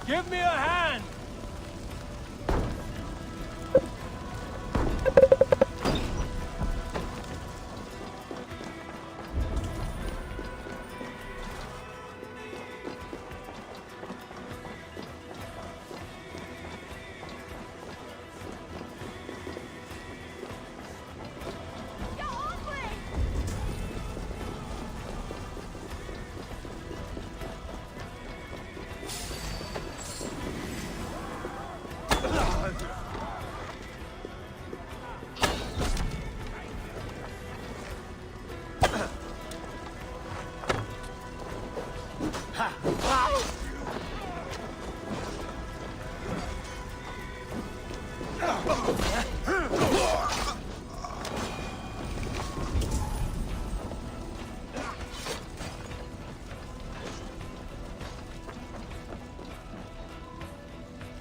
Give me a hand!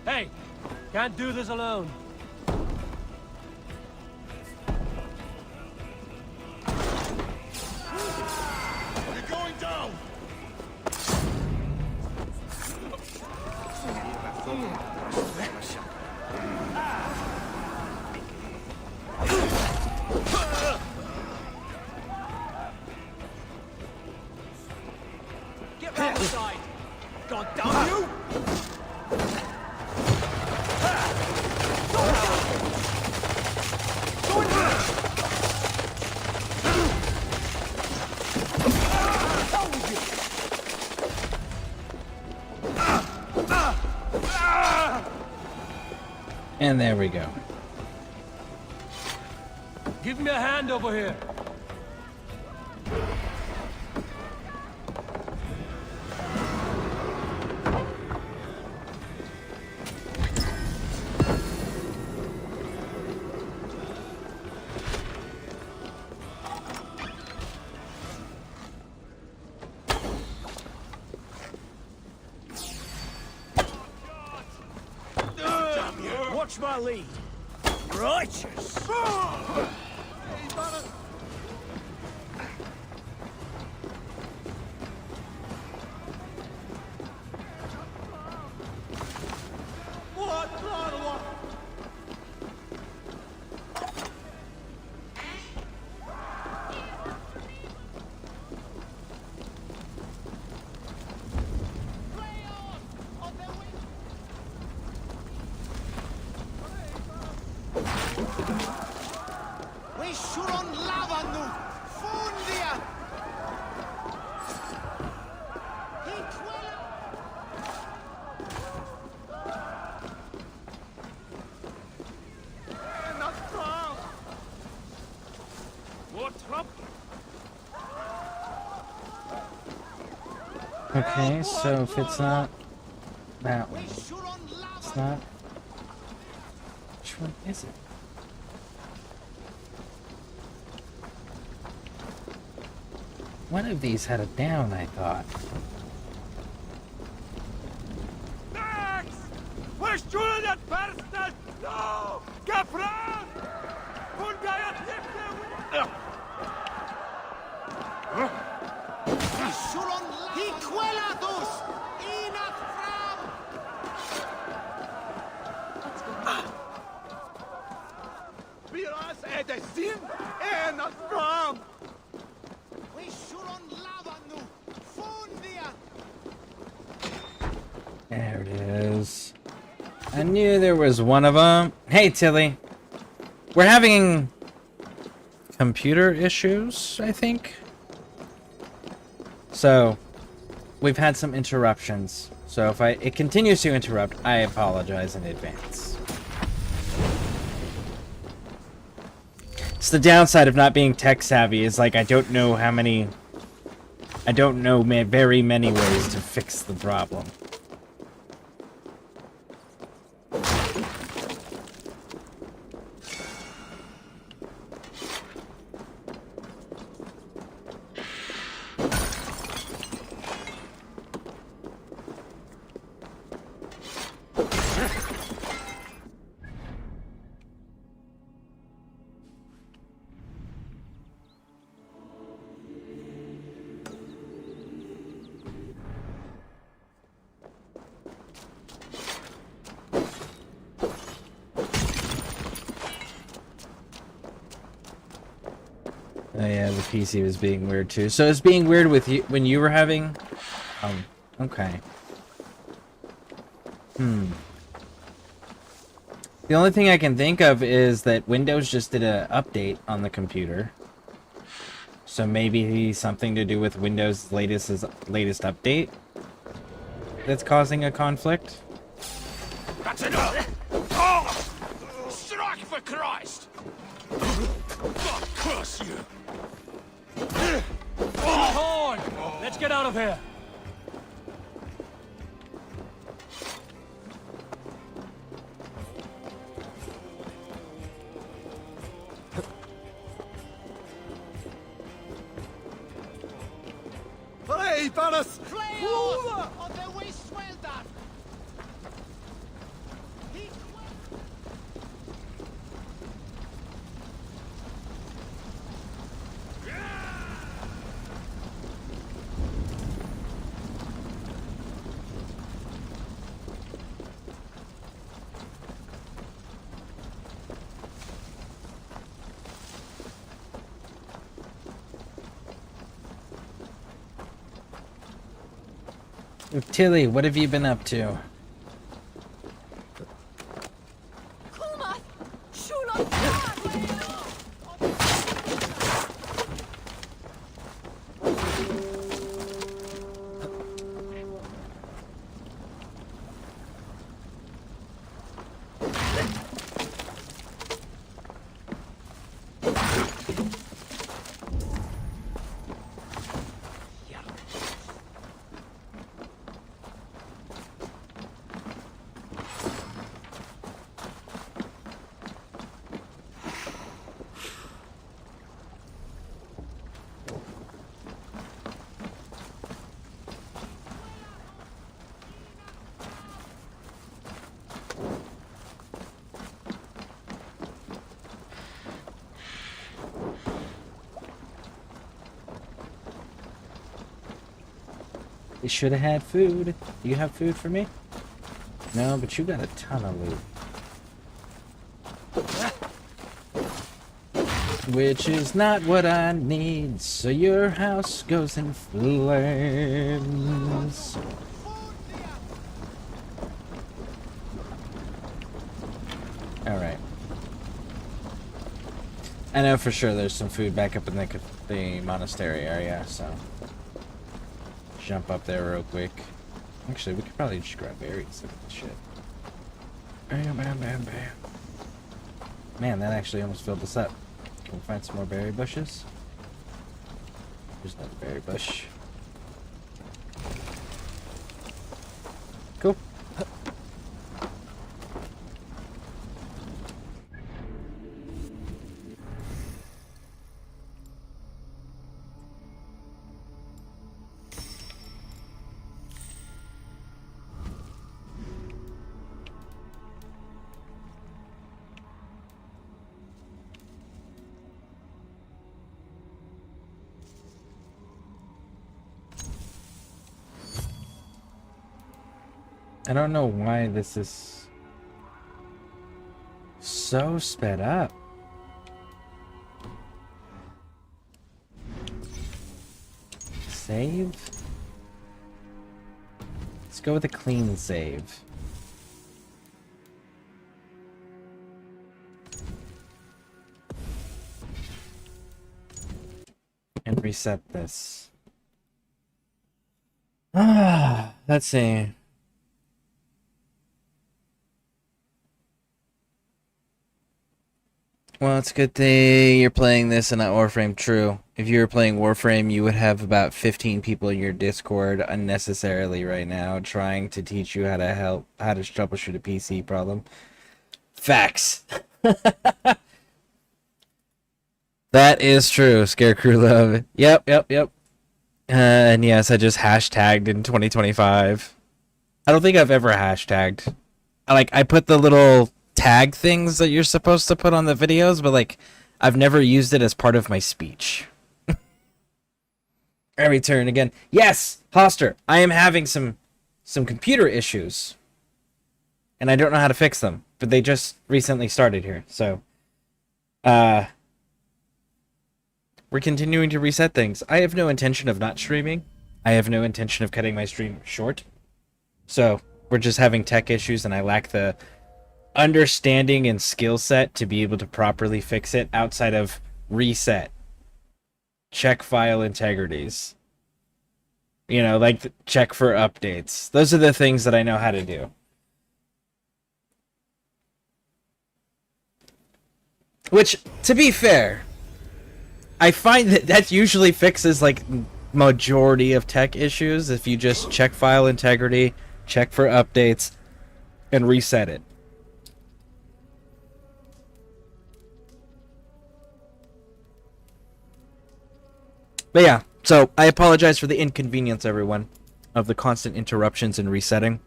Hey, can't do this alone. You're going down! Get round the side! God damn you! And there we go. Give me a hand over here. Watch my lead. Righteous. Okay, so if it's not that one, it's not. Which one is it? One of these had a down, I thought. Max! We're shooting at bastard! No! Capran! There it is. I knew there was one of them. Hey, Tilly. We're having computer issues, I think. So, we've had some interruptions. So if it continues to interrupt, I apologize in advance. It's the downside of not being tech savvy is like I don't know very many ways to fix the problem. Oh yeah, the PC was being weird too. So it's being weird with you when you were having... okay. The only thing I can think of is that Windows just did an update on the computer. So maybe something to do with Windows' latest update that's causing a conflict. That's enough! Oh! Strike for Christ! God curse you! Horn! Let's get out of here! Hey, Valis! Tilly, what have you been up to? You should have had food. Do you have food for me? No, but you got a ton of loot. Which is not what I need, so your house goes in flames. Alright. I know for sure there's some food back up in the monastery area, so... jump up there real quick. Actually, we could probably just grab berries. Look at this shit. Bam, bam, bam, bam. Man, that actually almost filled us up. Can we find some more berry bushes? There's another berry bush. Cool. I don't know why this is so sped up. Save? Let's go with a clean save. And reset this. Let's see. Well, it's a good thing you're playing this and not Warframe. True. If you were playing Warframe, you would have about 15 people in your Discord unnecessarily right now trying to teach you how to troubleshoot a PC problem. Facts. That is true. ScareCrew love. Yep. And yes, I just hashtagged in 2025. I don't think I've ever hashtagged. I put the little tag things that you're supposed to put on the videos, but I've never used it as part of my speech. I return again. Yes, Hoster, I am having some computer issues, and I don't know how to fix them, but they just recently started here, so we're continuing to reset things. I have no intention of not streaming. I have no intention of cutting my stream short. So we're just having tech issues, and I lack the understanding and skill set to be able to properly fix it outside of reset, check file integrities, you know, like check for updates. Those are the things that I know how to do. Which, to be fair, I find that usually fixes like majority of tech issues if you just check file integrity, check for updates, and reset it. But yeah, so I apologize for the inconvenience, everyone, of the constant interruptions and resetting.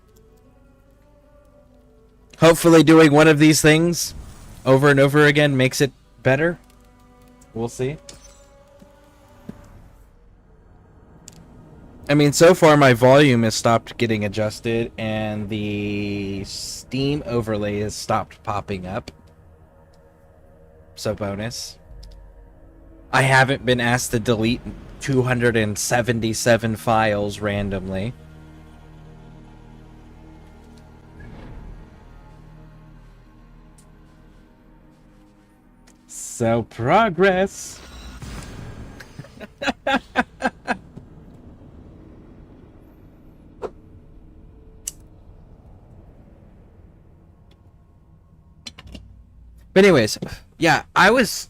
Hopefully doing one of these things over and over again makes it better. We'll see. I mean, so far my volume has stopped getting adjusted and the Steam overlay has stopped popping up. So bonus. I haven't been asked to delete 277 files randomly. So progress. But anyways, yeah, I was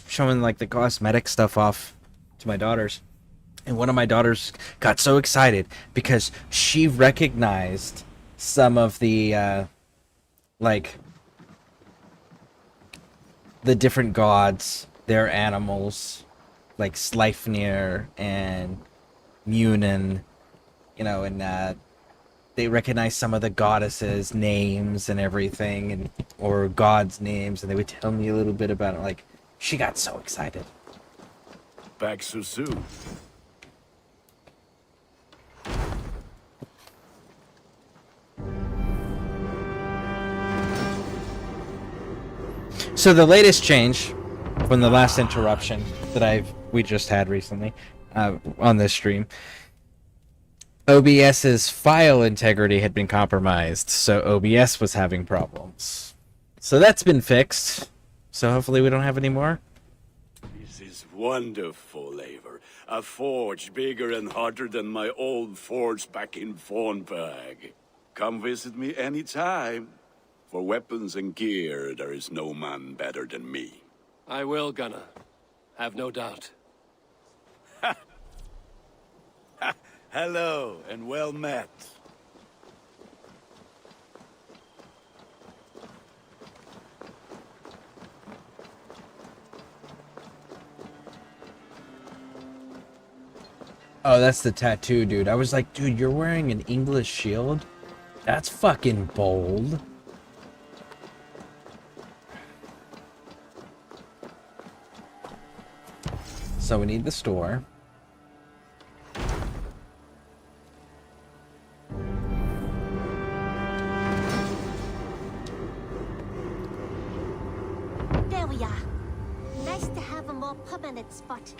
showing like the cosmetic stuff off to my daughters, and one of my daughters got so excited because she recognized some of the like the different gods, their animals, like Sleipnir and Munin, you know, and they recognize some of the goddesses' names and everything, and or gods' names, and they would tell me a little bit about it. Like, she got so excited. Back so soon. So the latest change from the last interruption that we just had recently on this stream, OBS's file integrity had been compromised, so OBS was having problems. So that's been fixed. So hopefully we don't have any more. This is wonderful, Eivor. A forge bigger and hotter than my old forge back in Fornberg. Come visit me anytime. For weapons and gear, there is no man better than me. I will, Gunnar. Have no doubt. Hello, and well met. Oh, that's the tattoo, dude. I was like, dude, you're wearing an English shield? That's fucking bold. So we need the store. There we are. Nice to have a more permanent spot.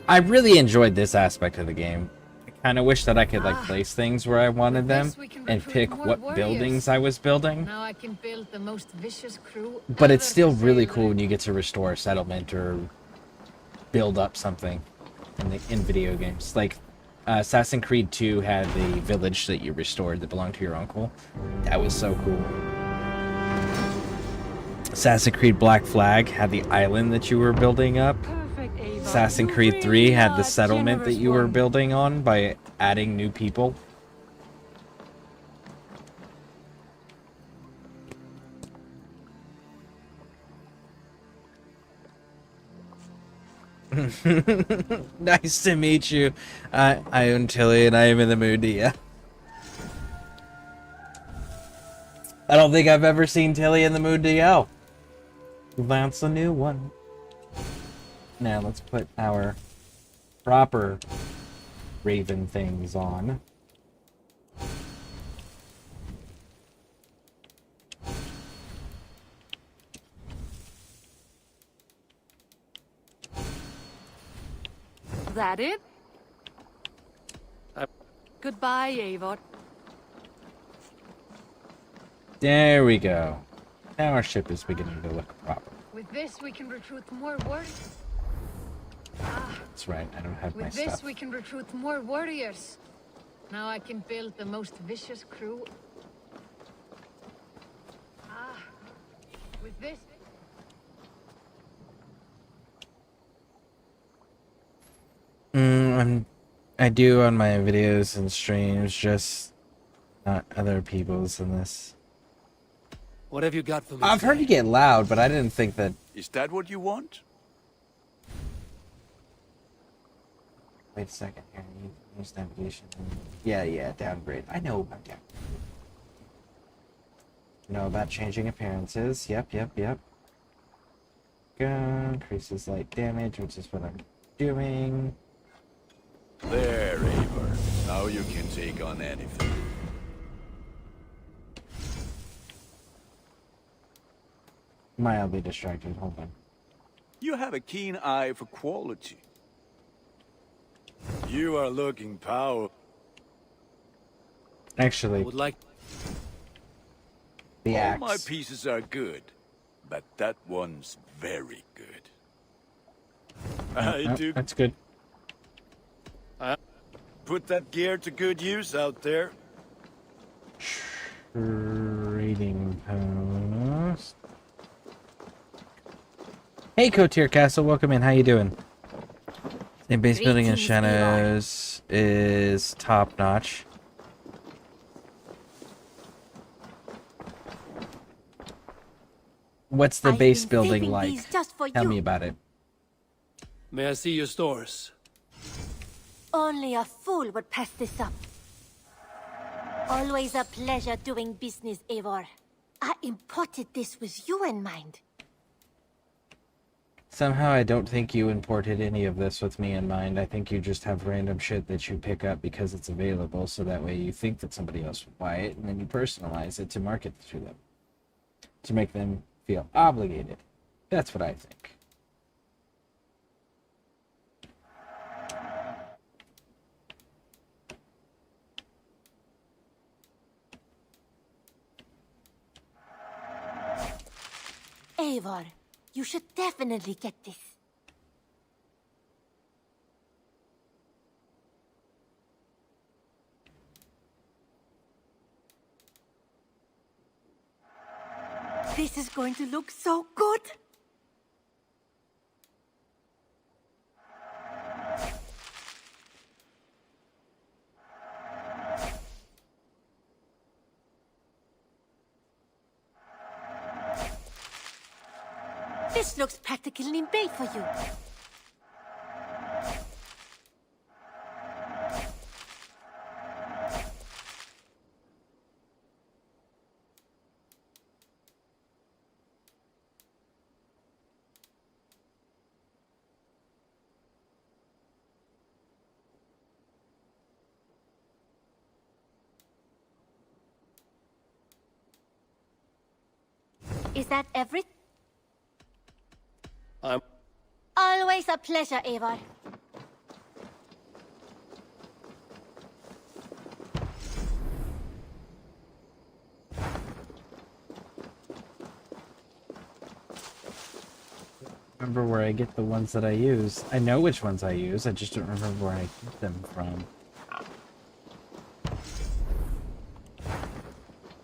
I really enjoyed this aspect of the game. I kind of wish that I could like place things where I wanted them and pick what buildings I was building. Now I can build the most vicious crew. But it's still really cool when you get to restore a settlement or build up something in video games. Like Assassin's Creed 2 had the village that you restored that belonged to your uncle. That was so cool. Assassin's Creed Black Flag had the island that you were building up. Perfect, Ava. Assassin's You Creed 3 really had are the a settlement that generous you were one. building on by adding new people. Nice to meet you. I am Tilly and I am in the mood, yeah. I don't think I've ever seen Tilly in the mood DL. That's a new one. Now let's put our proper raven things on. That it? I- Goodbye, Eivor. There we go. Now our ship is beginning to look proper. With this, we can recruit more warriors. That's right, I don't have my With this, stuff. we can recruit more warriors. Now I can build the most vicious crew. With this... I do on my videos and streams, just not other people's in this. What have you got for me? I've heard you get loud, but I didn't think that... Is that what you want? Wait a second here, use navigation. Yeah, downgrade. I know about downgrade. Know about changing appearances. Yep. Increases light damage, which is what I'm doing. There, Eivor. Now you can take on anything. Mildly distracted, hold on. You have a keen eye for quality. You are looking powerful. I Actually, would like. the All my axe. pieces are good, but that one's very good. I Oh, do that's good. put that gear to good use out there. Trading post. Hey, Cotier Castle, welcome in. How you doing? The base building in Greetings, Shadows is top notch. What's the I've base been building saving like? these just for Tell you. me about it. May I see your stores? Only a fool would pass this up. Always a pleasure doing business, Eivor. I imported this with you in mind. Somehow I don't think you imported any of this with me in mind. I think you just have random shit that you pick up because it's available, so that way you think that somebody else will buy it, and then you personalize it to market to them. To make them feel obligated. That's what I think. Eivor, you should definitely get this. This is going to look so good. This looks practically made for you. Is that everything? I'm. Always a pleasure, Eivor. Remember where I get the ones that I use. I know which ones I use, I just don't remember where I get them from.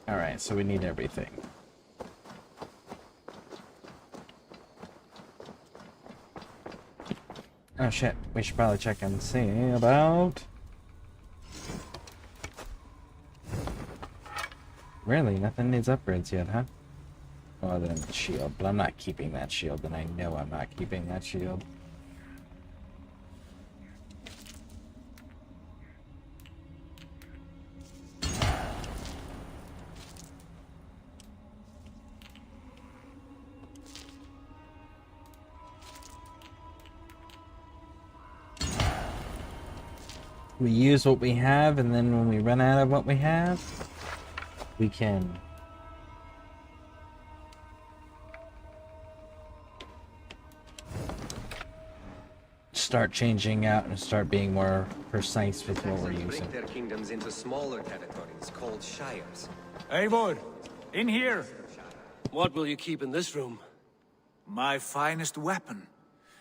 Alright, so we need everything. Oh shit, we should probably check and see about... Really, nothing needs upgrades yet, huh? Other than the shield, but I'm not keeping that shield, and I know I'm not keeping that shield. We use what we have, and then when we run out of what we have, we can start changing out and start being more precise with what we're using. Break their kingdoms into smaller territories called shires. Eivor, in here! What will you keep in this room? My finest weapon.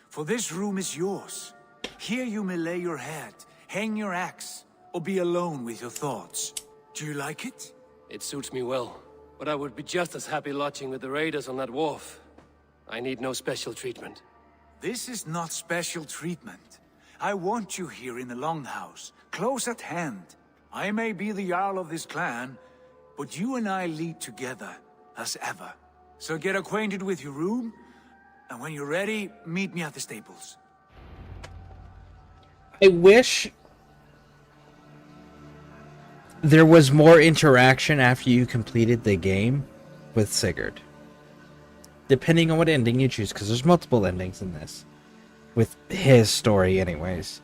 For this room is yours. Here you may lay your head, hang your axe, or be alone with your thoughts. Do you like it? It suits me well, but I would be just as happy lodging with the raiders on that wharf. I need no special treatment. This is not special treatment. I want you here in the Longhouse, close at hand. I may be the Jarl of this clan, but you and I lead together, as ever. So get acquainted with your room, and when you're ready, meet me at the stables. I wish there was more interaction after you completed the game with Sigurd. Depending on what ending you choose, because there's multiple endings in this. With his story anyways.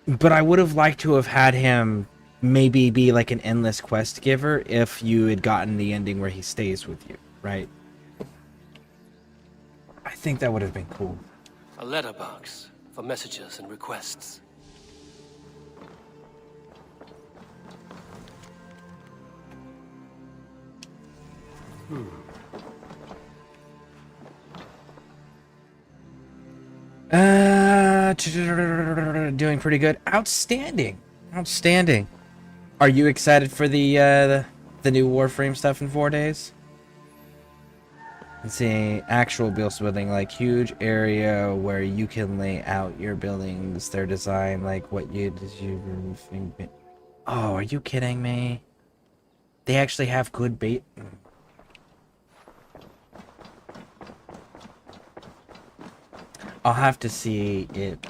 But I would have liked to have had him maybe be like an endless quest giver if you had gotten the ending where he stays with you, right? I think that would have been cool. A letterbox for messages and requests. Doing pretty good. Outstanding. Outstanding. Are you excited for the new Warframe stuff in 4 days? Let's see, actual building, like huge area where you can lay out your buildings, their design, like what you think. Oh, are you kidding me? They actually have good bait. I'll have to see it.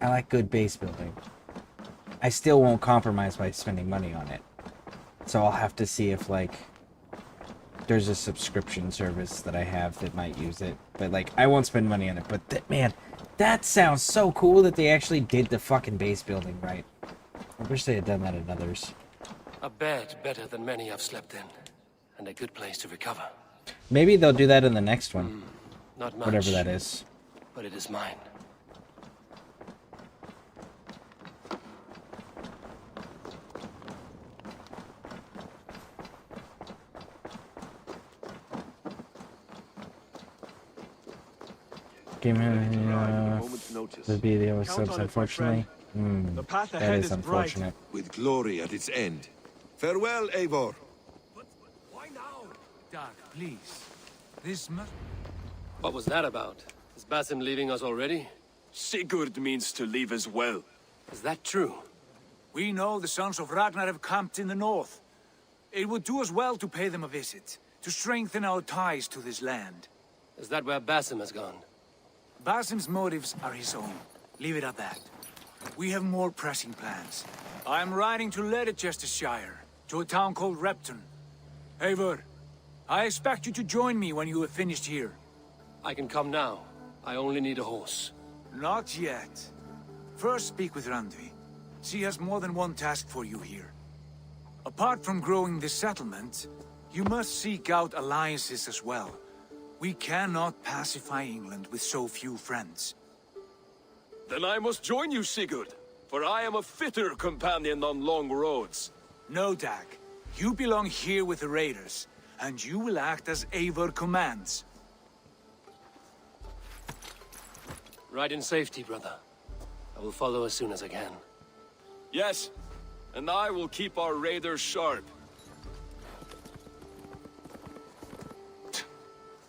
I like good base building. I still won't compromise by spending money on it. So I'll have to see if, like, there's a subscription service that I have that might use it. But, like, I won't spend money on it. But, man, that sounds so cool that they actually did the fucking base building right. I wish they had done that in others. A bed better than many I've slept in. And a good place to recover. Maybe they'll do that in the next one. Not much. Whatever that is. But it is mine. Game would be the other subs, unfortunately. That is unfortunate. With glory at its end. Farewell, Eivor. Why now? Dag, please. This must... What was that about? Is Basim leaving us already? Sigurd means to leave as well. Is that true? We know the sons of Ragnar have camped in the north. It would do us well to pay them a visit, to strengthen our ties to this land. Is that where Basim has gone? Basim's motives are his own. Leave it at that. We have more pressing plans. I'm riding to Leicestershire, to a town called Repton. Eivor, I expect you to join me when you have finished here. I can come now. I only need a horse. Not yet. First speak with Randvi. She has more than one task for you here. Apart from growing this settlement, you must seek out alliances as well. We cannot pacify England with so few friends. Then I must join you, Sigurd, for I am a fitter companion on long roads. No, Dag. You belong here with the raiders, and you will act as Eivor commands. Ride in safety, brother. I will follow as soon as I can. Yes, and I will keep our raiders sharp.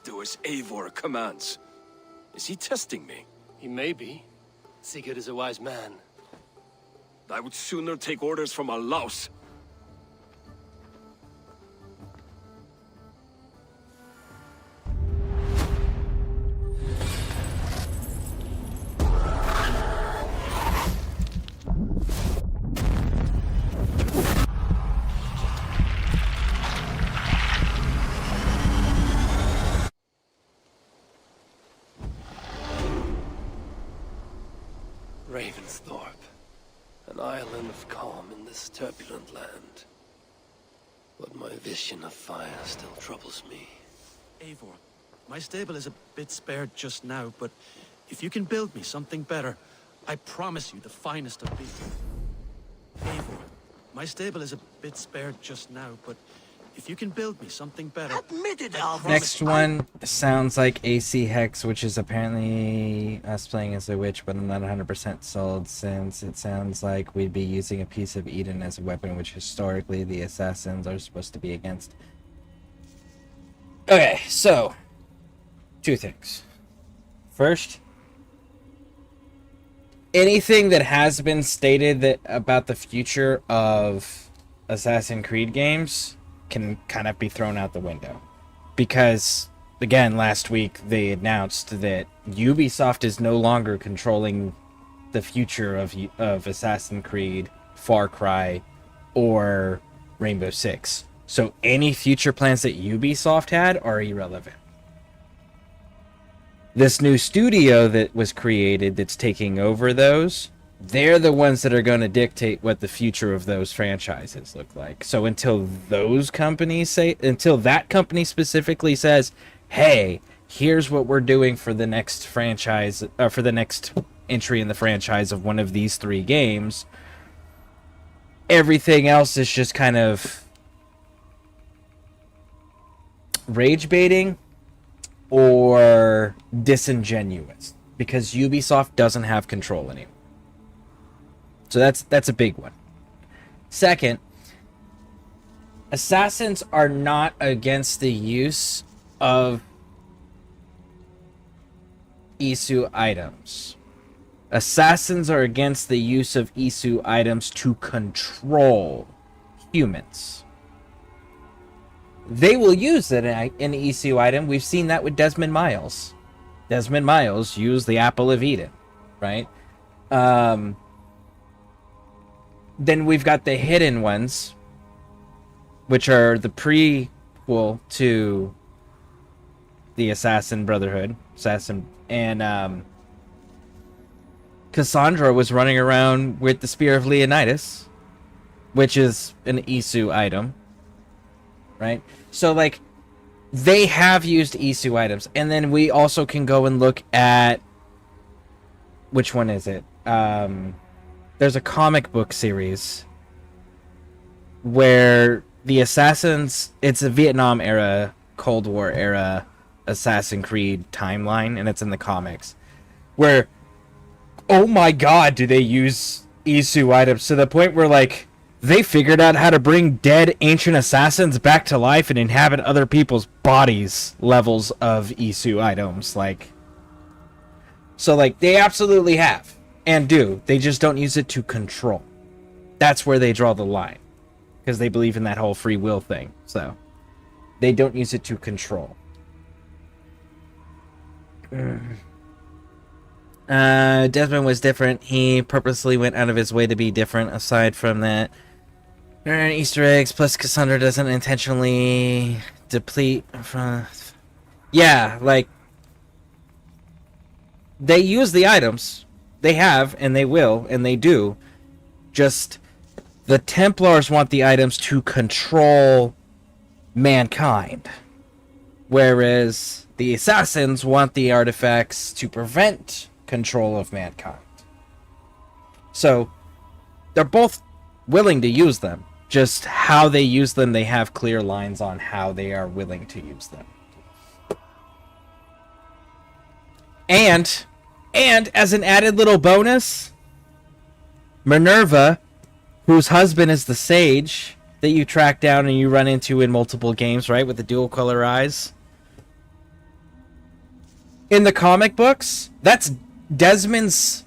Do as Eivor commands. Is he testing me? He may be. Sigurd is a wise man. I would sooner take orders from a louse. Ravensthorpe. An island of calm in this turbulent land. But my vision of fire still troubles me. Eivor, my stable is a bit spared just now, but if you can build me something better, I promise you the finest of beef. Eivor, my stable is a bit spared just now, but if you can build me something better... Next one sounds like AC Hex, which is apparently us playing as a witch, but I'm not 100% sold since it sounds like we'd be using a piece of Eden as a weapon, which historically the assassins are supposed to be against. Okay, so, two things. First, anything that has been stated that about the future of Assassin's Creed games can kind of be thrown out the window. Because, again, last week they announced that Ubisoft is no longer controlling the future of Assassin's Creed, Far Cry, or Rainbow Six. So any future plans that Ubisoft had are irrelevant. This new studio that was created that's taking over those, they're the ones that are going to dictate what the future of those franchises look like. So until that company specifically says, hey, here's what we're doing for the next franchise, for the next entry in the franchise of one of these three games, everything else is just kind of rage baiting or disingenuous, because Ubisoft doesn't have control anymore. So that's a big one. Second, assassins are not against the use of Isu items. Assassins are against the use of Isu items to control humans. They will use an Isu item. We've seen that with Desmond Miles. Desmond Miles used the Apple of Eden, right? Then we've got the hidden ones, which are the prequel to the Assassin Brotherhood. And Cassandra was running around with the Spear of Leonidas, which is an Isu item, right? So, like, they have used Isu items. And then we also can go and look at... Which one is it? There's a comic book series where the assassins... It's a Vietnam era, Cold War era Assassin's Creed timeline, and it's in the comics. Where, oh my god, do they use Isu items to the point where, like, they figured out how to bring dead ancient assassins back to life and inhabit other people's bodies levels of Isu items. Like, so, like, they absolutely have. And do. They just don't use it to control. That's where they draw the line. Because they believe in that whole free will thing. So, they don't use it to control. Desmond was different. He purposely went out of his way to be different. Aside from that, there are Easter eggs. Plus, Cassandra doesn't intentionally deplete from... Yeah, like... They use the items. They have, and they will, and they do. Just, the Templars want the items to control mankind. Whereas the Assassins want the artifacts to prevent control of mankind. So, they're both willing to use them. Just how they use them, they have clear lines on how they are willing to use them. And as an added little bonus, Minerva, whose husband is the sage that you track down and you run into in multiple games, right, with the dual color eyes. In the comic books, that's Desmond's...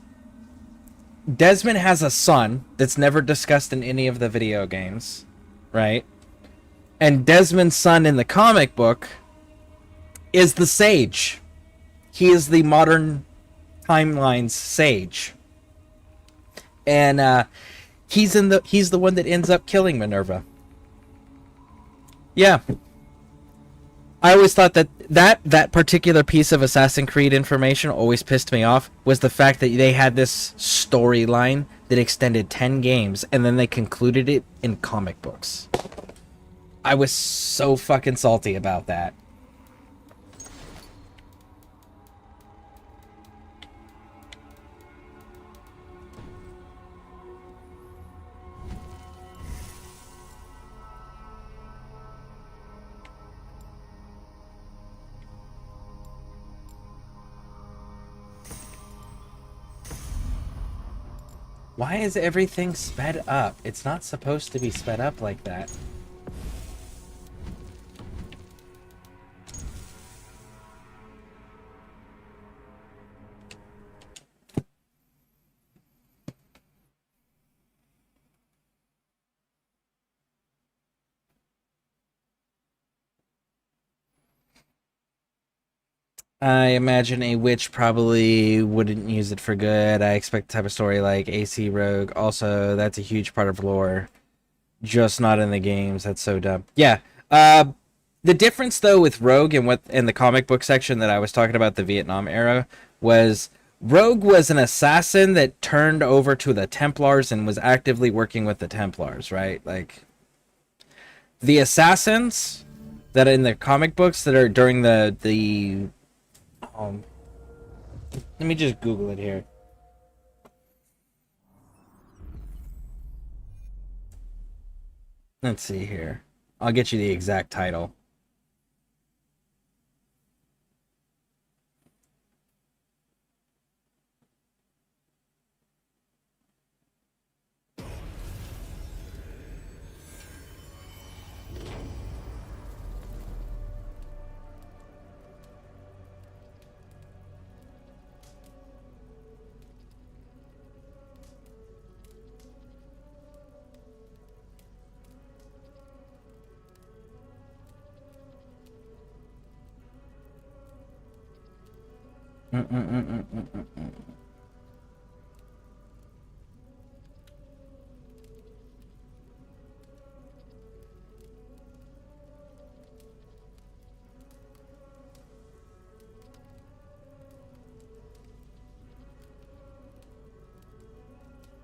Desmond has a son that's never discussed in any of the video games, right? And Desmond's son in the comic book is the Sage. He is the modern timeline's Sage. And he's the one that ends up killing Minerva. Yeah. I always thought that particular piece of Assassin's Creed information always pissed me off, was the fact that they had this storyline that extended 10 games and then they concluded it in comic books. I was so fucking salty about that. Why is everything sped up? It's not supposed to be sped up like that. I imagine a witch probably wouldn't use it for good. I expect the type of story like AC Rogue. Also, that's a huge part of lore. Just not in the games. That's so dumb. Yeah. The difference, though, with Rogue and what in the comic book section that I was talking about, the Vietnam era, was Rogue was an assassin that turned over to the Templars and was actively working with the Templars, right? Like, the assassins that in the comic books that are during the let me just Google it here. Let's see here. I'll get you the exact title.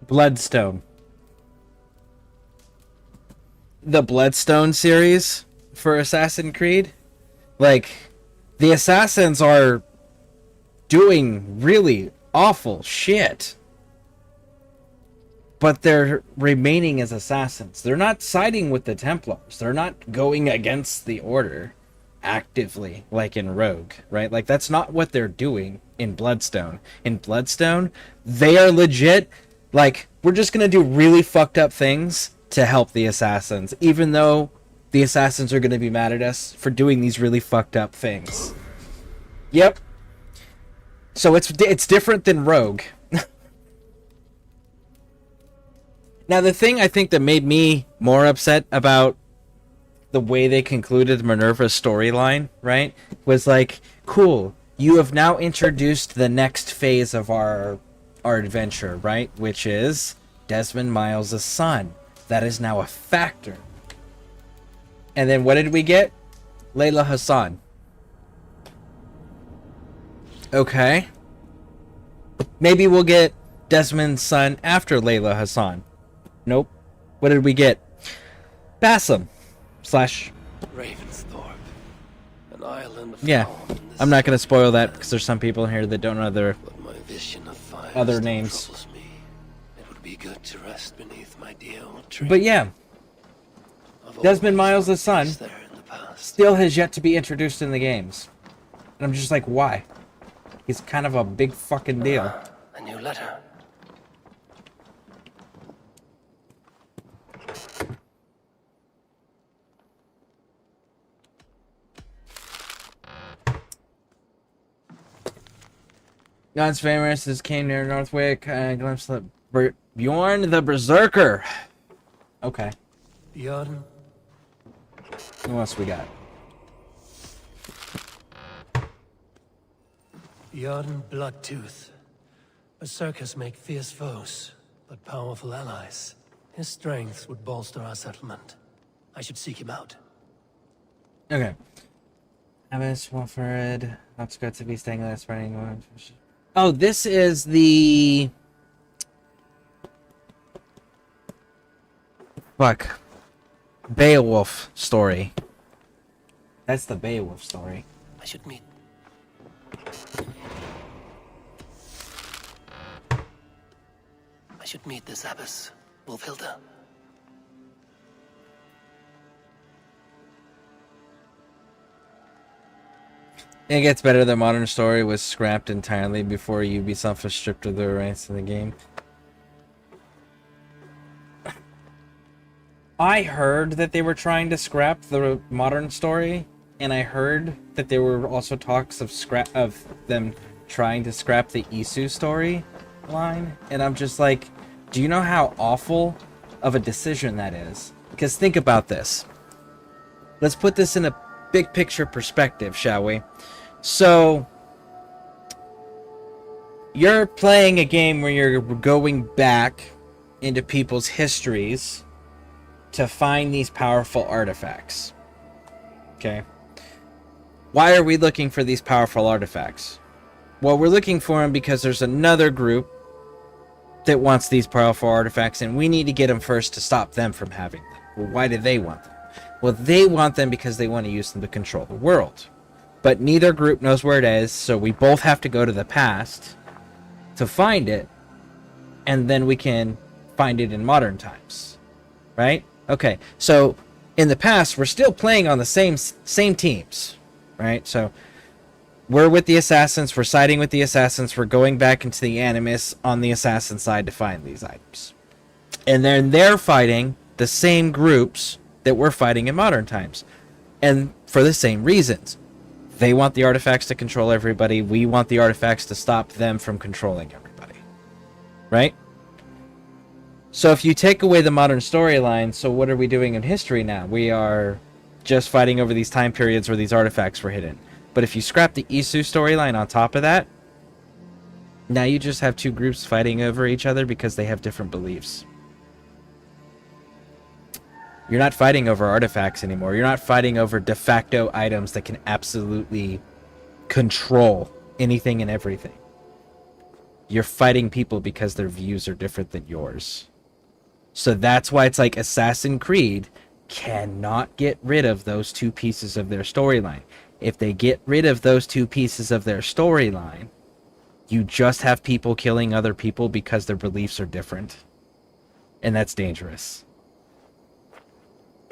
Bloodstone. The Bloodstone series for Assassin's Creed. Like, the assassins are doing really awful shit. But they're remaining as assassins. They're not siding with the Templars. They're not going against the Order actively, like in Rogue, right? Like, that's not what they're doing in Bloodstone. In Bloodstone, they are legit, like, we're just gonna do really fucked up things to help the assassins, even though the assassins are gonna be mad at us for doing these really fucked up things. Yep. So it's different than Rogue. Now, the thing I think that made me more upset about the way they concluded Minerva's storyline, right, was like, cool, you have now introduced the next phase of our adventure, right, which is Desmond Miles' son. That is now a factor. And then what did we get? Layla Hassan. Okay. Maybe we'll get Desmond's son after Layla Hassan. Nope. What did we get? Bassam. Slash... Ravensthorpe. An island of yeah. calm in this I'm not going to spoil that because there's some people in here that don't know their but my vision of fire other still names. troubles me. It would be good to rest beneath my dear old tree. But yeah. I've Desmond always Miles' son placed there in the past. still has yet to be introduced in the games. And I'm just like, why? He's kind of a big fucking deal. A new letter. God's famous as came near Northwick. Glimpse the Bjorn the Berserker. Okay. Bjorn, What else we got? Bjorn Bloodtooth. Berserkers make fierce foes, but powerful allies. His strength would bolster our settlement. I should seek him out. Okay. Abbas, Wolfred, outskirts of East Anglia, spreading one. Oh, this is the... Fuck. Beowulf story. That's the Beowulf story. I should meet. I should meet this abbess, Wolfhilda. It gets better. The modern story was scrapped entirely before Ubisoft was stripped of the rights to the game. I heard that they were trying to scrap the modern story, and I heard that there were also talks of them trying to scrap the Isu story line, and I'm just like, do you know how awful of a decision that is? Because think about this. Let's put this in a big picture perspective, shall we? So, you're playing a game where you're going back into people's histories to find these powerful artifacts. Okay? Why are we looking for these powerful artifacts? Well, we're looking for them because there's another group that wants these powerful artifacts, and we need to get them first to stop them from having them. Well, why do they want them? Well, they want them because they want to use them to control the world. But neither group knows where it is, so we both have to go to the past to find it, and then we can find it in modern times. Right? Okay, so in the past, we're still playing on the same teams. Right? So we're with the assassins, we're siding with the assassins, we're going back into the Animus on the assassin side to find these items. And then they're fighting the same groups that we're fighting in modern times. And for the same reasons. They want the artifacts to control everybody. We want the artifacts to stop them from controlling everybody. Right? So if you take away the modern storyline, so what are we doing in history now? We are just fighting over these time periods where these artifacts were hidden. But if you scrap the Isu storyline on top of that, now you just have two groups fighting over each other because they have different beliefs. You're not fighting over artifacts anymore. You're not fighting over de facto items that can absolutely control anything and everything. You're fighting people because their views are different than yours. So that's why it's like Assassin's Creed cannot get rid of those two pieces of their storyline. If they get rid of those two pieces of their storyline, you just have people killing other people because their beliefs are different. And that's dangerous.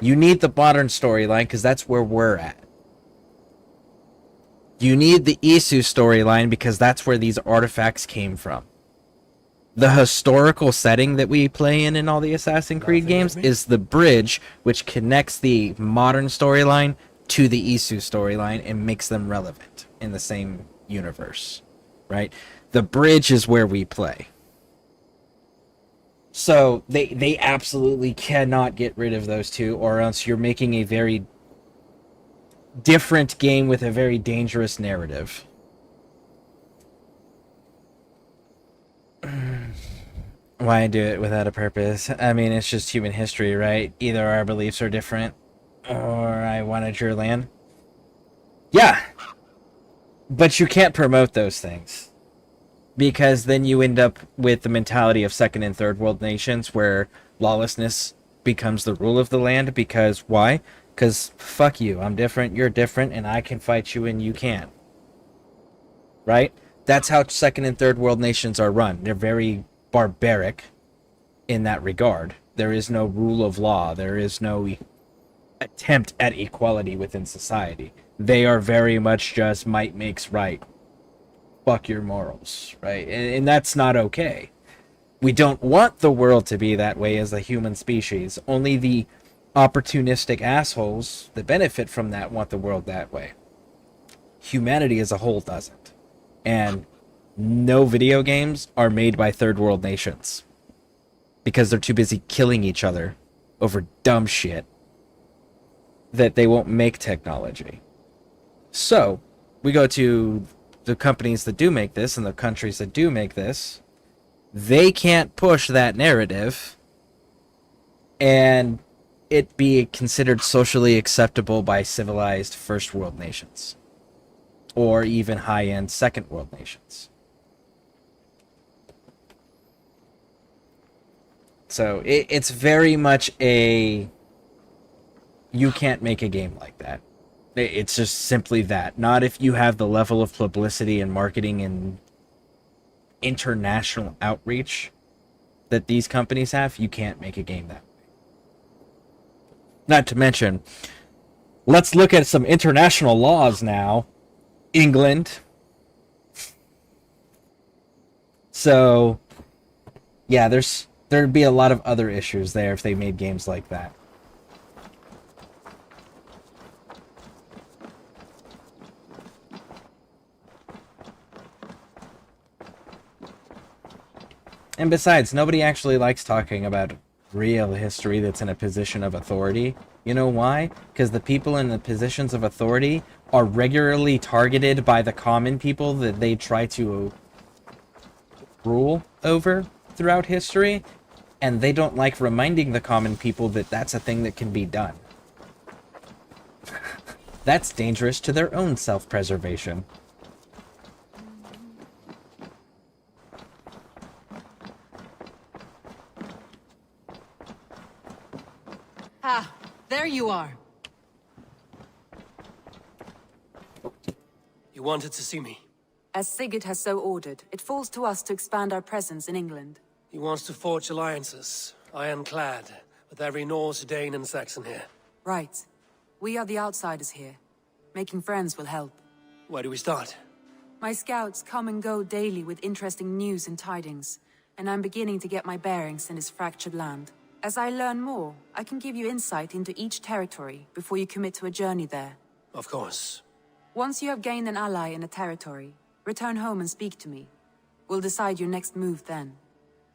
You need the modern storyline because that's where we're at. You need the Isu storyline because that's where these artifacts came from. The historical setting that we play in all the Assassin's Creed games is the bridge which connects the modern storyline to the Isu storyline and makes them relevant in the same universe, right? The bridge is where we play. So they absolutely cannot get rid of those two, or else you're making a very different game with a very dangerous narrative. Why do it without a purpose? I mean, it's just human history, right? Either our beliefs are different, or I wanted your land. Yeah. But you can't promote those things. Because then you end up with the mentality of second and third world nations where lawlessness becomes the rule of the land. Because why? Because fuck you, I'm different, you're different, and I can fight you and you can't. Right? That's how second and third world nations are run. They're very barbaric in that regard. There is no rule of law. There is no attempt at equality within society. They are very much just might makes right. Fuck your morals, right? And that's not okay. We don't want the world to be that way as a human species. Only the opportunistic assholes that benefit from that want the world that way. Humanity as a whole doesn't. And no video games are made by third world nations because they're too busy killing each other over dumb shit that they won't make technology. So we go to the companies that do make this and the countries that do make this. They can't push that narrative and it be considered socially acceptable by civilized first world nations or even high-end second world nations. So it's very much a, you can't make a game like that. It's just simply that. Not if you have the level of publicity and marketing and international outreach that these companies have, you can't make a game that way. Not to mention, let's look at some international laws now. England. So, yeah, there'd be a lot of other issues there if they made games like that. And besides, nobody actually likes talking about real history that's in a position of authority. You know why? Because the people in the positions of authority are regularly targeted by the common people that they try to rule over throughout history, and they don't like reminding the common people that that's a thing that can be done. That's dangerous to their own self-preservation. Ah, there you are. You wanted to see me? As Sigurd has so ordered, it falls to us to expand our presence in England. He wants to forge alliances, ironclad, with every Norse, Dane, and Saxon here. Right. We are the outsiders here. Making friends will help. Where do we start? My scouts come and go daily with interesting news and tidings, and I'm beginning to get my bearings in this fractured land. As I learn more, I can give you insight into each territory before you commit to a journey there. Of course. Once you have gained an ally in a territory, return home and speak to me. We'll decide your next move then.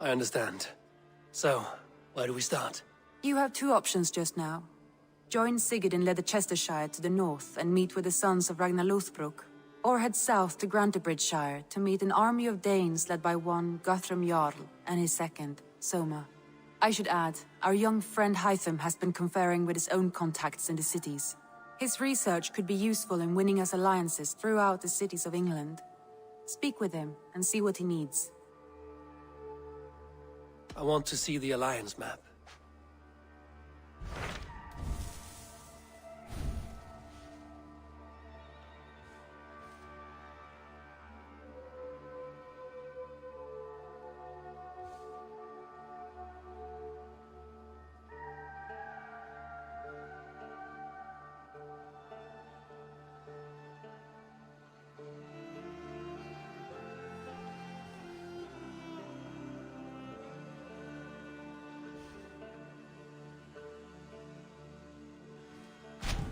I understand. So, where do we start? You have two options just now. Join Sigurd in Leicestershire to the north and meet with the sons of Ragnar Lothbrok, or head south to Grantebridgeshire to meet an army of Danes led by one Guthrum Jarl and his second, Soma. I should add, our young friend Hytham has been conferring with his own contacts in the cities. His research could be useful in winning us alliances throughout the cities of England. Speak with him and see what he needs. I want to see the alliance map.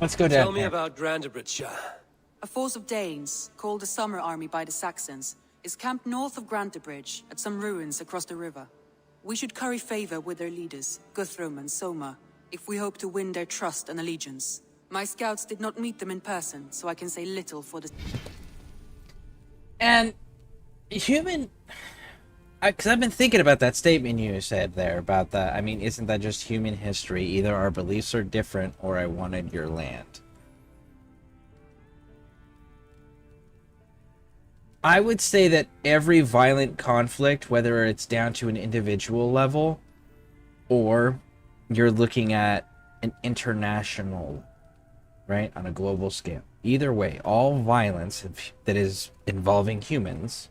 Let's go down. Tell me about Grantebridgeshire. A force of Danes, called the Summer Army by the Saxons, is camped north of Grantebridge at some ruins across the river. We should curry favor with their leaders, Guthrum and Soma, if we hope to win their trust and allegiance. My scouts did not meet them in person, so I can say little for the... And human... Because I've been thinking about that statement you said there about the... I mean, isn't that just human history? Either our beliefs are different or I wanted your land. I would say that every violent conflict, whether it's down to an individual level or you're looking at an international, right, on a global scale. Either way, all violence that is involving humans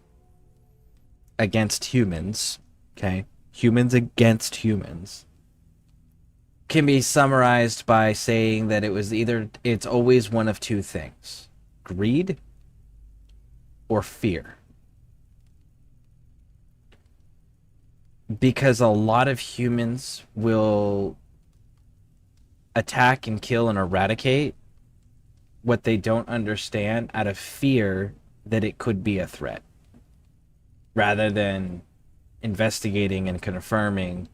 against humans, okay, humans against humans, can be summarized by saying that it's always one of two things: greed or fear. Because a lot of humans will attack and kill and eradicate what they don't understand out of fear that it could be a threat. rather than investigating and confirming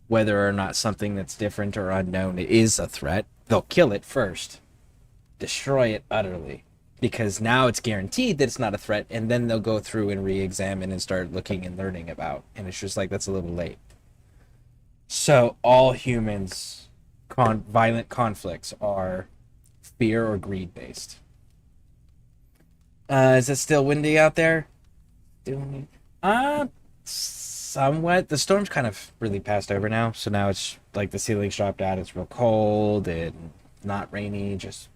whether or not something that's different or unknown is a threat. They'll kill it first, destroy it utterly, because now it's guaranteed that it's not a threat, and then they'll go through and re-examine and start looking and learning about, and it's just like, that's a little late. So all humans, violent conflicts are fear or greed based. Is it still windy out there? Somewhat. The storm's kind of really passed over now, so now it's like the ceiling's dropped out. It's real cold and not rainy, just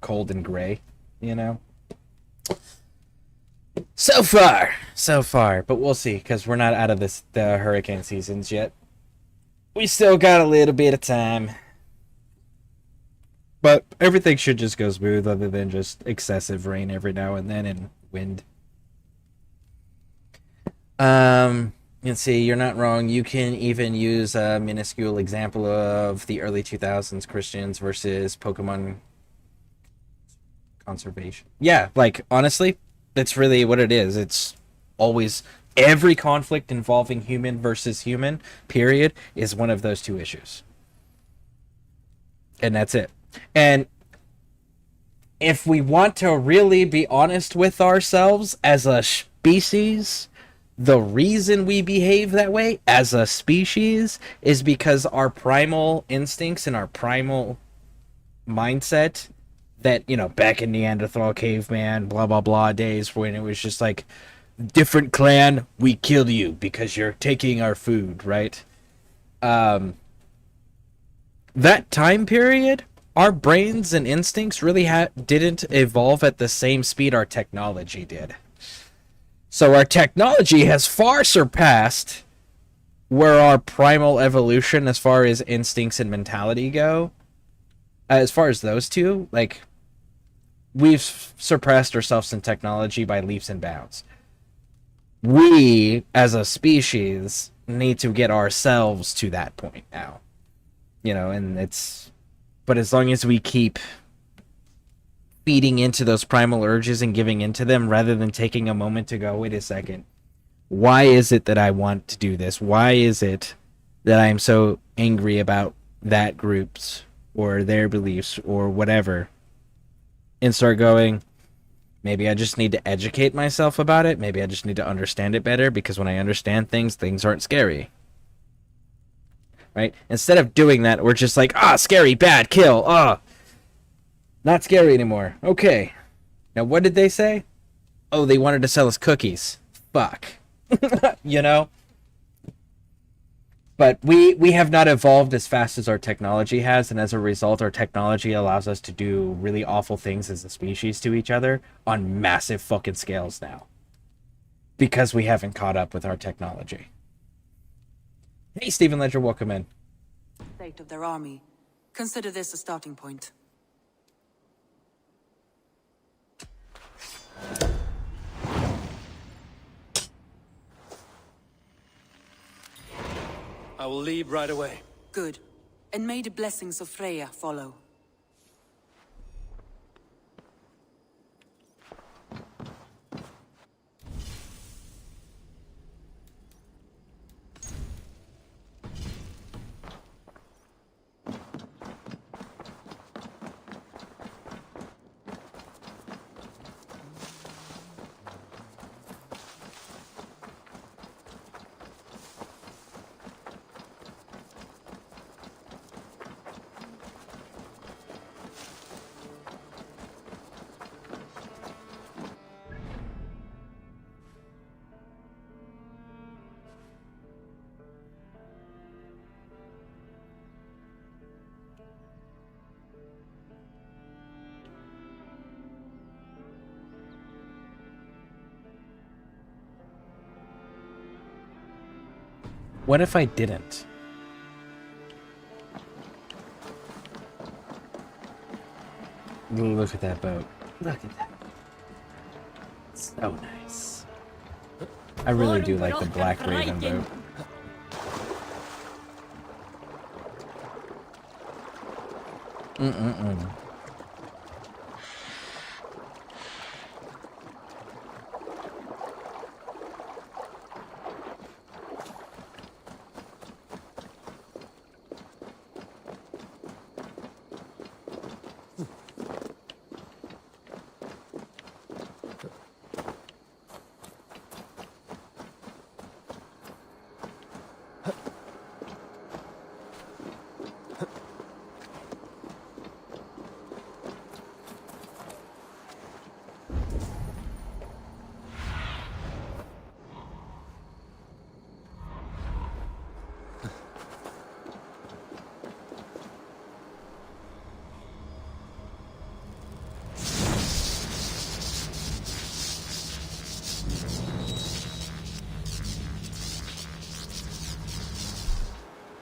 cold and gray, you know? So far, but we'll see, because we're not out of the hurricane seasons yet. We still got a little bit of time. But everything should just go smooth, other than just excessive rain every now and then and wind. Let's see, you're not wrong. You can even use a minuscule example of the early 2000s Christians versus Pokemon conservation. Yeah, like, honestly, that's really what it is. It's always... Every conflict involving human versus human, period, is one of those two issues. And that's it. And if we want to really be honest with ourselves as a species, the reason we behave that way as a species is because our primal instincts and our primal mindset that, you know, back in Neanderthal, caveman, blah, blah, blah days when it was just like, different clan, we kill you because you're taking our food, right? That time period, our brains and instincts really didn't evolve at the same speed our technology did. So our technology has far surpassed where our primal evolution as far as instincts and mentality go. As far as those two, like, we've surpassed ourselves in technology by leaps and bounds. We, as a species, need to get ourselves to that point now. You know, and it's... But as long as we keep feeding into those primal urges and giving into them, rather than taking a moment to go, wait a second, why is it that I want to do this? Why is it that I'm so angry about that group's or their beliefs or whatever? And start going... Maybe I just need to educate myself about it. Maybe I just need to understand it better, because when I understand things, things aren't scary. Right? Instead of doing that, we're just like, scary, bad, kill, not scary anymore. Okay. Now, what did they say? Oh, they wanted to sell us cookies. Fuck. You know? But we have not evolved as fast as our technology has, and as a result, our technology allows us to do really awful things as a species to each other on massive fucking scales now. Because we haven't caught up with our technology. Hey, Stephen Ledger, welcome in. State of their army. Consider this a starting point. I will leave right away. Good. And may the blessings of Freya follow. What if I didn't? Look at that boat. Look at that. So nice. I really do like the Black Raven boat.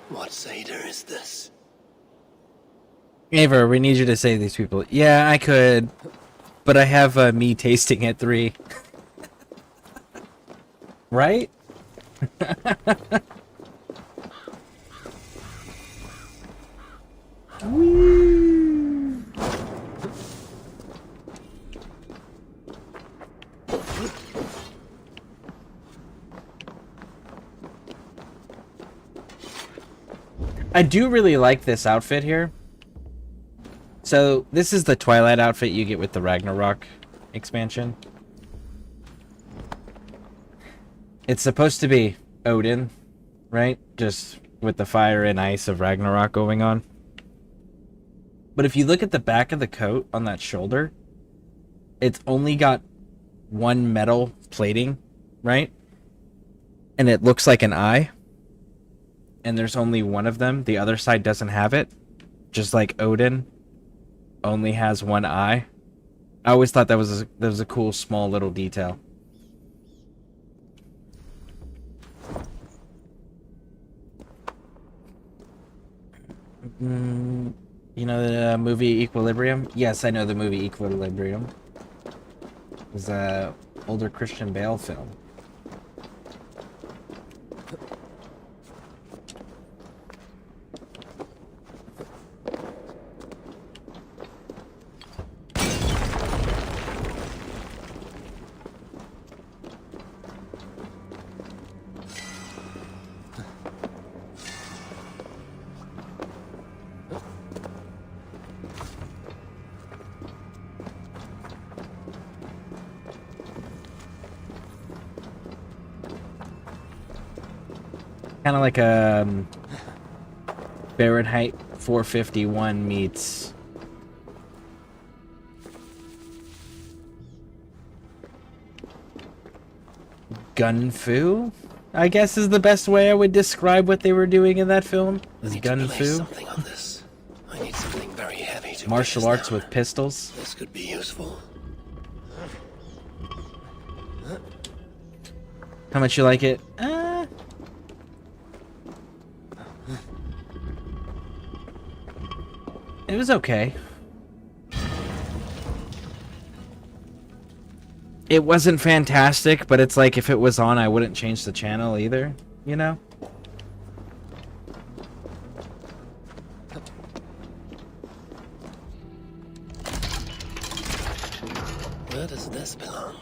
What Seder is this? Eivor, we need you to save these people. Yeah, I could, but I have me tasting at 3. Right? Whee! I do really like this outfit here. So, this is the Twilight outfit you get with the Ragnarok expansion. It's supposed to be Odin, right? Just with the fire and ice of Ragnarok going on. But if you look at the back of the coat on that shoulder, it's only got one metal plating, right? And it looks like an eye. And there's only one of them. The other side doesn't have it. Just like Odin only has one eye. I always thought that was a cool small little detail. You know the movie Equilibrium? Yes, I know the movie Equilibrium. It was a older Christian Bale film. Kind of like a Fahrenheit 451 meets Gun Fu, I guess is the best way I would describe what they were doing in that film. Is Gun Fu. Something on this. I need something very heavy to Martial arts with pistols. This could be useful. How much you like it? It was okay. It wasn't fantastic, but it's like if it was on, I wouldn't change the channel either, you know? Where does this belong?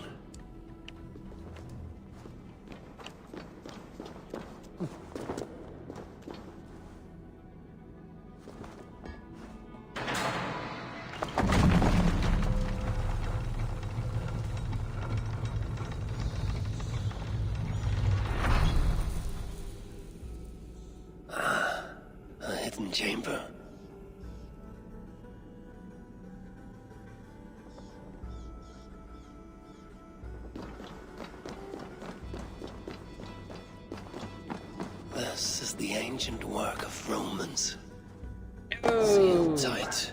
Chamber. This is the ancient work of Romans. Sealed tight.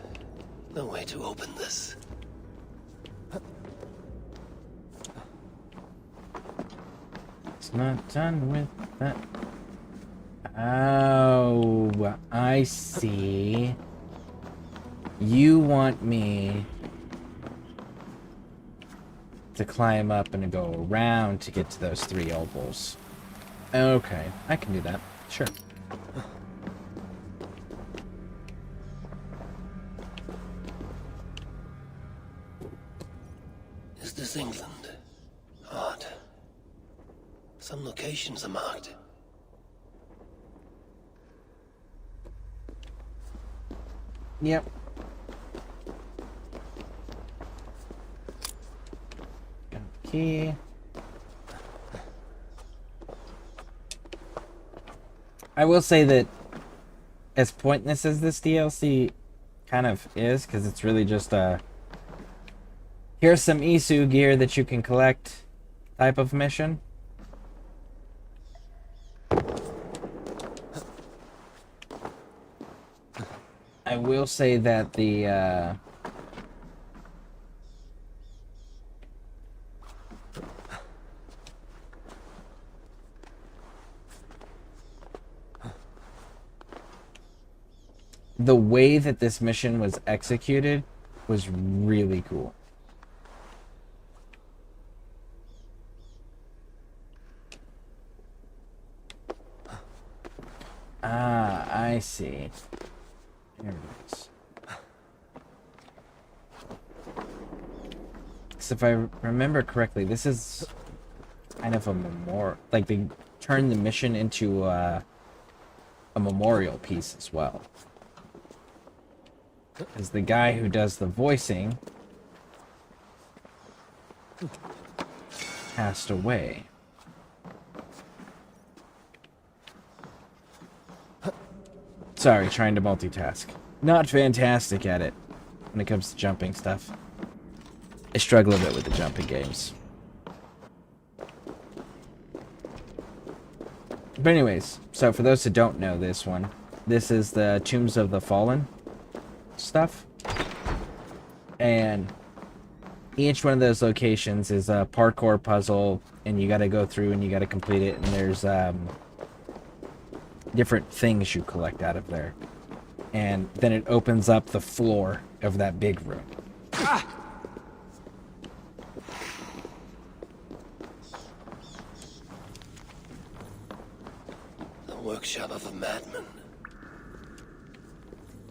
No way to open this. It's not done with that. Oh, I see. You want me to climb up and go around to get to those 3 opals. Okay, I can do that. Sure. Is this England? Odd. Some locations are marked. Yep. Key. I will say that as pointless as this DLC kind of is, because it's really just here's some Isu gear that you can collect type of mission. I will say that the the way that this mission was executed was really cool. Ah, I see. There it is. So if I remember correctly, this is kind of a memorial. Like, they turned the mission into a memorial piece as well. Because the guy who does the voicing passed away. Sorry, trying to multitask. Not fantastic at it when it comes to jumping stuff. I struggle a bit with the jumping games. But anyways, so for those who don't know this one, this is the Tombs of the Fallen stuff. And each one of those locations is a parkour puzzle, and you gotta go through and you gotta complete it, and there's different things you collect out of there. And then it opens up the floor of that big room. The workshop of a madman.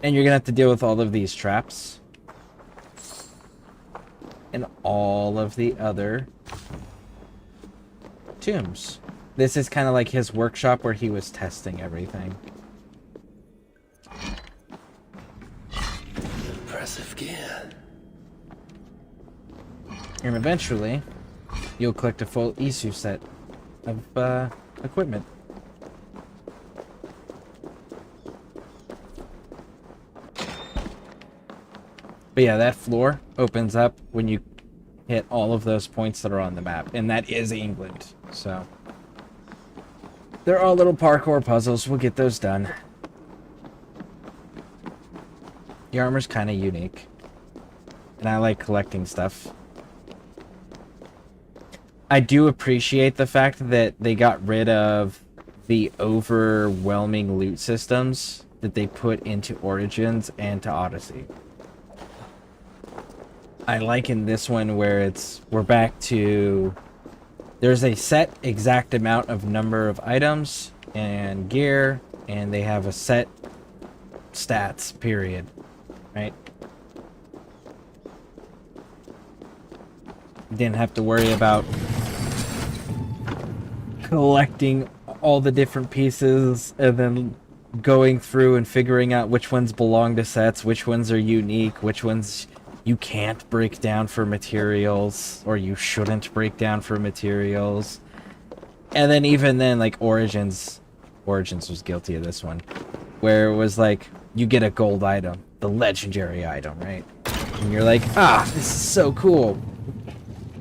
And you're gonna have to deal with all of these traps. And all of the other tombs. This is kind of like his workshop where he was testing everything. Impressive gear. And eventually, you'll collect a full Isu set of equipment. But yeah, that floor opens up when you hit all of those points that are on the map. And that is England, so... they're all little parkour puzzles. We'll get those done. The armor's kind of unique. And I like collecting stuff. I do appreciate the fact that they got rid of the overwhelming loot systems that they put into Origins and to Odyssey. I like in this one where we're back to... there's a set exact amount of number of items and gear, and they have a set stats, period. Right? Didn't have to worry about collecting all the different pieces and then going through and figuring out which ones belong to sets, which ones are unique, which ones you can't break down for materials, or you shouldn't break down for materials. And then even then, like Origins was guilty of this one, where it was like, you get a gold item, the legendary item, right? And you're like, ah, this is so cool.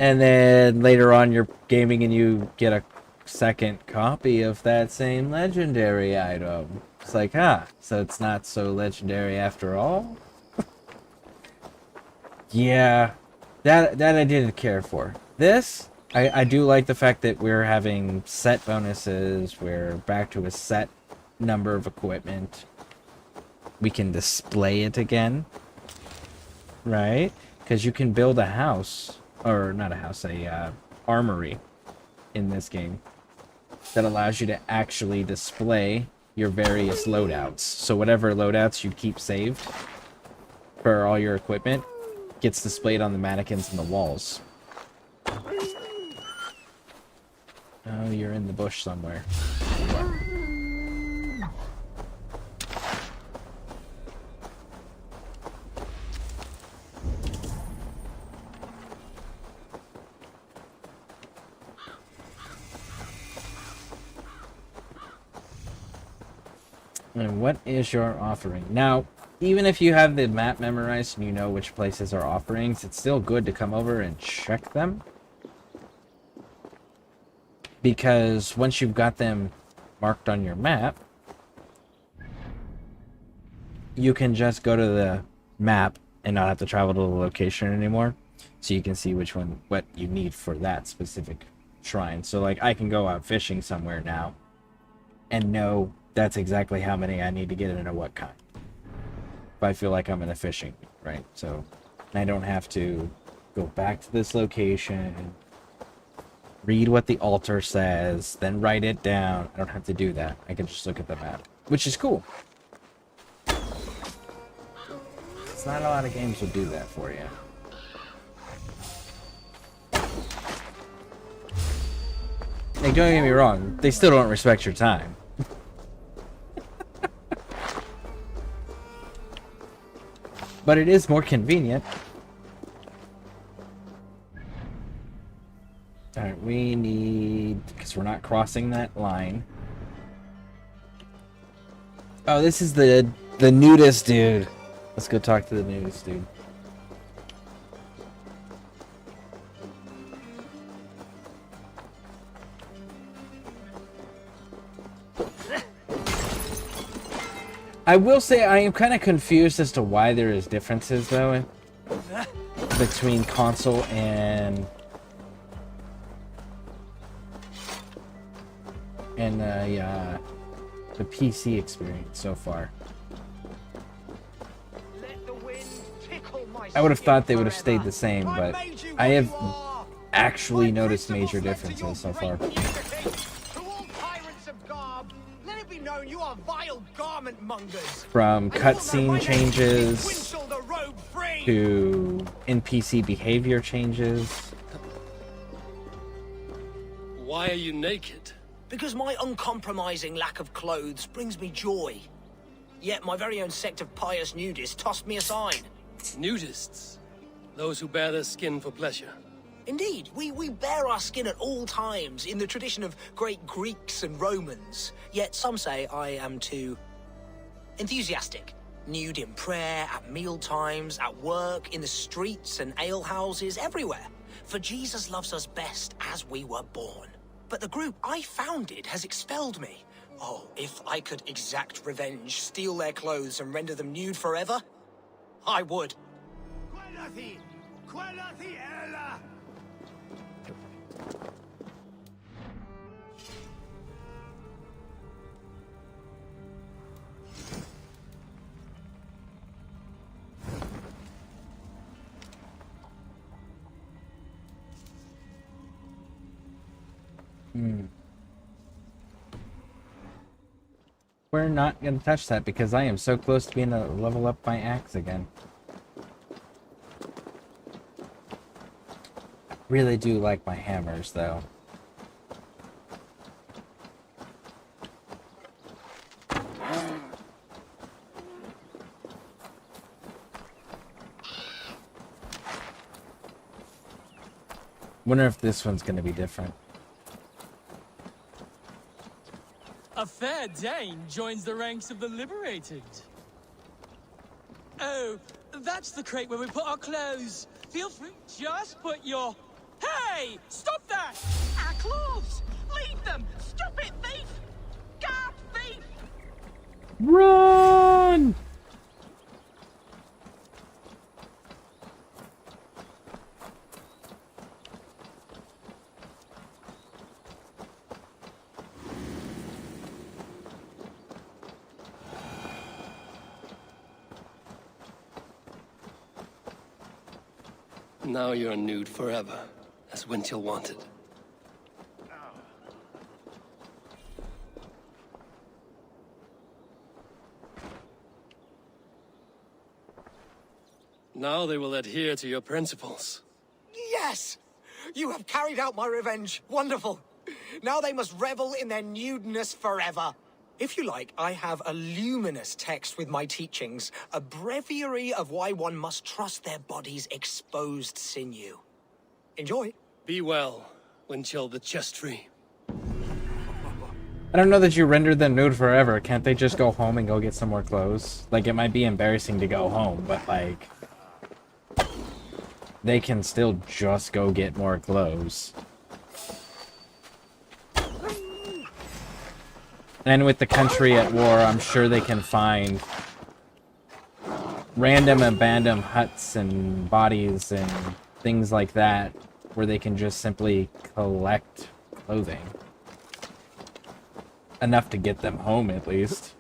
And then later on you're gaming and you get a second copy of that same legendary item. It's like, so it's not so legendary after all? Yeah, that I didn't care for. This, I do like the fact that we're having set bonuses. We're back to a set number of equipment. We can display it again, right? Because you can build a house, or not a house, a armory in this game that allows you to actually display your various loadouts. So whatever loadouts you keep saved for all your equipment gets displayed on the mannequins and the walls. Oh, you're in the bush somewhere. There you are. And what is your offering? Now, even if you have the map memorized and you know which places are offerings, it's still good to come over and check them. Because once you've got them marked on your map, you can just go to the map and not have to travel to the location anymore. So you can see what you need for that specific shrine. So like I can go out fishing somewhere now and know that's exactly how many I need to get into what kind. if I feel like I'm in a fishing, right? So I don't have to go back to this location, read what the altar says, then write it down. I don't have to do that. I can just look at the map, which is cool. It's not a lot of games will do that for you. Like, don't get me wrong, they still don't respect your time. But it is more convenient. Alright, we need... because we're not crossing that line. Oh, this is the nudist dude. Let's go talk to the nudist dude. I will say I am kind of confused as to why there is differences, though, between console and the PC experience so far. I would have thought they would have stayed the same, but I have actually noticed major differences so far. From cutscene changes to NPC behavior changes. Why are you naked? Because my uncompromising lack of clothes brings me joy. Yet my very own sect of pious nudists tossed me aside. Nudists? Those who bare their skin for pleasure. Indeed, we bare our skin at all times in the tradition of great Greeks and Romans. Yet some say I am too enthusiastic. Nude in prayer, at meal times, at work, in the streets and alehouses, everywhere. For Jesus loves us best as we were born. But the group I founded has expelled me. Oh, if I could exact revenge, steal their clothes and render them nude forever, I would. We're not going to touch that because I am so close to being able to level up my axe again. I really do like my hammers, though. Wonder if this one's going to be different. A fair Dane joins the ranks of the liberated. Oh, that's the crate where we put our clothes. Feel free, just put your... Hey! Stop that! Our clothes! Leave them! Stop it, thief! Gab, thief! Run! Now you're nude forever, as Winchell wanted. Now they will adhere to your principles. Yes! You have carried out my revenge. Wonderful. Now they must revel in their nudeness forever. If you like, I have a luminous text with my teachings, a breviary of why one must trust their body's exposed sinew. Enjoy. Be well, Winchell the chest free. I don't know that you rendered them nude forever. Can't they just go home and go get some more clothes? Like, it might be embarrassing to go home, but like... they can still just go get more clothes. And with the country at war, I'm sure they can find random abandoned huts and bodies and things like that where they can just simply collect clothing. Enough to get them home, at least.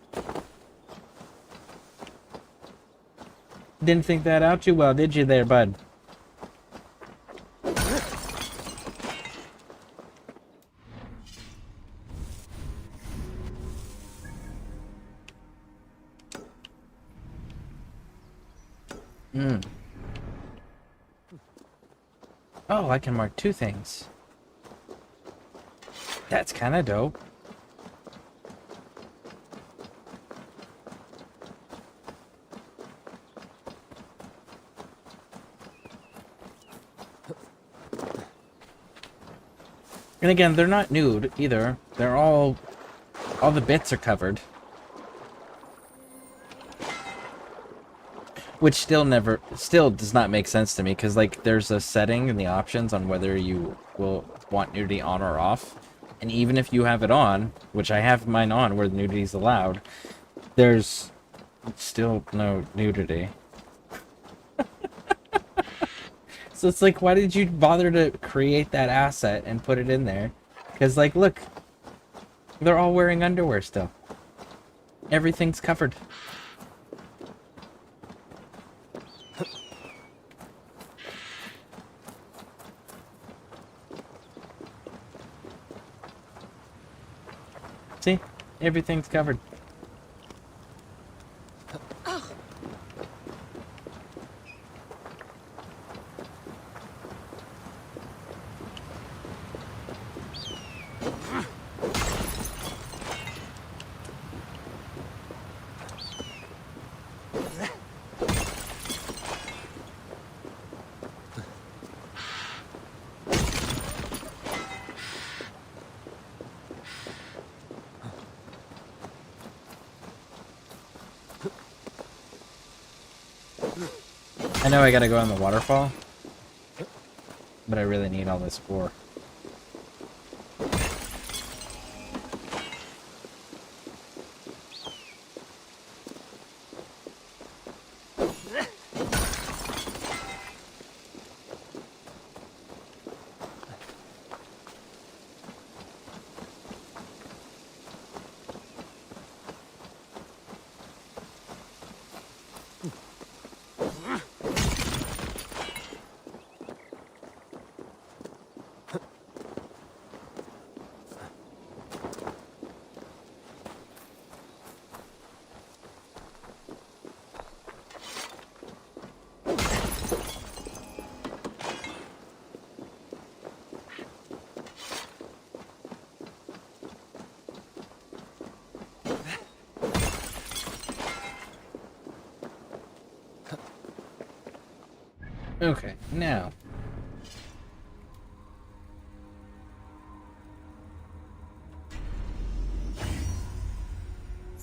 Didn't think that out too well, did you there, bud? Oh, I can mark 2 things. That's kind of dope. And again, they're not nude either. They're all the bits are covered. Which still does not make sense to me, because like there's a setting in the options on whether you will want nudity on or off. And even if you have it on, which I have mine on where nudity is allowed, there's still no nudity. So it's like, why did you bother to create that asset and put it in there? Because like, look, they're all wearing underwear still. Everything's covered. See? Everything's covered. I know I gotta go on the waterfall, but I really need all this ore. Okay, now.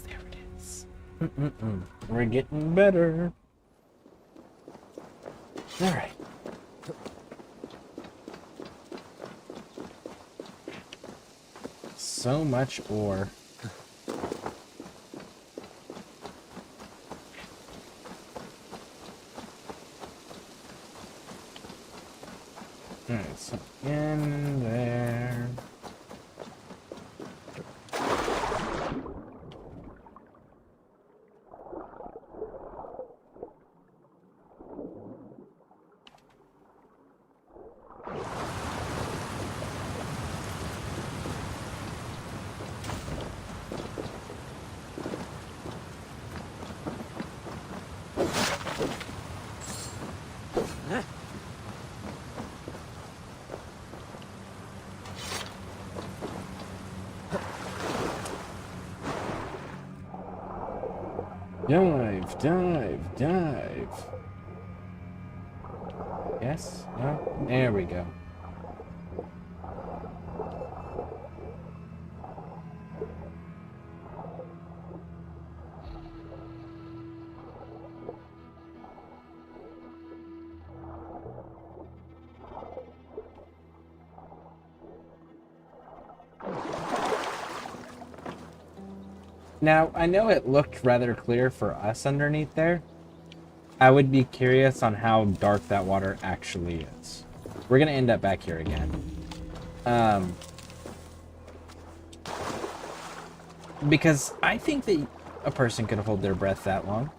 There it is. We're getting better. Alright. So much ore. Alright, so in there. Dive, dive, dive. Yes? No? There we go. Now, I know it looked rather clear for us underneath there. I would be curious on how dark that water actually is. We're going to end up back here again. Because I think that a person could hold their breath that long.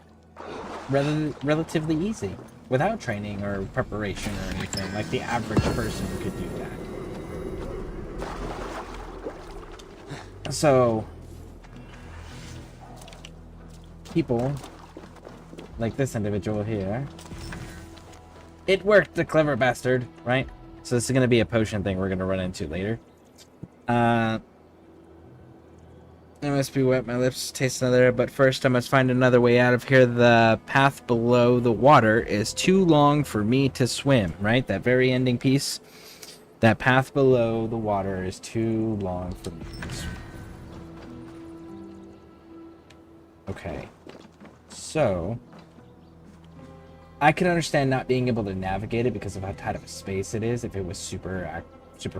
relatively easy without training or preparation or anything. Like the average person could do that. So people like this individual here, it worked, the clever bastard, right? So this is going to be a potion thing we're going to run into later. I must be wet, my lips taste another, but first I must find another way out of here. The path below the water is too long for me to swim, right? That very ending piece. That path below the water is too long for me to swim. Okay. So I can understand not being able to navigate it because of how tight of a space it is if it was super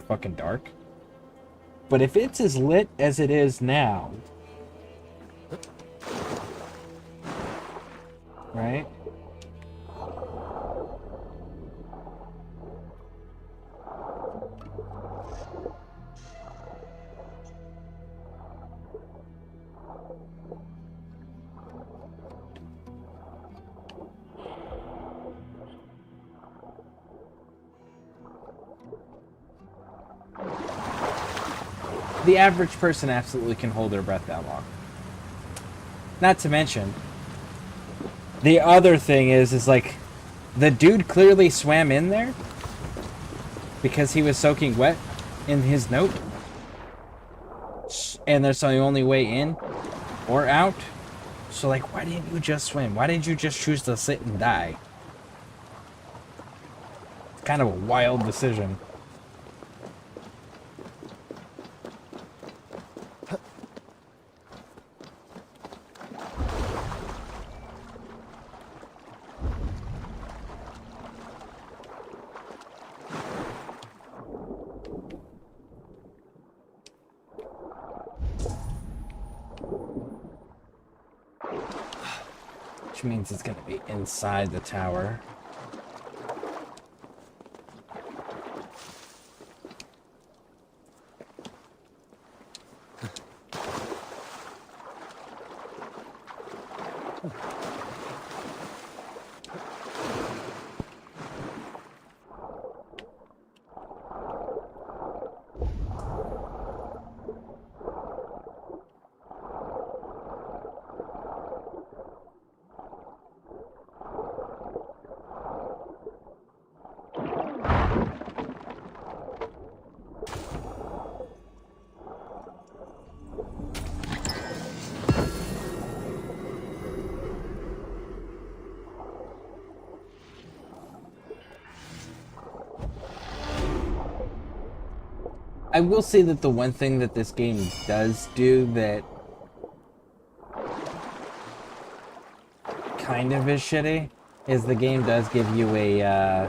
fucking dark. But if it's as lit as it is now, right? The average person absolutely can hold their breath that long. Not to mention, the other thing is like, the dude clearly swam in there because he was soaking wet in his note. And that's the only way in or out. So like, why didn't you just swim? Why didn't you just choose to sit and die? It's kind of a wild decision. Which means it's going to be inside the tower. I will say that the one thing that this game does do that kind of is shitty is the game does give you a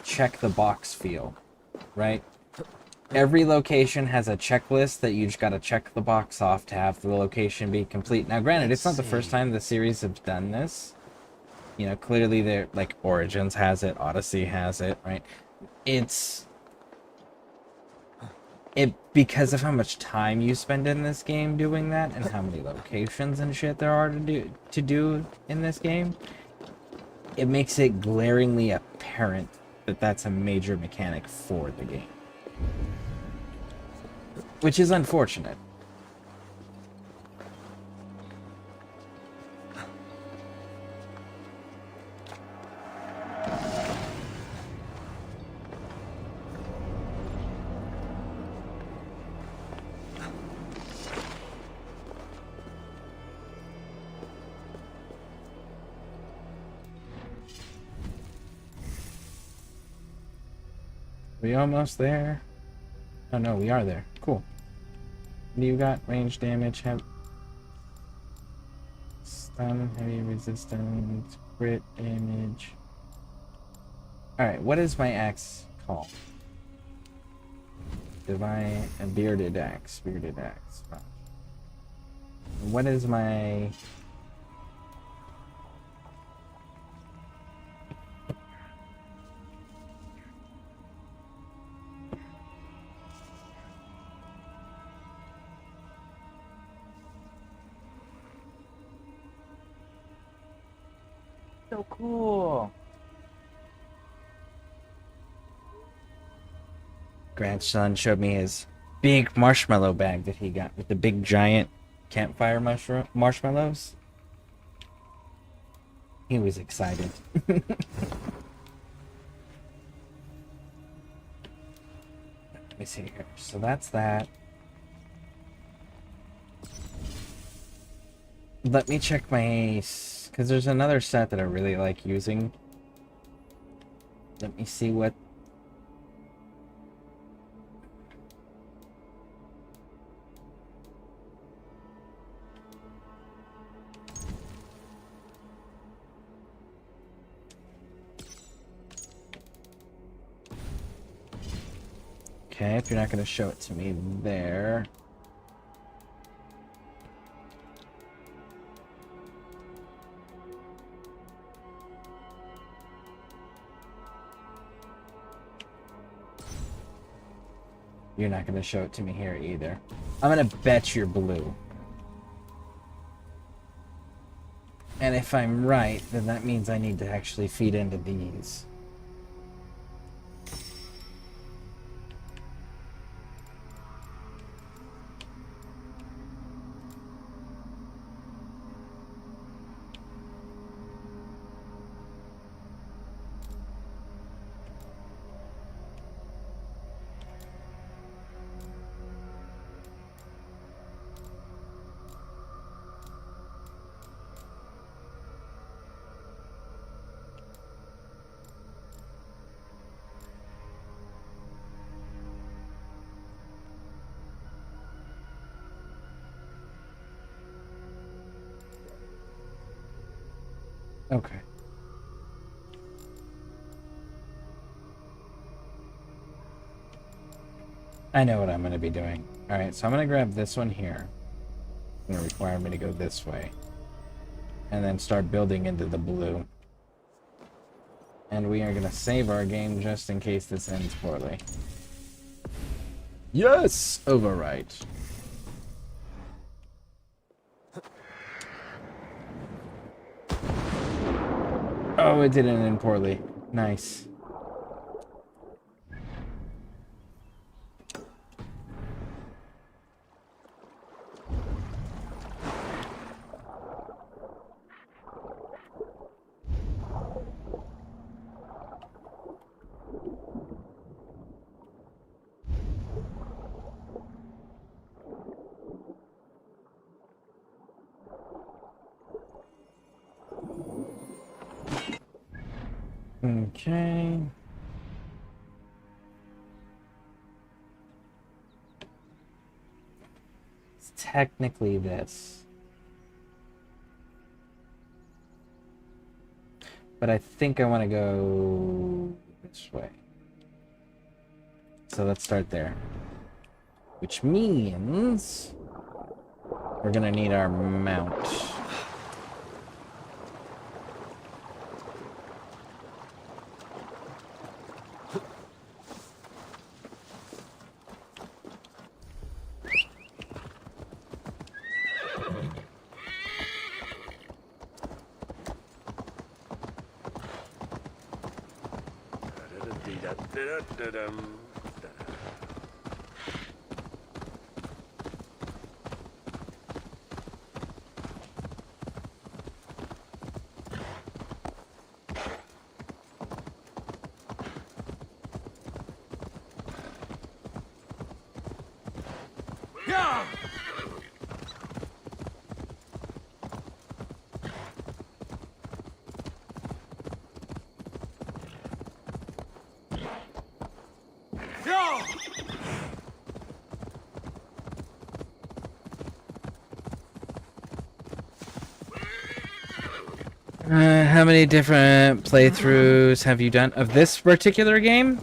check the box feel, right? Every location has a checklist that you just gotta check the box off to have the location be complete. Now granted, it's not the first time the series have done this. You know, clearly they're like Origins has it, Odyssey has it, right? Because of how much time you spend in this game doing that and how many locations and shit there are to do in this game, it makes it glaringly apparent that that's a major mechanic for the game, which is unfortunate. We almost there? Oh no, we are there. Cool. What do you got? Range damage, stun, heavy resistance, crit damage. Alright, what is my axe called? Divine, a bearded axe. Bearded axe. What is my... So cool. Grandson showed me his big marshmallow bag that he got with the big giant campfire marshmallows. He was excited. Let me see here. So that's that. Let me check my... because there's another set that I really like using. Let me see what... Okay, if you're not going to show it to me there. You're not going to show it to me here either. I'm going to bet you're blue. And if I'm right, then that means I need to actually feed into these. Okay. I know what I'm going to be doing. Alright, so I'm going to grab this one here. It's going to require me to go this way. And then start building into the blue. And we are going to save our game just in case this ends poorly. Yes! Overwrite. Oh, it didn't end poorly. Nice. Okay. It's technically this. But I think I want to go this way. So let's start there. Which means we're going to need our mount. How many different playthroughs have you done of this particular game?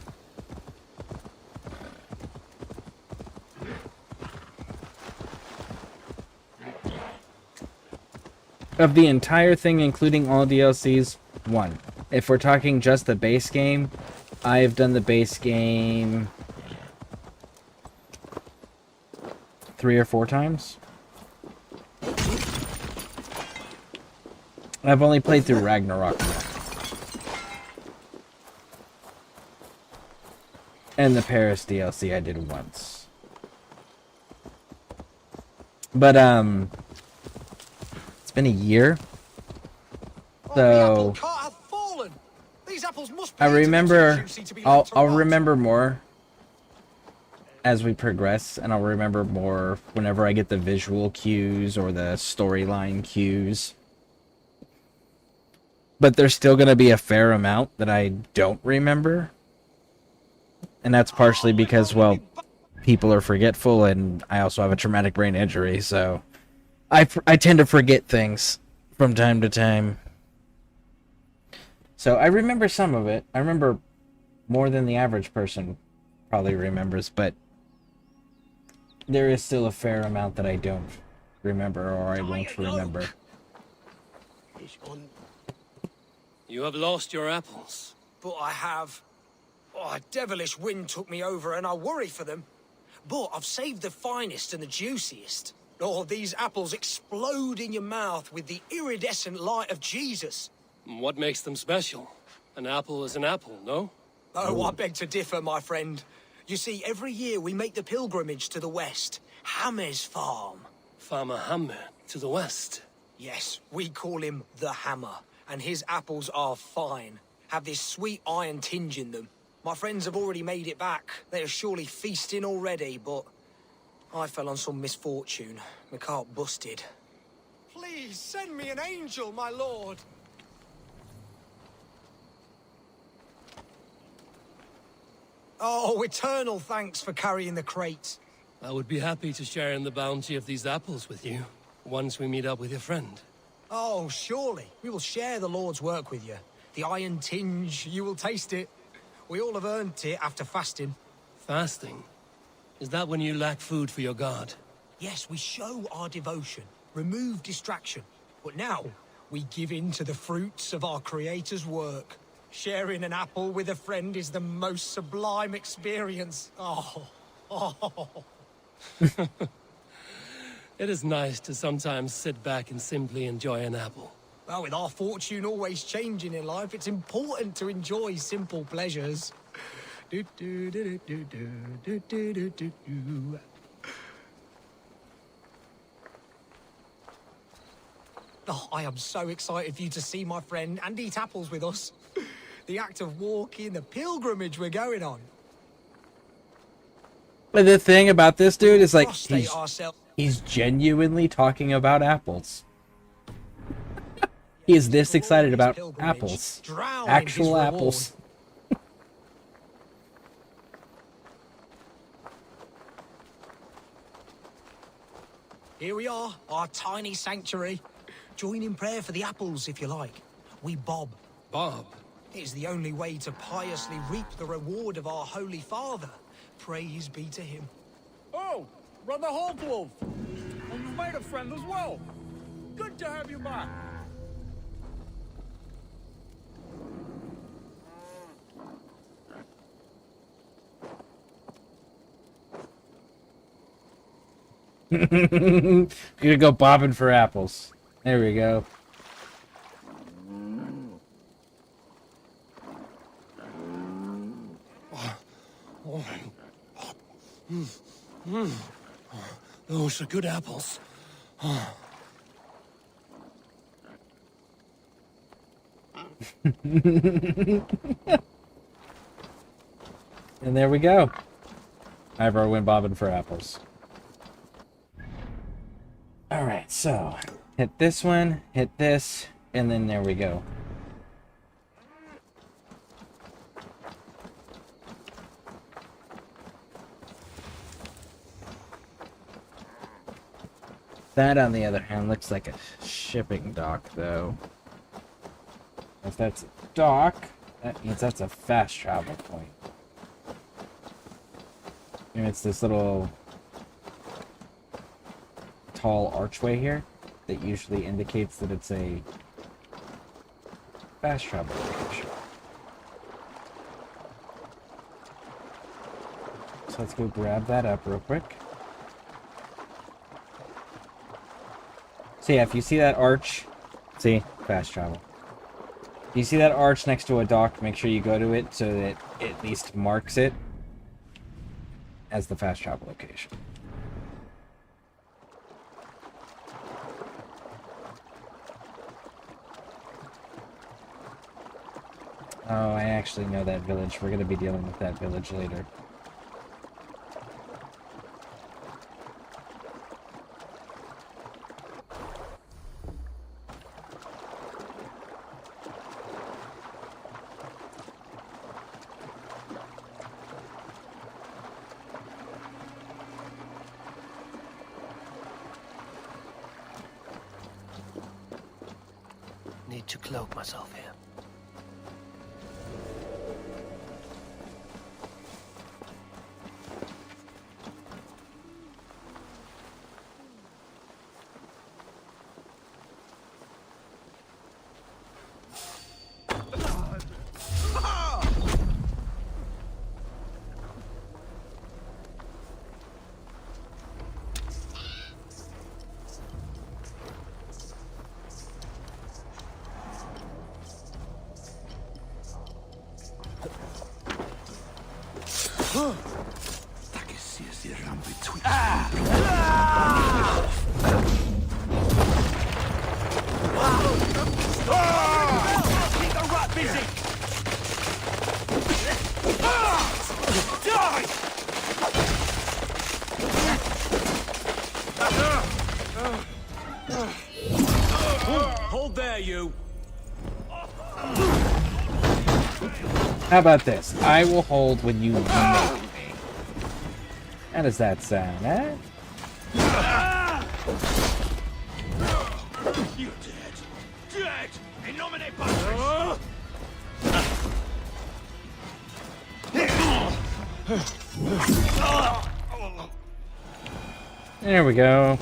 Of the entire thing, including all DLCs, 1. If we're talking just the base game, I've done the base game 3 or 4 times. I've only played through Ragnarok. And the Paris DLC I did once. But, it's been a year. So, I remember, I'll remember more as we progress, and I'll remember more whenever I get the visual cues or the storyline cues. But there's still going to be a fair amount that I don't remember. And that's partially because, well, people are forgetful, and I also have a traumatic brain injury, so I tend to forget things from time to time. So I remember some of it. I remember more than the average person probably remembers, but there is still a fair amount that I don't remember or I won't remember. You have lost your apples. But I have. Oh, a devilish wind took me over and I worry for them. But I've saved the finest and the juiciest. Oh, these apples explode in your mouth with the iridescent light of Jesus. What makes them special? An apple is an apple, no? Oh, I beg to differ, my friend. You see, every year we make the pilgrimage to the west. Hammer's farm. Farmer Hammer to the west. Yes, we call him the Hammer. And his apples are fine. Have this sweet iron tinge in them. My friends have already made it back. They are surely feasting already, but I fell on some misfortune. My cart busted. Please, send me an angel, my lord. Oh, eternal thanks for carrying the crates. I would be happy to share in the bounty of these apples with you, once we meet up with your friend. Oh, surely. We will share the Lord's work with you. The iron tinge, you will taste it. We all have earned it after fasting. Fasting? Is that when you lack food for your god? Yes, we show our devotion, remove distraction. But now, we give in to the fruits of our Creator's work. Sharing an apple with a friend is the most sublime experience. Oh. It is nice to sometimes sit back and simply enjoy an apple. Well, with our fortune always changing in life, it's important to enjoy simple pleasures. Oh, I am so excited for you to see my friend and eat apples with us. The act of walking, the pilgrimage we're going on. But the thing about this dude is, like, he's genuinely talking about apples. He is this excited about apples. Actual apples. Here we are, our tiny sanctuary. Join in prayer for the apples, if you like. We bob. Bob? It is the only way to piously reap the reward of our Holy Father. Praise be to him. Oh, Brother Holtwolf. And you made a friend as well. Good to have you back. Gonna go bobbing for apples. There we go. Those are good apples. And there we go. Ivor went bobbing for apples. Alright, so hit this one, hit this, and then there we go. That, on the other hand, looks like a shipping dock, though. If that's a dock, that means that's a fast travel point. And it's this little tall archway here that usually indicates that it's a fast travel location. So let's go grab that up real quick. So yeah, if you see that arch, see, fast travel. You see that arch next to a dock? Make sure you go to it so that it at least marks it as the fast travel location. Oh, I actually know that village. We're going to be dealing with that village later. Need to cloak myself here. Hold there, you. How about this? I will hold when you make me. How does that sound, eh? You're dead. Dead! In nomine Patris! There we go.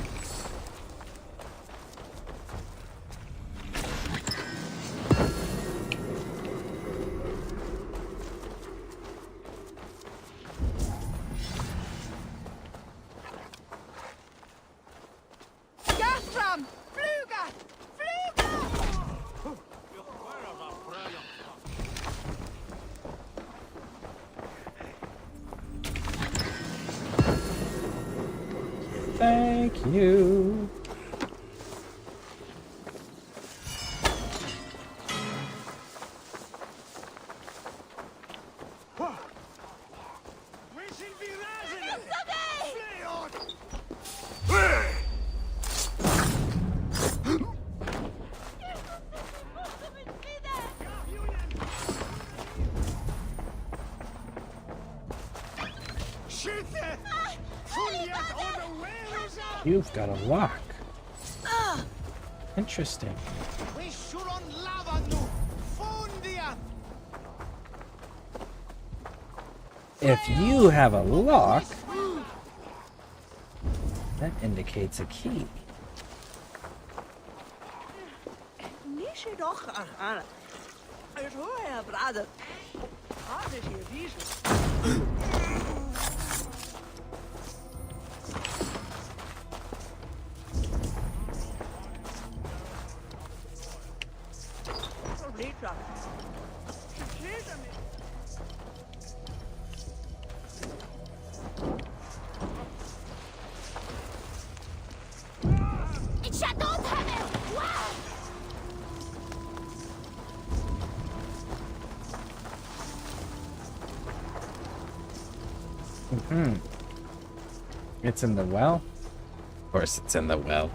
Thank you. You've got a lock. Interesting. If you have a lock, that indicates a key. It's in the well? Of course it's in the well.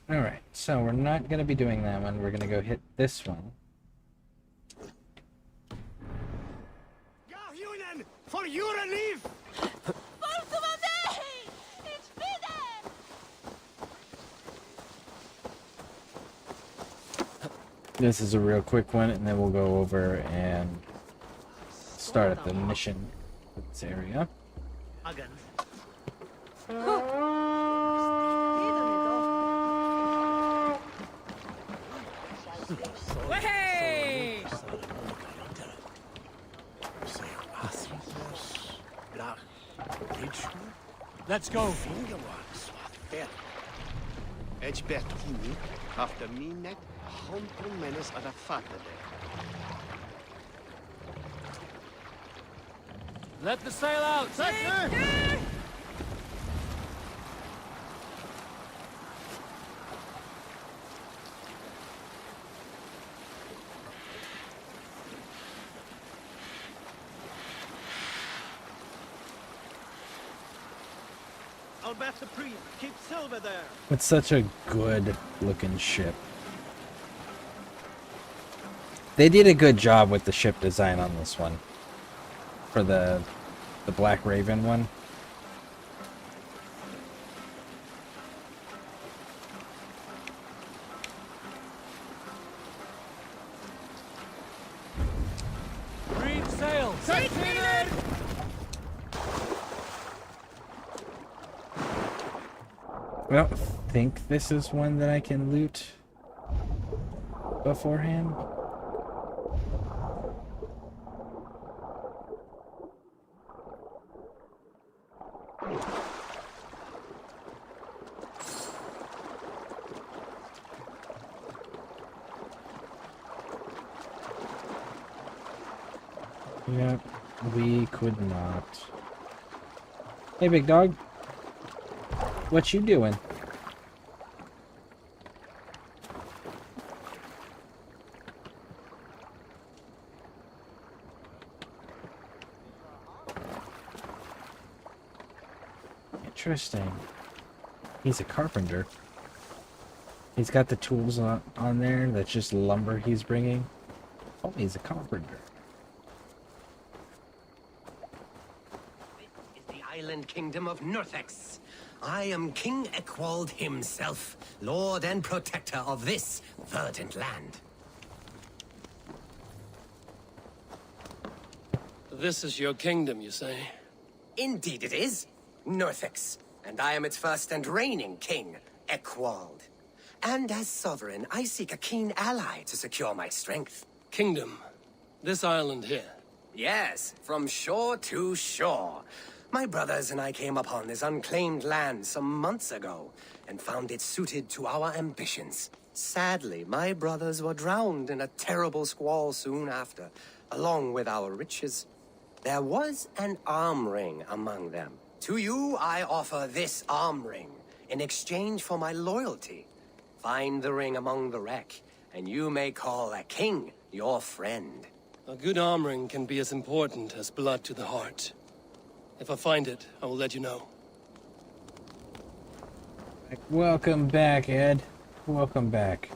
Alright, so we're not going to be doing that one. We're going to go hit this one. For your relief! This is a real quick one, and then we'll go over and start at the mission for this area. Hey! Let's go. After me net, hundred menes at a fatter. Let the sail out. I'll bet the priest keep silver there. It's such a good looking ship. They did a good job with the ship design on this one. For the Black Raven one. Green sail. I don't think this is one that I can loot beforehand. Yep, we could not. Hey, big dog. What you doing? Interesting. He's a carpenter. He's got the tools on there. That's just lumber he's bringing. Oh, he's a carpenter. This is the island kingdom of Northex. I am King Eckwald himself, lord and protector of this verdant land. This is your kingdom, you say? Indeed it is. Northex. And I am its first and reigning king, Eckwald. And as sovereign, I seek a keen ally to secure my strength. Kingdom. This island here. Yes, from shore to shore. My brothers and I came upon this unclaimed land some months ago, and found it suited to our ambitions. Sadly, my brothers were drowned in a terrible squall soon after, along with our riches. There was an arm ring among them. To you, I offer this arm ring, in exchange for my loyalty. Find the ring among the wreck, and you may call a king your friend. A good arm ring can be as important as blood to the heart. If I find it, I will let you know. Welcome back, Ed. Welcome back.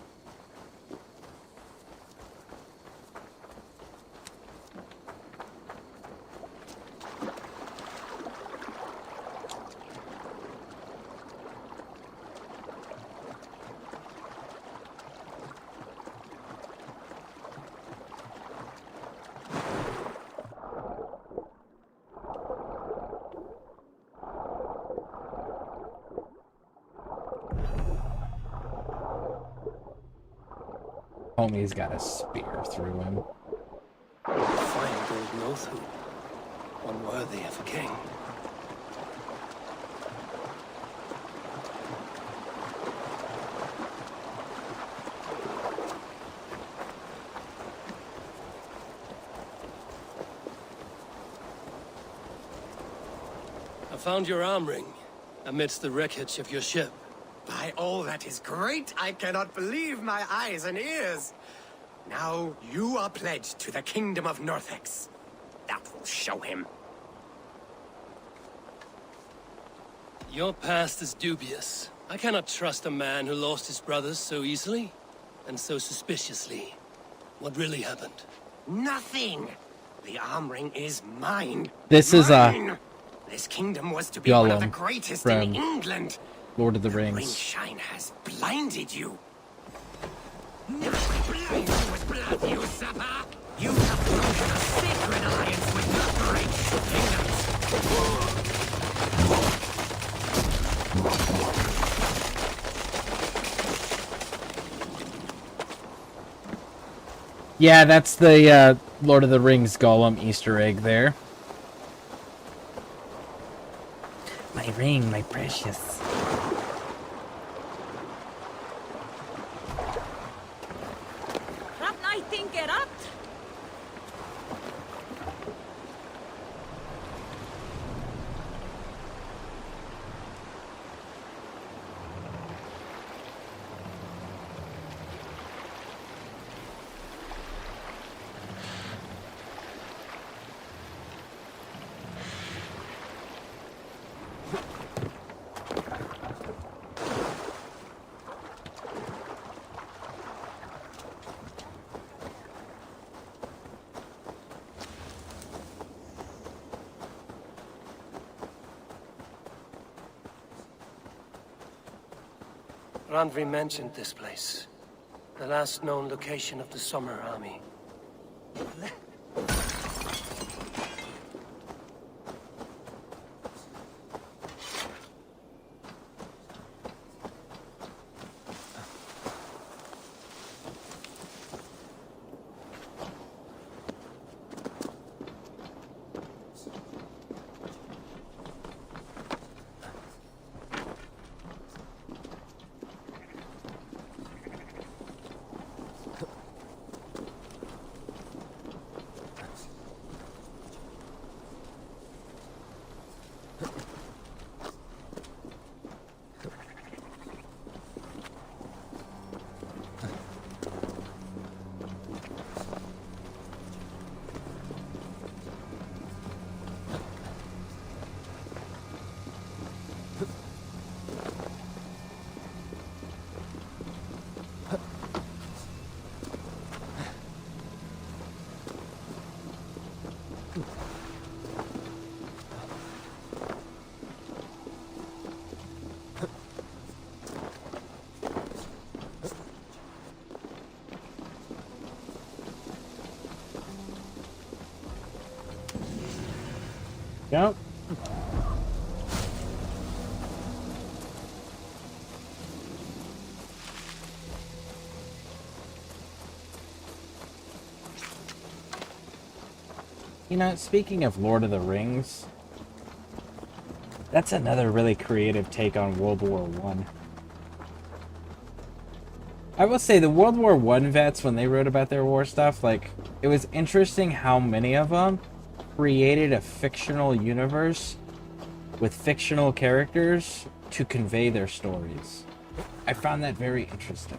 Homie's got a spear through him. Fine gold nose hoop. Unworthy of a king. I found your arm ring amidst the wreckage of your ship. By all that is great, I cannot believe my eyes and ears. Now you are pledged to the kingdom of Northex. That will show him. Your past is dubious. I cannot trust a man who lost his brothers so easily, and so suspiciously. What really happened? Nothing. The arm ring is mine. This is This kingdom was to be one of the greatest in from England. Lord of the Ring Rings. shine has blinded you. Now blinded You have broken a sacred alliance with the great Yeah, that's the Lord of the Rings Gollum Easter egg there. My ring, my precious. Randvi mentioned this place. The last known location of the Summer Army. Yep. You know, speaking of Lord of the Rings, that's another really creative take on World War I. I will say the World War I vets, when they wrote about their war stuff, like, it was interesting how many of them created a fictional universe with fictional characters to convey their stories. I found that very interesting.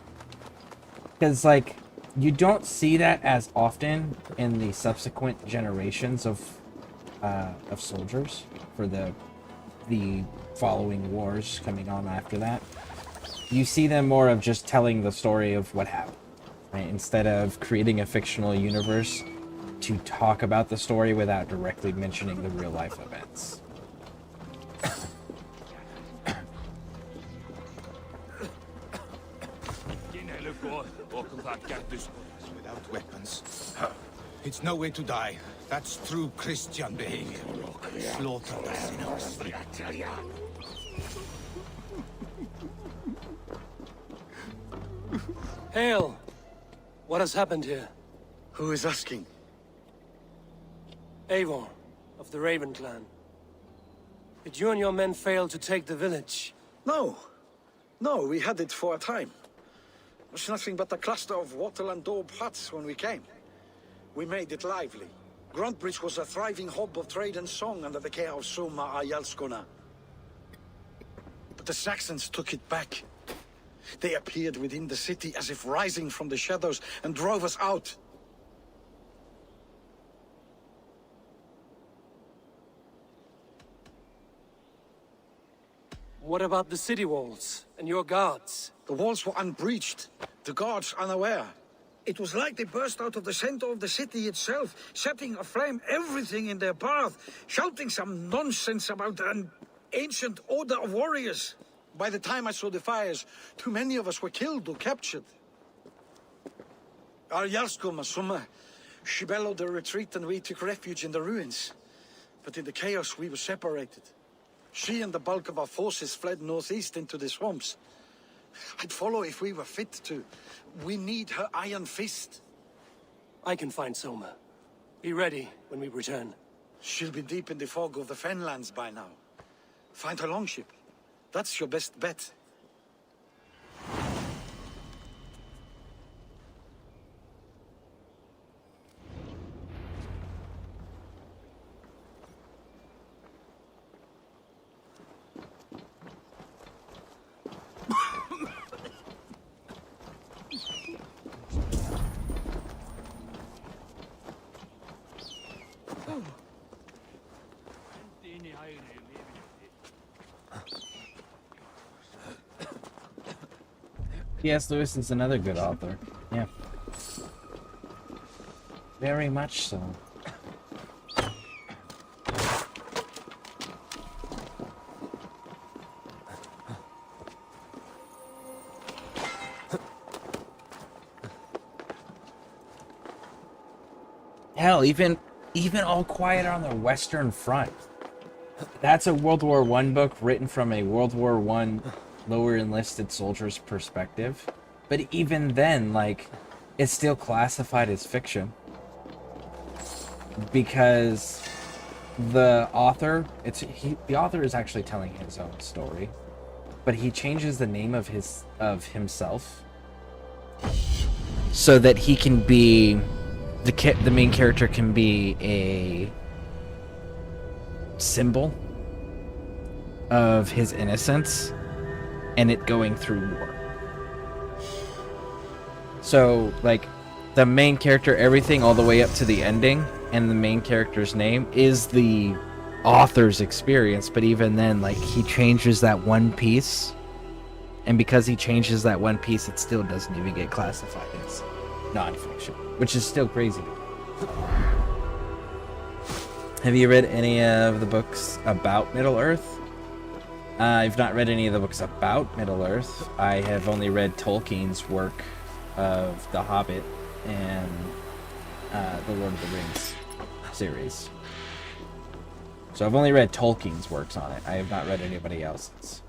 Because, like, you don't see that as often in the subsequent generations of soldiers for the following wars coming on after that. You see them more of just telling the story of what happened, right? Instead of creating a fictional universe to talk about the story without directly mentioning the real life events. Without weapons, it's no way to die. That's true Christian behavior. Slaughter the sinners. Hail! What has happened here? Who is asking? Eivor, of the Raven clan. Did you and your men fail to take the village? No. No, we had it for a time. It was nothing but a cluster of wattle and daub huts when we came. We made it lively. Gruntbridge was a thriving hub of trade and song under the care of Suma Ayalskona. But the Saxons took it back. They appeared within the city as if rising from the shadows and drove us out. What about the city walls and your guards? The walls were unbreached, the guards unaware. It was like they burst out of the center of the city itself, setting aflame everything in their path, shouting some nonsense about an ancient order of warriors. By the time I saw the fires, too many of us were killed or captured. Our Yarskum, Summa, she bellowed the retreat and we took refuge in the ruins. But in the chaos, we were separated. She and the bulk of our forces fled northeast into the swamps. I'd follow if we were fit to. We need her iron fist. I can find Soma. Be ready when we return. She'll be deep in the fog of the Fenlands by now. Find her longship. That's your best bet. C.S. Lewis is another good author. Yeah. Very much so. Hell, even All Quiet on the Western Front. That's a World War I book written from a World War I lower enlisted soldier's perspective. But even then, like, it's still classified as fiction. Because the author, the author is actually telling his own story. But he changes the name of himself so that he can be the main character can be a symbol of his innocence and it going through war. So, like, the main character, everything all the way up to the ending, and the main character's name is the author's experience, but even then, like, he changes that one piece, and because he changes that one piece, it still doesn't even get classified as non-fiction, which is still crazy. Have you read any of the books about Middle-earth? I've not read any of the books about Middle-earth. I have only read Tolkien's work of The Hobbit and the Lord of the Rings series. So I've only read Tolkien's works on it. I have not read anybody else's.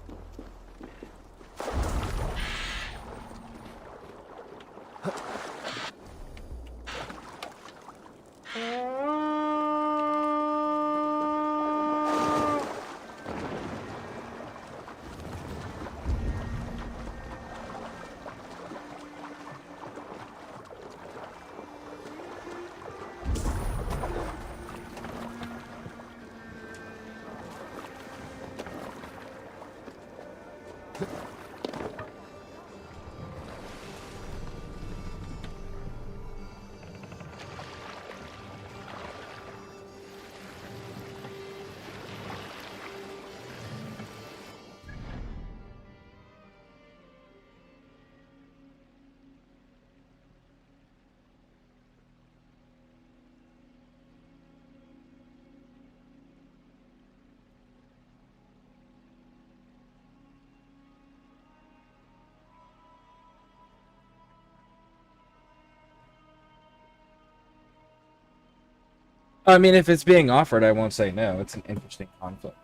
I mean, if it's being offered, I won't say no. It's an interesting conflict.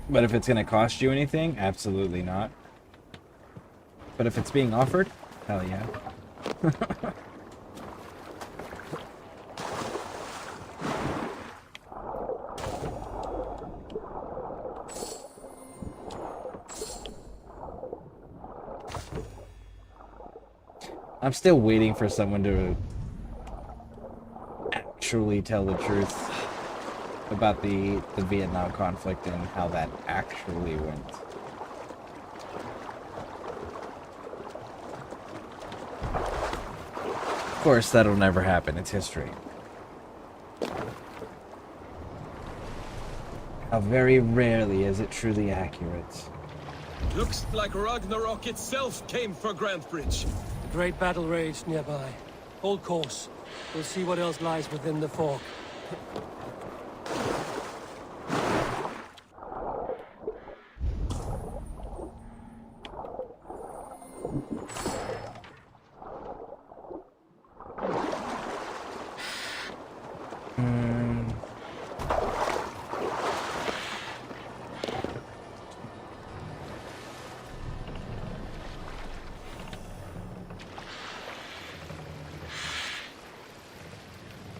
But if it's going to cost you anything, absolutely not. But if it's being offered, hell yeah. I'm still waiting for someone to actually tell the truth about the Vietnam conflict and how that actually went. Of course, that'll never happen. It's history. How very rarely is it truly accurate. Looks like Ragnarok itself came for Grantbridge. The great battle raged nearby. Hold course. We'll see what else lies within the fog.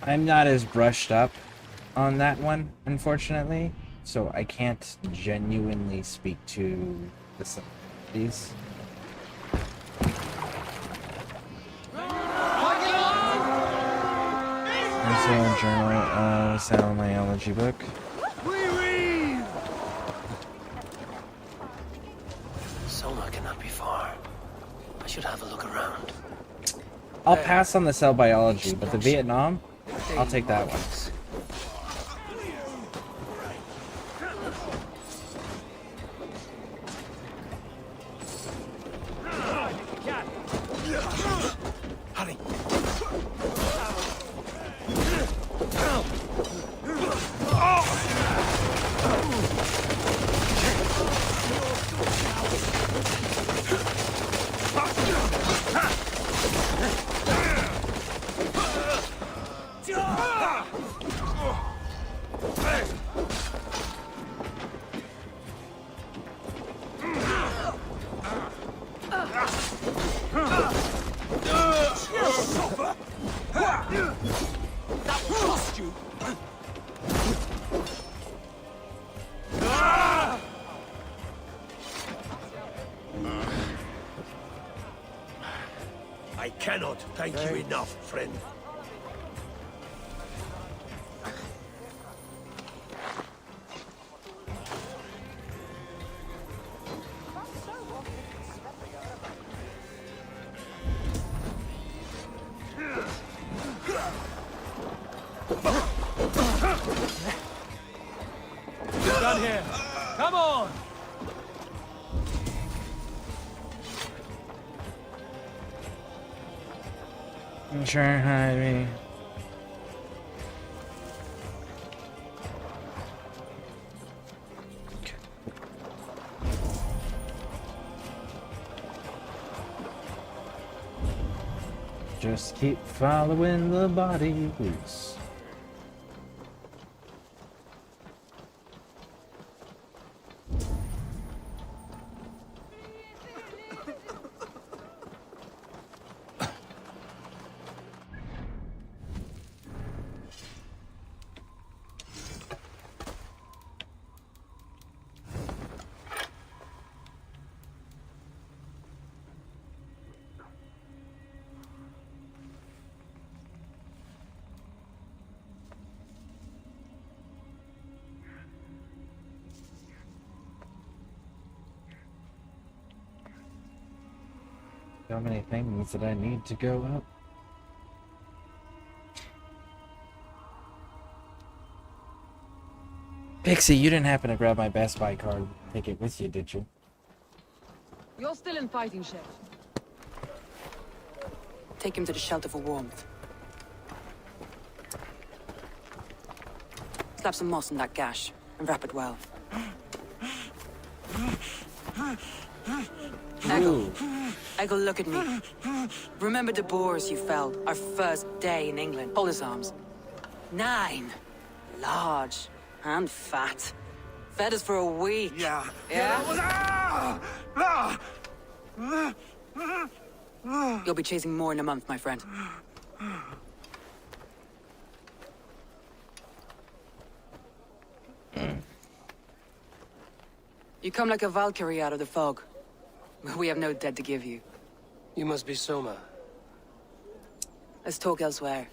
I'm not as brushed up on that one, unfortunately, so I can't genuinely speak to the similarities. Also a journal of sound biology book. Soma cannot be far. I should have a look around. I'll pass on the cell biology, but the Vietnam, I'll take that one. I cannot thank you enough, friend. We're done here. Come on! Sure, hi, me. Just keep following the body loose. So many things that I need to go up. Pixie, you didn't happen to grab my Best Buy card ticket with you, did you? You're still in fighting shape. Take him to the shelter for warmth. Slap some moss in that gash and wrap it well. Eggle, look at me. Remember the boars you felled our first day in England? Hold his arms. 9. Large and fat. Fed us for a week. Yeah? You'll be chasing more in a month, my friend. You come like a Valkyrie out of the fog. We have no dead to give you. You must be Soma. Let's talk elsewhere.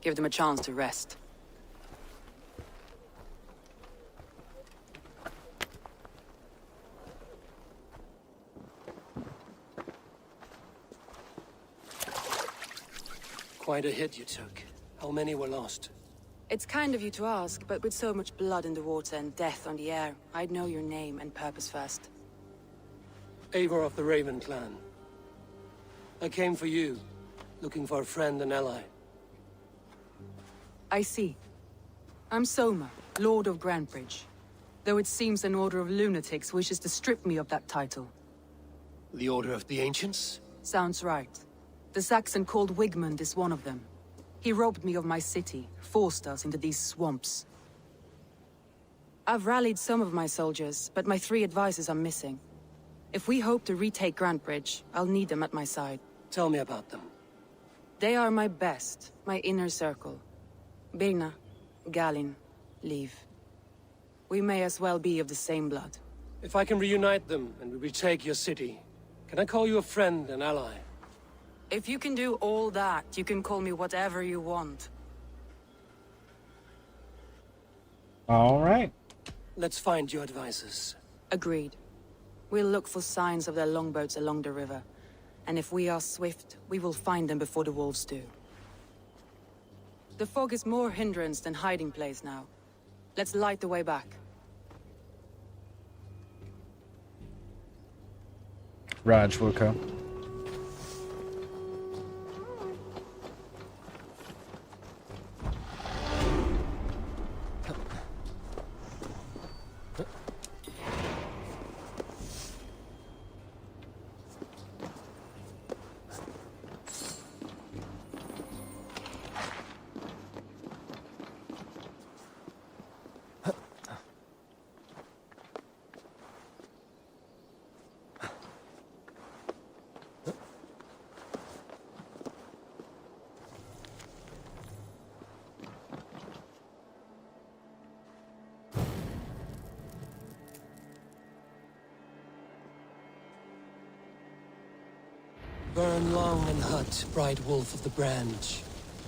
Give them a chance to rest. Quite a hit you took. How many were lost? It's kind of you to ask, but with so much blood in the water and death on the air, I'd know your name and purpose first. Eivor of the Raven clan. I came for you, looking for a friend and ally. I see. I'm Soma, Lord of Grantebridge. Though it seems an order of lunatics wishes to strip me of that title. The Order of the Ancients? Sounds right. The Saxon called Wigmund is one of them. He robbed me of my city, forced us into these swamps. I've rallied some of my soldiers, but my 3 advisors are missing. If we hope to retake Grantebridge, I'll need them at my side. Tell me about them. They are my best, my inner circle. Birna, Galin, Leave. We may as well be of the same blood. If I can reunite them and we retake your city, can I call you a friend and ally? If you can do all that, you can call me whatever you want. All right. Let's find your advisors. Agreed. We'll look for signs of their longboats along the river. And if we are swift, we will find them before the wolves do. The fog is more hindrance than hiding place now. Let's light the way back. Raj Wilco. Burn long and hut, bright wolf of the branch,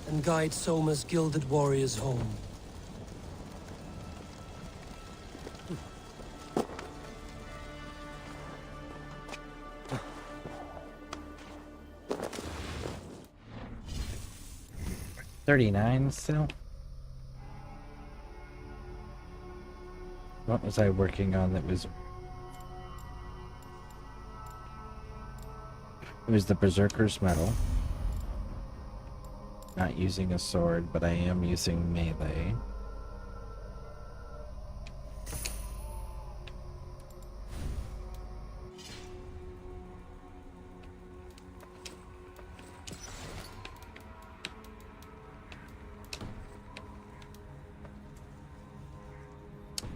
and guide Soma's gilded warriors home. $39 still? What was I working on that was... It was the Berserker's Medal. Not using a sword, but I am using melee.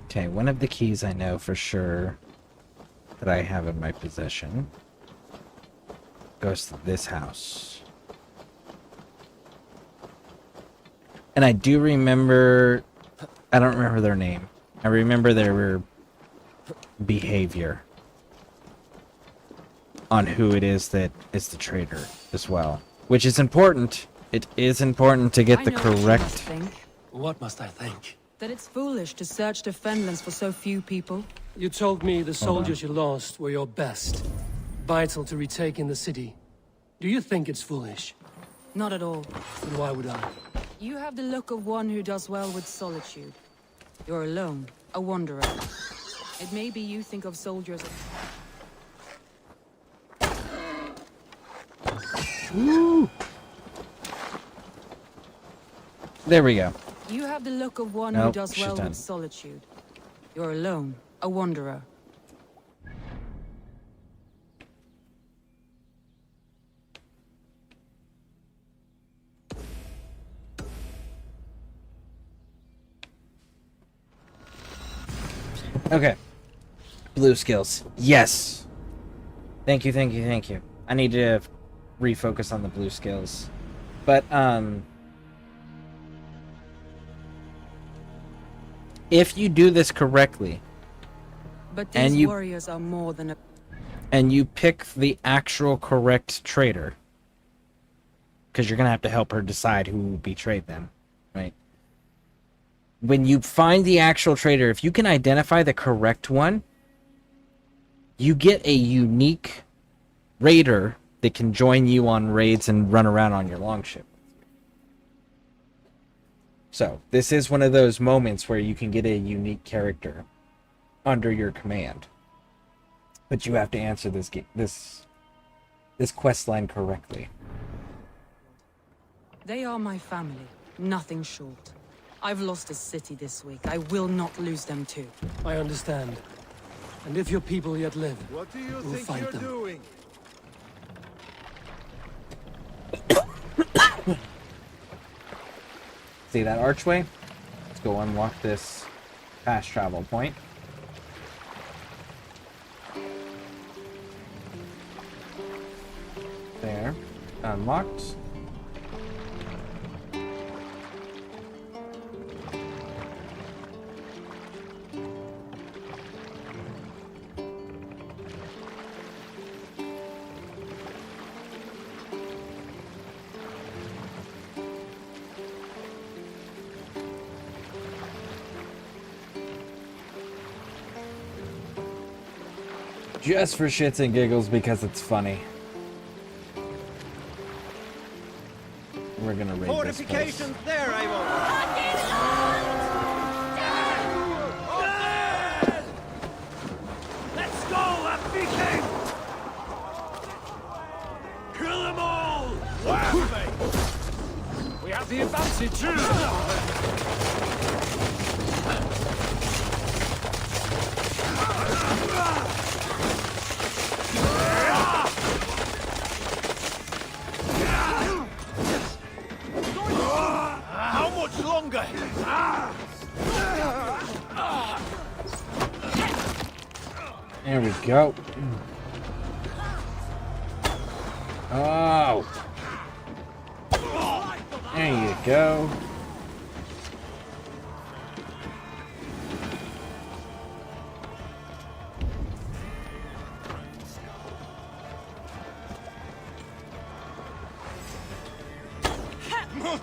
Okay, one of the keys I know for sure that I have in my possession goes to this house. And I do remember... I don't remember their name. I remember their behavior on who it is that is the traitor as well. Which is important. It is important to get the correct... What must I think? That it's foolish to search the Fenlands for so few people. You told me the soldiers you lost were your best. Vital to retaking the city. Do you think it's foolish? Not at all. Then why would I? You have the look of one who does well with solitude. You're alone, a wanderer. It may be you think of soldiers... Woo! There we go. You have the look of one Nope, who does she's well done. with solitude. You're alone, a wanderer. Okay. Blue skills. Yes. Thank you, thank you, thank you. I need to refocus on the blue skills. But, if you do this correctly, But these warriors are more than a... and you pick the actual correct traitor, because you're going to have to help her decide who betrayed them, right? When you find the actual traitor, if you can identify the correct one, you get a unique raider that can join you on raids and run around on your longship. So, this is one of those moments where you can get a unique character under your command. But you have to answer this quest line correctly. They are my family, nothing short. I've lost a city this week. I will not lose them too. I understand. And if your people yet live, What do you we'll think fight you're them. doing? See that archway? Let's go unlock this fast travel point. There. Unlocked. Just for shits and giggles because it's funny. We're gonna raid this place. Fortifications there, Eivor! Let's go, that Viking! Kill them all! We have the advantage. How much longer? There we go. Oh. There you go.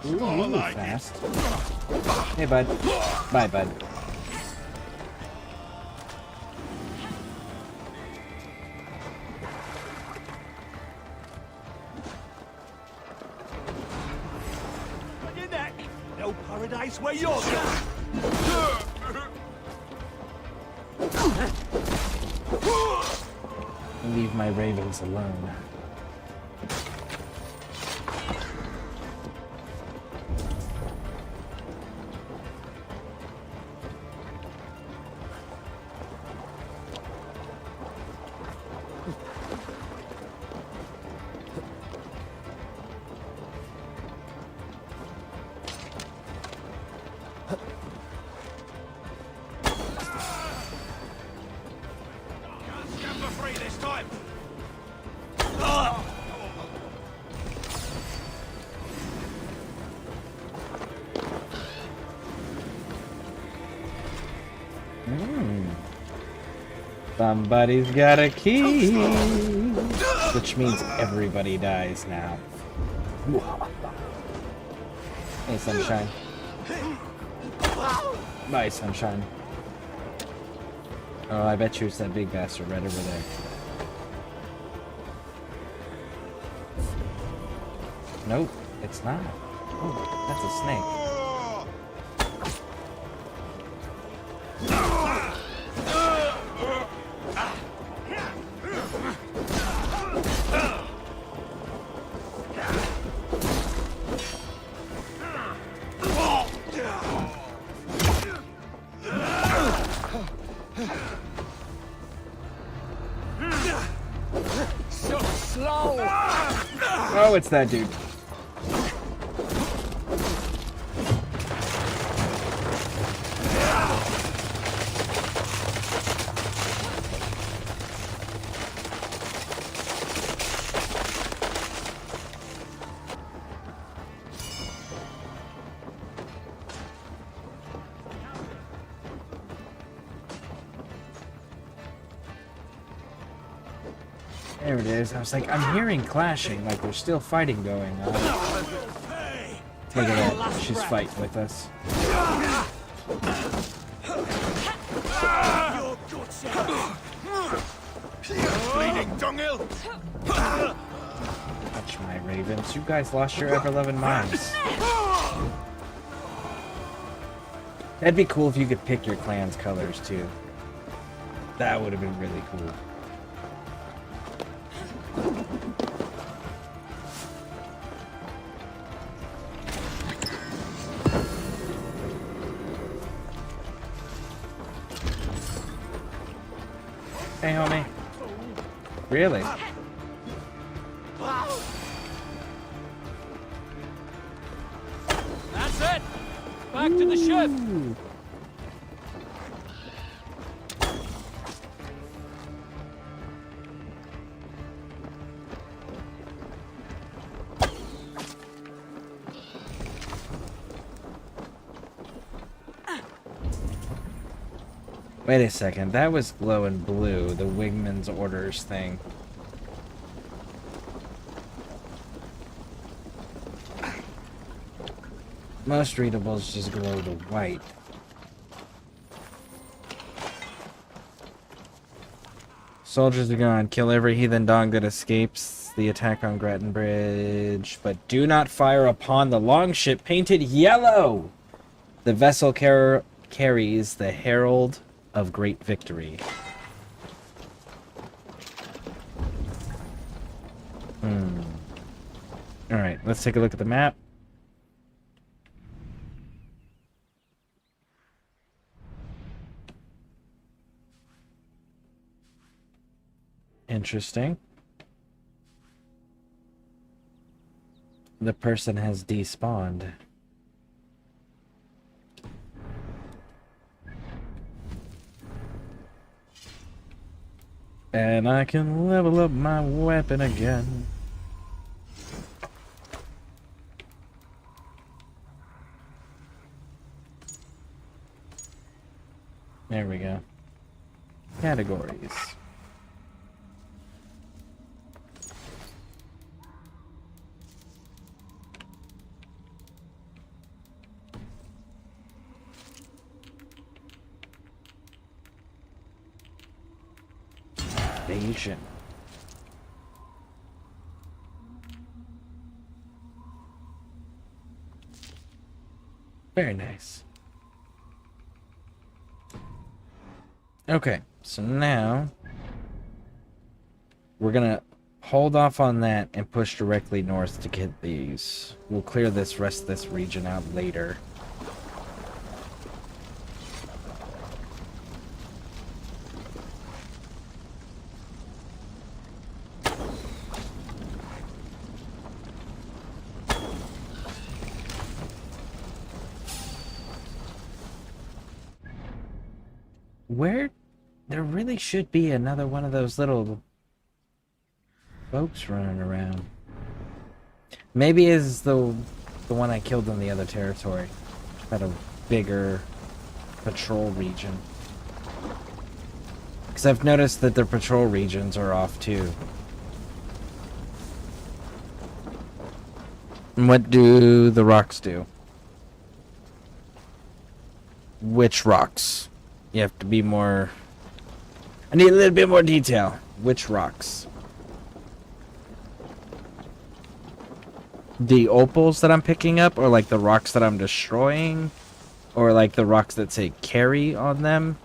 Ooh, you move fast. Hey, bud. Bye, bud. On your neck. No paradise where you're going. Leave my ravens alone. Stand for free this time. Somebody's got a key, which means everybody dies now. Hey, sunshine. Bye, sunshine. Oh, I bet you it's that big bastard right over there. Nope, it's not. Oh, that's a snake. So slow. Oh, it's that dude. There it is. I was like, I'm hearing clashing, like there's still fighting going on. Look at that. She's fighting with us. Bleeding dunghill. Touch my ravens. You guys lost your ever-loving minds. That'd be cool if you could pick your clan's colors, too. That would have been really cool. Hey, homie. Really? That's it! Back to the ship! Wait a second, that was glowing blue, the Wigman's orders thing. Most readables just glow to white. Soldiers are gone. Kill every heathen dog that escapes the attack on Grattan Bridge, but do not fire upon the longship painted yellow! The vessel carries the herald of great victory. Alright, let's take a look at the map. Interesting. The person has despawned. And I can level up my weapon again. There we go. Categories. Station. Very nice. Okay, so now we're gonna hold off on that and push directly north to get these. We'll clear this rest of this region out later. Where? There really should be another one of those little folks running around. Maybe it's the one I killed in the other territory. Had a bigger patrol region. Because I've noticed that their patrol regions are off too. And what do the rocks do? Which rocks? You have to be more... I need a little bit more detail. Which rocks? The opals that I'm picking up, or like the rocks that I'm destroying? Or like the rocks that say carry on them?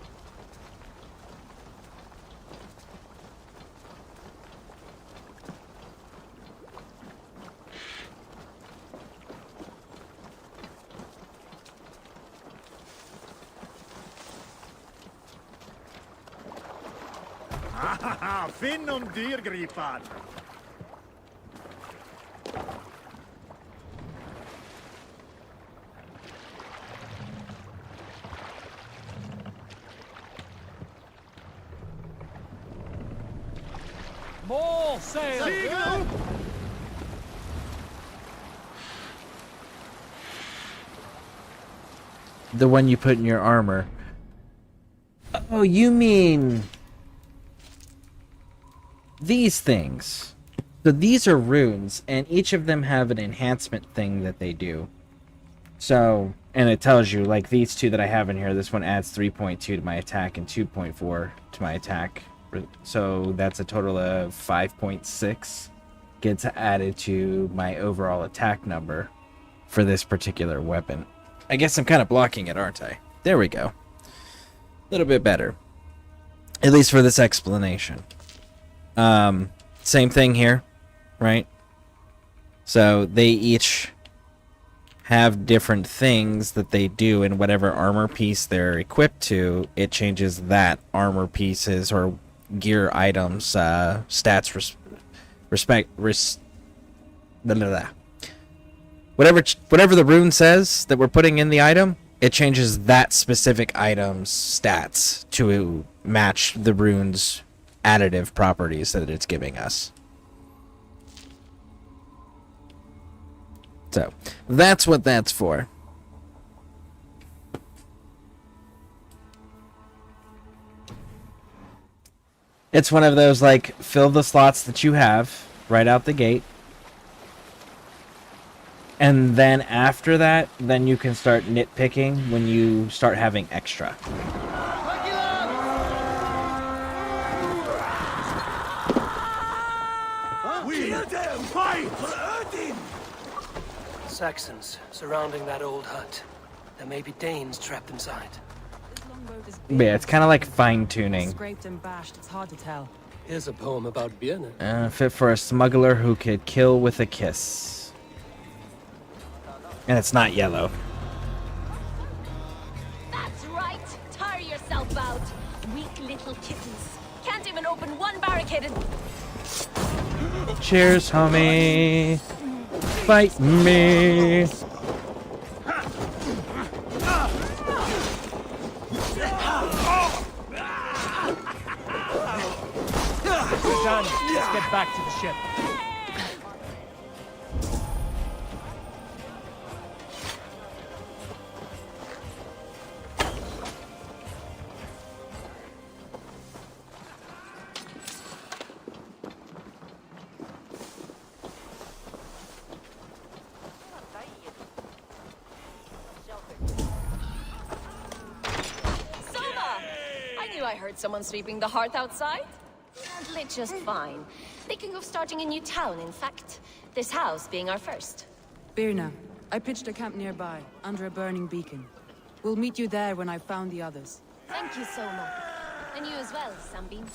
Finn om dyrgripan! More sail! The one you put in your armor. Oh, you mean... these things. So these are runes, and each of them have an enhancement thing that they do. So, and it tells you, like these two that I have in here, this one adds 3.2 to my attack and 2.4 to my attack. So that's a total of 5.6 gets added to my overall attack number for this particular weapon. I guess I'm kind of blocking it, aren't I? There we go. A little bit better. At least for this explanation. Same thing here, right? So they each have different things that they do, and whatever armor piece they're equipped to, it changes that armor piece's or gear items stats whatever the rune says that we're putting in the item, it changes that specific item's stats to match the rune's additive properties that it's giving us. So that's what that's for. It's one of those, like, fill the slots that you have right out the gate. And then after that, then you can start nitpicking when you start having extra. Kill them! Fight for Odin! Saxons surrounding that old hut. There may be Danes trapped inside. Yeah, it's kind of like fine-tuning. Scraped and bashed, it's hard to tell. Here's a poem about Björn. Fit for a smuggler who could kill with a kiss. And it's not yellow. That's right! Tire yourself out! Weak little kittens. Can't even open one barricade and... Cheers, homie. Fight me. Done. Let's get back to the ship. I heard someone sweeping the hearth outside. And lit just fine. Thinking of starting a new town, in fact. This house being our first. Birna, I pitched a camp nearby, under a burning beacon. We'll meet you there when I've found the others. Thank you so much. And you as well, Sunbeam.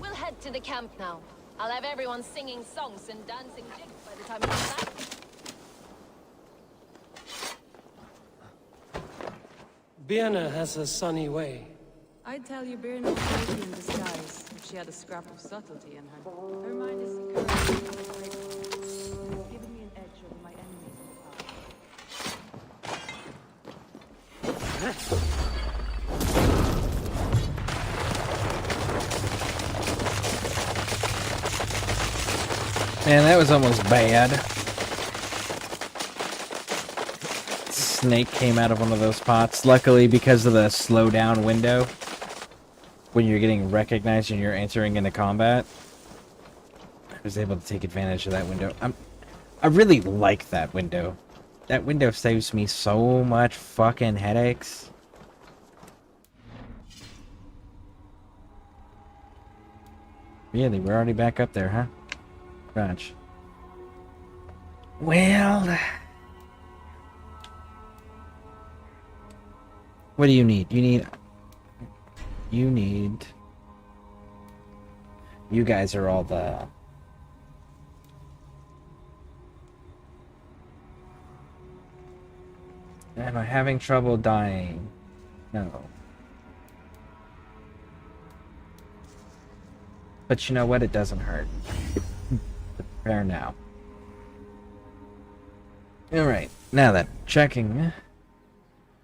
We'll head to the camp now. I'll have everyone singing songs and dancing jigs by the time we get back. Birna has a sunny way. I'd tell you Birna was lady in disguise if she had a scrap of subtlety in her. Her mind is giving me an edge over my enemies in the past. Man, that was almost bad. Snake came out of one of those pots. Luckily, because of the slowdown window, when you're getting recognized and you're entering into combat, I was able to take advantage of that window. I really like that window. That window saves me so much fucking headaches. Really, we're already back up there, huh? Gosh. Well, what do you need? You guys are all the... Am I having trouble dying? No. But you know what? It doesn't hurt. Prepare now. Alright, now then, checking.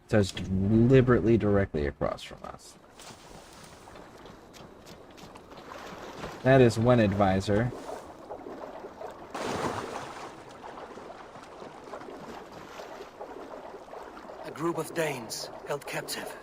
So it's deliberately directly across from us. That is one advisor. A group of Danes held captive.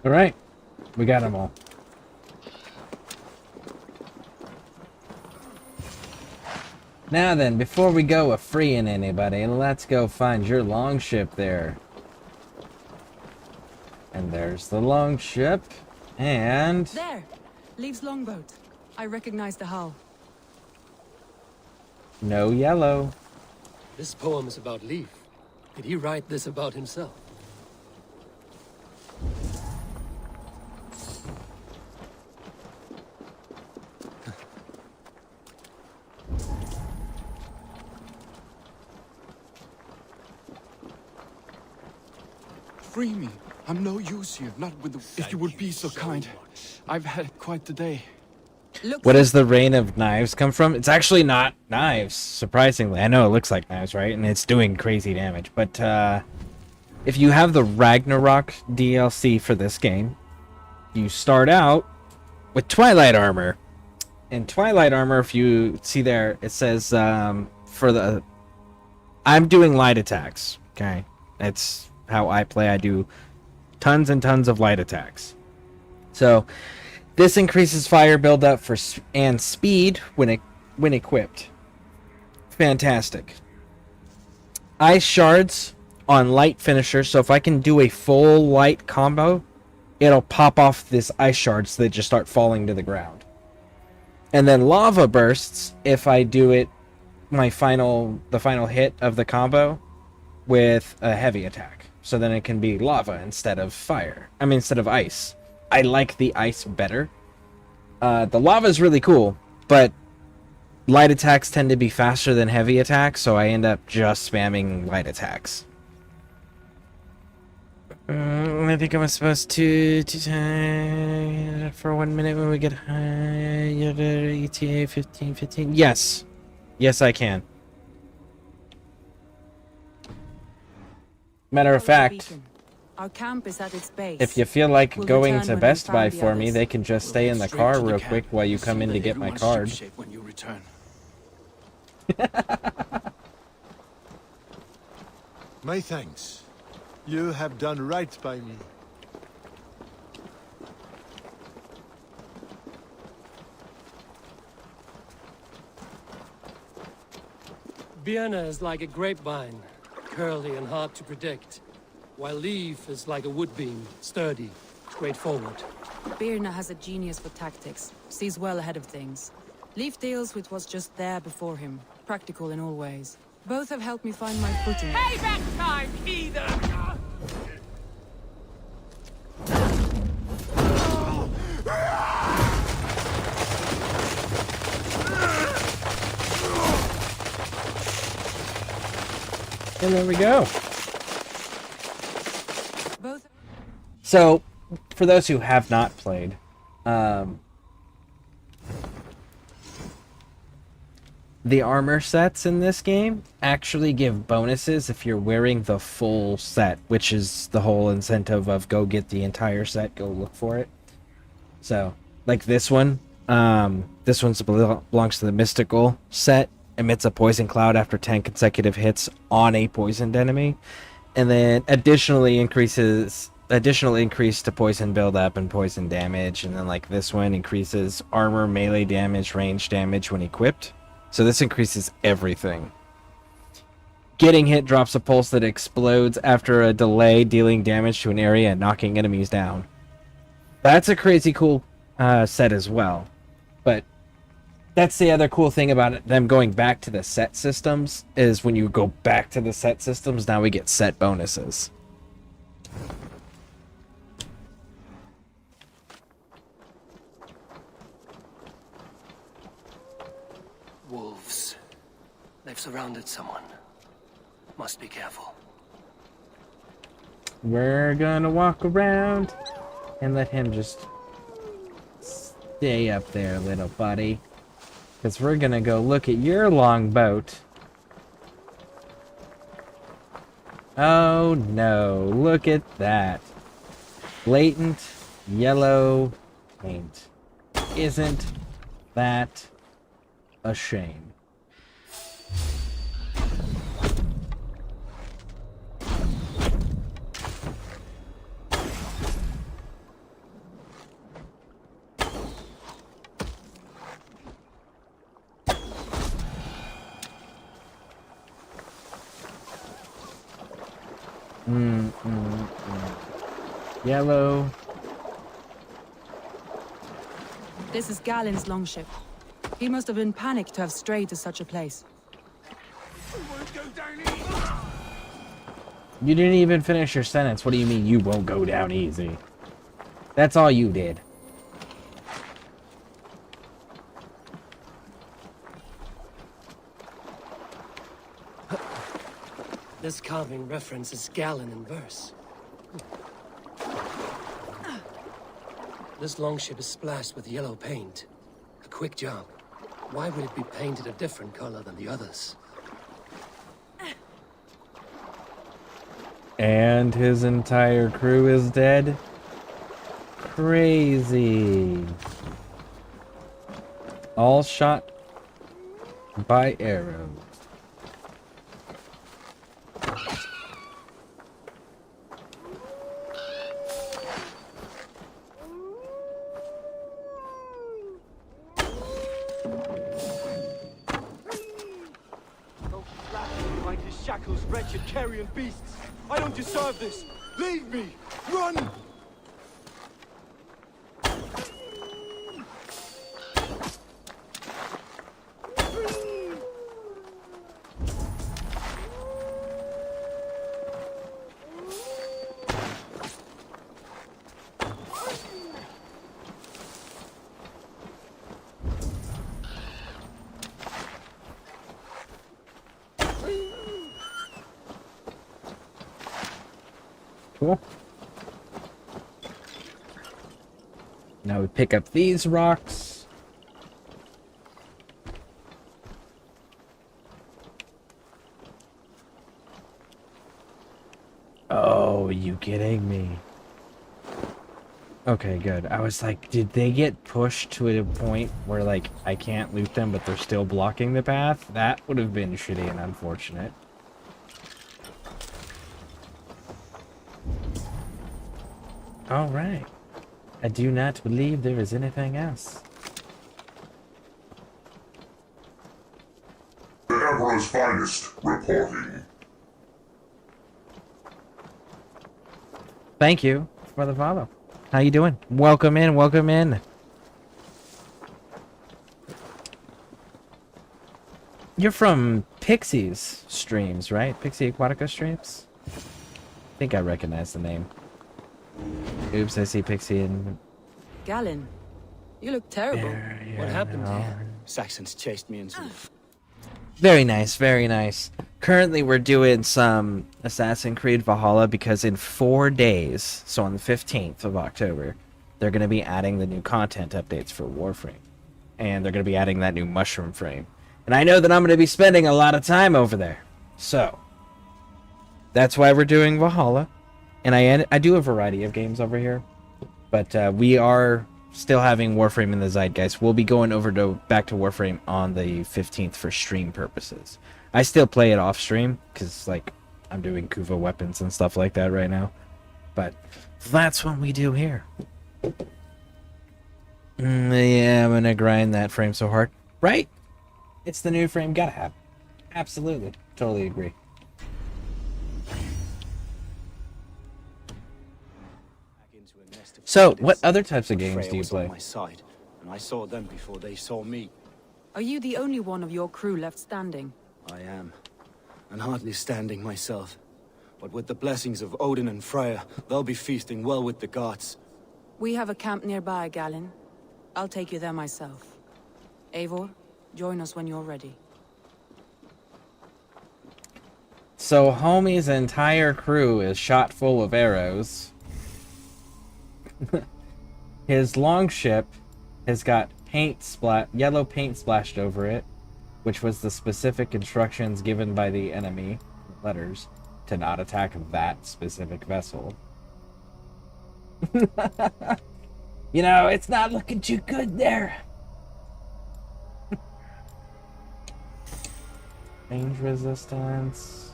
Alright. We got them all. Now then, before we go a-freeing anybody, let's go find your longship there. And there's the longship. And... There! Leaves longboat. I recognize the hull. no yellow. This poem is about Leaf. Did he write this about himself? Free me. I'm no use here, not with the... If you would be so kind. I've had quite the day. What does the rain of knives come from? It's actually not knives, surprisingly. I know it looks like knives, right? And it's doing crazy damage. But if you have the Ragnarok DLC for this game, you start out with Twilight Armor. And Twilight Armor, if you see there, it says for the... I'm doing light attacks, okay? That's how I play. I do tons and tons of light attacks. So this increases fire buildup and speed when equipped. Fantastic. Ice shards on light finisher, so if I can do a full light combo, it'll pop off this ice shards so they just start falling to the ground. And then lava bursts if I do it the final hit of the combo with a heavy attack. So then it can be lava instead of fire. I mean, instead of ice. I like the ice better. The lava is really cool, but light attacks tend to be faster than heavy attacks, so I end up just spamming light attacks. I think I'm supposed to for 1 minute when we get high. ETA 15. Yes. Yes, I can. Matter of fact, our camp is at its base. if you feel like We'll going return to when Best we Buy find the for me, others. they can just stay in the car real quick while you come in to get my card. When you return. My thanks. You have done right by me. Vienna is like a grapevine, curly and hard to predict, while Leaf is like a woodbeam, sturdy, straightforward. Birna has a genius for tactics, sees well ahead of things. Leaf deals with what's just there before him, practical in all ways. Both have helped me find my footing. Payback time, heathen! And there we go. So, for those who have not played, the armor sets in this game actually give bonuses if you're wearing the full set, which is the whole incentive of go get the entire set, go look for it. So, like this one belongs to the mystical set. Emits a poison cloud after 10 consecutive hits on a poisoned enemy, and then additional increase to poison buildup and poison damage, and then like this one increases armor, melee damage, range damage when equipped. So this increases everything. Getting hit drops a pulse that explodes after a delay, dealing damage to an area and knocking enemies down. That's a crazy cool set as well, but that's the other cool thing about it, them going back to the set systems, is when you go back to the set systems, now we get set bonuses. Wolves. They've surrounded someone. Must be careful. We're gonna walk around and let him just stay up there, little buddy. Because we're gonna go look at your longboat. Oh no, look at that. Blatant yellow paint. Isn't that a shame? Yellow. This is Galen's longship. He must have been panicked to have strayed to such a place. You didn't even finish your sentence. What do you mean you won't go down easy? That's all you did. This carving references Galen in verse. This longship is splashed with yellow paint. A quick job. Why would it be painted a different color than the others? And his entire crew is dead? Crazy. All shot by arrows. Like his shackles, wretched carrion beasts. I don't deserve this. Leave me. Run. Cool. Now we pick up these rocks. Oh, you kidding me? Okay, good. I was like, did they get pushed to a point where, like, I can't loot them, but they're still blocking the path? That would have been shitty and unfortunate. All right. I do not believe there is anything else. The Emperor's finest reporting. Thank you for the follow. How you doing? Welcome in, welcome in. You're from Pixie's streams, right? Pixie Aquatica streams? I think I recognize the name. Oops, I see Pixie and... Galen, you look terrible. What happened here? Saxons chased me into... Very nice, very nice. Currently, we're doing some Assassin's Creed Valhalla because in 4 days, so on the 15th of October, they're going to be adding the new content updates for Warframe. And they're going to be adding that new mushroom frame. And I know that I'm going to be spending a lot of time over there. So, that's why we're doing Valhalla. And I do a variety of games over here. But we are still having Warframe in the zeitgeist. We'll be going over back to Warframe on the 15th for stream purposes. I still play it off stream because, like, I'm doing Kuva weapons and stuff like that right now. But that's what we do here. Yeah, I'm gonna grind that frame so hard. Right? It's the new frame, gotta have. Absolutely. Totally agree. So, what other types of games do you play? My side, and I saw them before they saw me. Are you the only one of your crew left standing? I am, and hardly standing myself. But with the blessings of Odin and Freya, they'll be feasting well with the gods. We have a camp nearby, Galen. I'll take you there myself. Eivor, join us when you're ready. So, homie's entire crew is shot full of arrows. His longship has got yellow paint splashed over it, which was the specific instructions given by the enemy, letters, to not attack that specific vessel. You know, it's not looking too good there. Range resistance.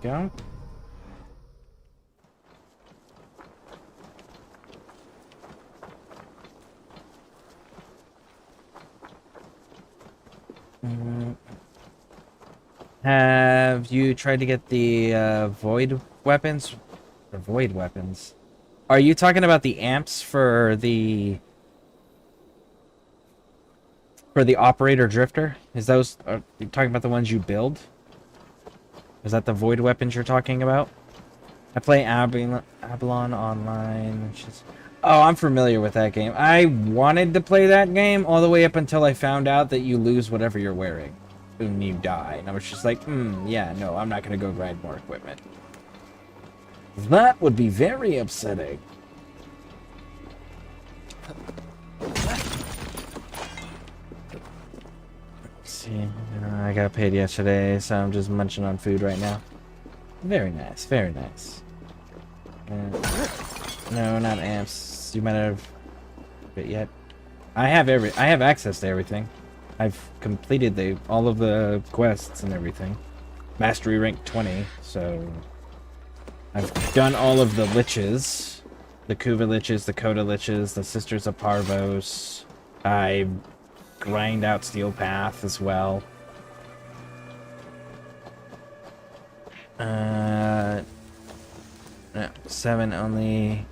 Go. Have you tried to get the void weapons? The void weapons. Are you talking about the amps for the operator drifter? Are you talking about the ones you build? Is that the void weapons you're talking about? I play Avalon Online. Which is... Oh, I'm familiar with that game. I wanted to play that game all the way up until I found out that you lose whatever you're wearing when you die. And I was just like, yeah, no, I'm not going to go grind more equipment. That would be very upsetting. See, I got paid yesterday, so I'm just munching on food right now. Very nice, very nice. No, not amps. You might have it yet. I have access to everything. I've completed all of the quests and everything. Mastery rank 20, so I've done all of the liches. The Kuva liches, the Coda liches, the Sisters of Parvos. I grind out Steel Path as well. No, 7 only.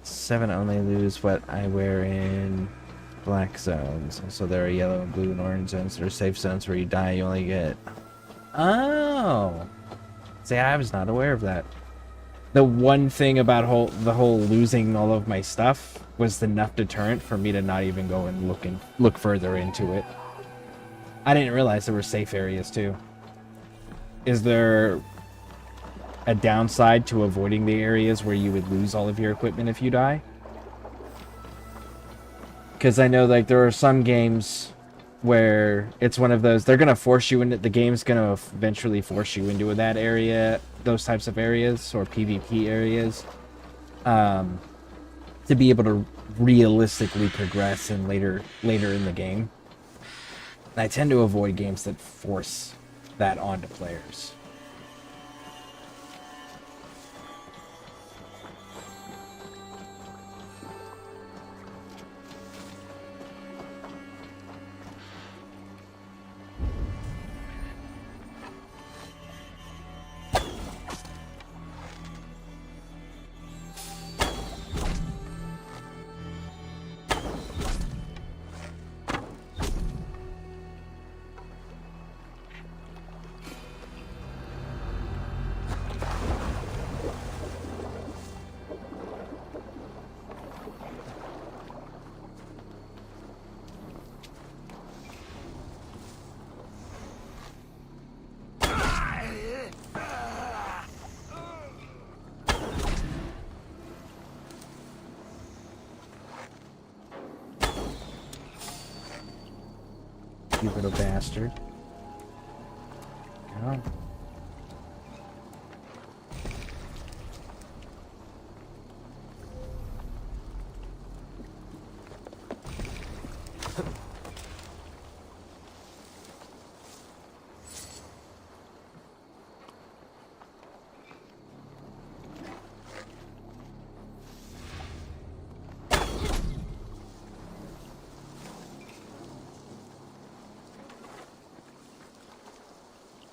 7 only lose what I wear in black zones. So there are yellow, blue, and orange zones. There are safe zones where you die, you only get... Oh! See, I was not aware of that. The one thing about the whole losing all of my stuff was enough deterrent for me to not even go and look further into it. I didn't realize there were safe areas too. Is there a downside to avoiding the areas where you would lose all of your equipment if you die? Because I know like there are some games where it's one of those, they're going to force you into, the game's going to eventually force you into that area, those types of areas, or PvP areas, to be able to realistically progress in later in the game. And I tend to avoid games that force that onto players. You little bastard. Come on.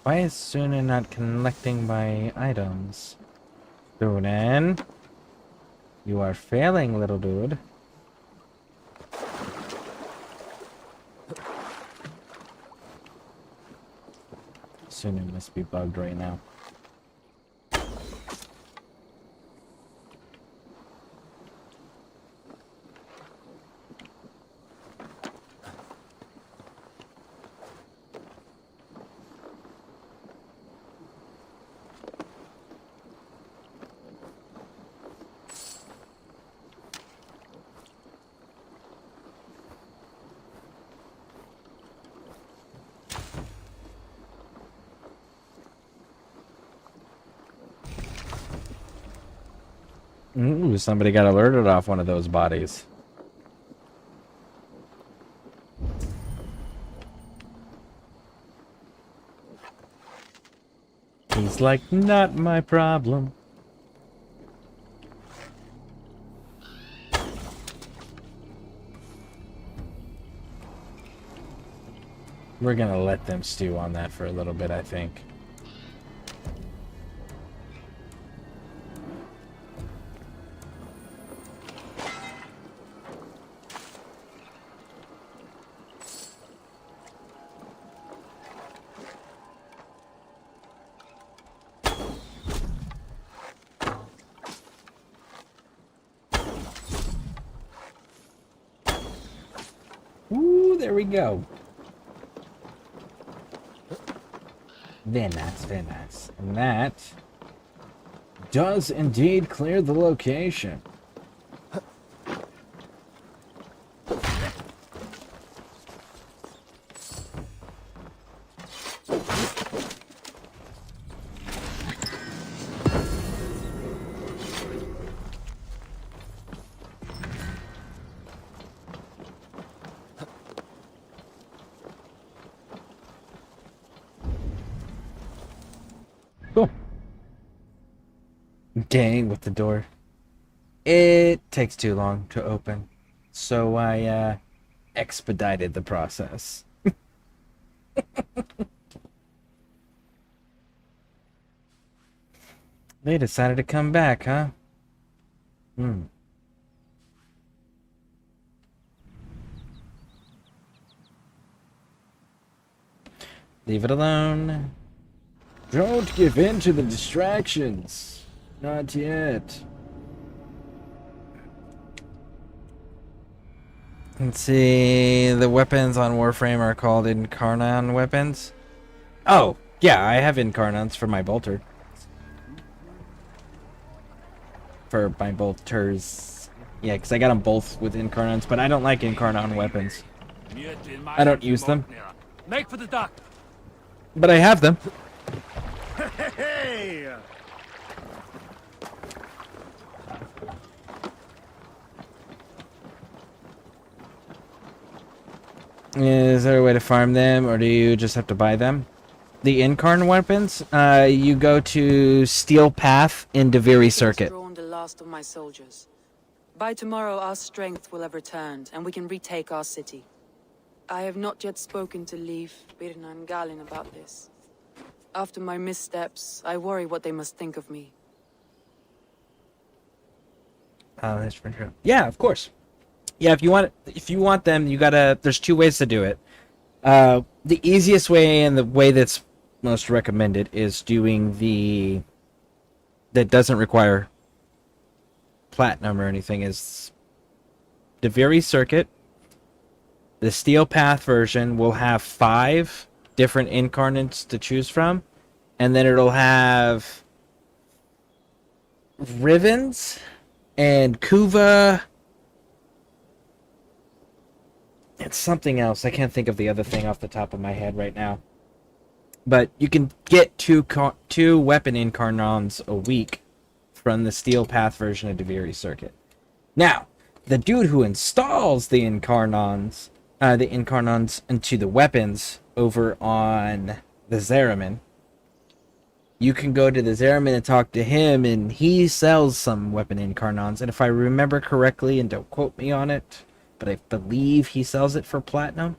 Why is Suna not collecting my items? Sunan, you are failing, little dude. Sunan must be bugged right now. Ooh, somebody got alerted off one of those bodies. He's like, not my problem. We're gonna let them stew on that for a little bit, I think. Ooh, there we go. Very nice, very nice. And that does indeed clear the location. Cool. Dang, with the door. It takes too long to open, so I expedited the process. They decided to come back, huh? Leave it alone. Don't give in to the distractions. Not yet. Let's see. The weapons on Warframe are called Incarnon weapons. Oh, yeah, I have Incarnons for my bolter. For my bolters. Yeah, because I got them both with Incarnons, but I don't like Incarnon weapons. I don't use them. Make for the dock. But I have them. Hey! Is there a way to farm them, or do you just have to buy them? The Incarn weapons, you go to Steel Path in Deviri Circuit. Drawn the last of my soldiers. By tomorrow, our strength will have returned, and we can retake our city. I have not yet spoken to Leif, Birna, and Galin about this. After my missteps, I worry what they must think of me. That's for sure. Yeah, of course. Yeah, if you want them, you gotta. There's two ways to do it. The easiest way and the way that's most recommended is doing the that doesn't require platinum or anything. Is the Deviri Circuit. The Steel Path version will have 5 different incarnates to choose from, and then it'll have Rivens and Kuva. It's something else. I can't think of the other thing off the top of my head right now. But you can get two weapon incarnons a week from the Steel Path version of Deviri Circuit. Now, the dude who installs the incarnons into the weapons over on the Zeramin, you can go to the Zeramin and talk to him, and he sells some weapon incarnons. And if I remember correctly, and don't quote me on it, but I believe he sells it for platinum.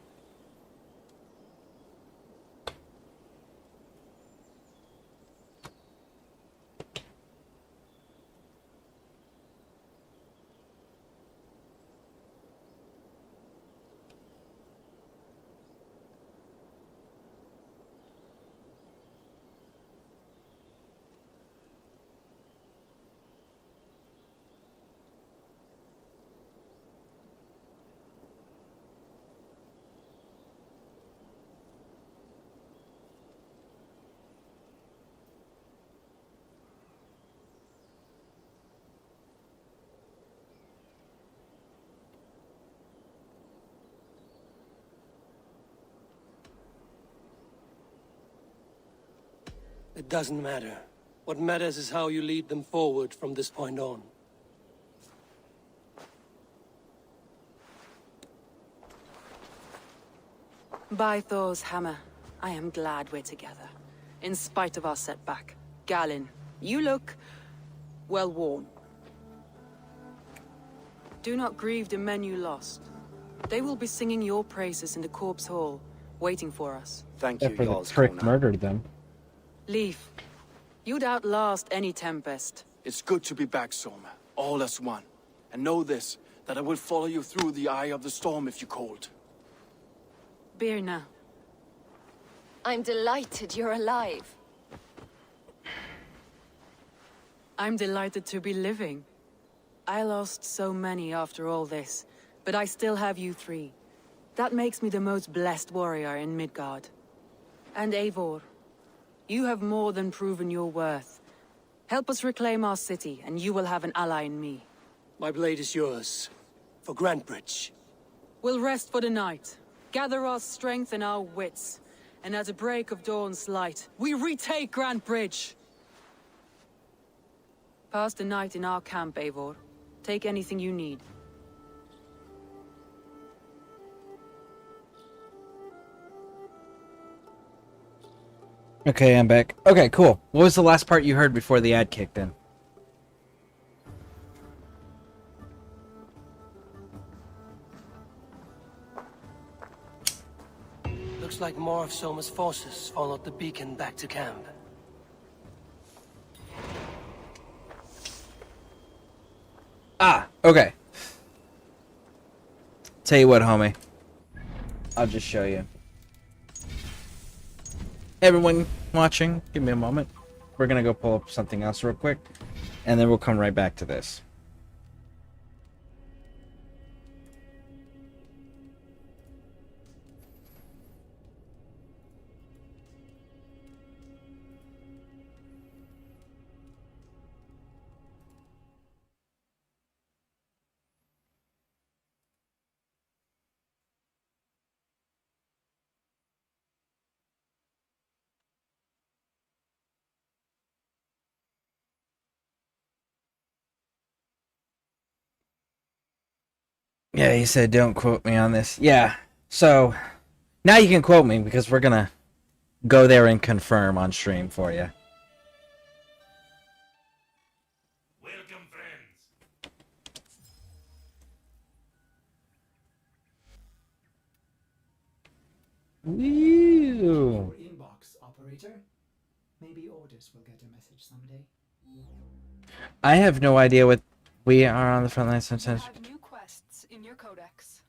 It doesn't matter. What matters is how you lead them forward from this point on. By Thor's hammer, I am glad we're together. In spite of our setback. Galin, you look well worn. Do not grieve the men you lost. They will be singing your praises in the Corpse Hall, waiting for us. Thank you, Except for the Jarl's trick Corner. murdered them. Leaf, you'd outlast any tempest. It's good to be back, Soma. All as one. And know this, that I will follow you through the eye of the storm if you called. Birna. I'm delighted you're alive. I'm delighted to be living. I lost so many after all this, but I still have you three. That makes me the most blessed warrior in Midgard. And Eivor, you have more than proven your worth. Help us reclaim our city, and you will have an ally in me. My blade is yours. For Grantebridge. We'll rest for the night, gather our strength and our wits, and at the break of dawn's light, we retake Grantebridge! Pass the night in our camp, Eivor. Take anything you need. Okay, I'm back. Okay, cool. What was the last part you heard before the ad kicked in? Looks like more of Soma's forces followed the beacon back to camp. Ah, okay. Tell you what, homie. I'll just show you. Everyone watching, give me a moment. We're gonna go pull up something else real quick, and then we'll come right back to this. Yeah, he said don't quote me on this. Yeah, so now you can quote me because we're gonna go there and confirm on stream for you. Welcome, friends. Woo! Inbox, operator. Maybe orders will get a message someday. I have no idea what we are on the front line sometimes. You have new quests in your codex.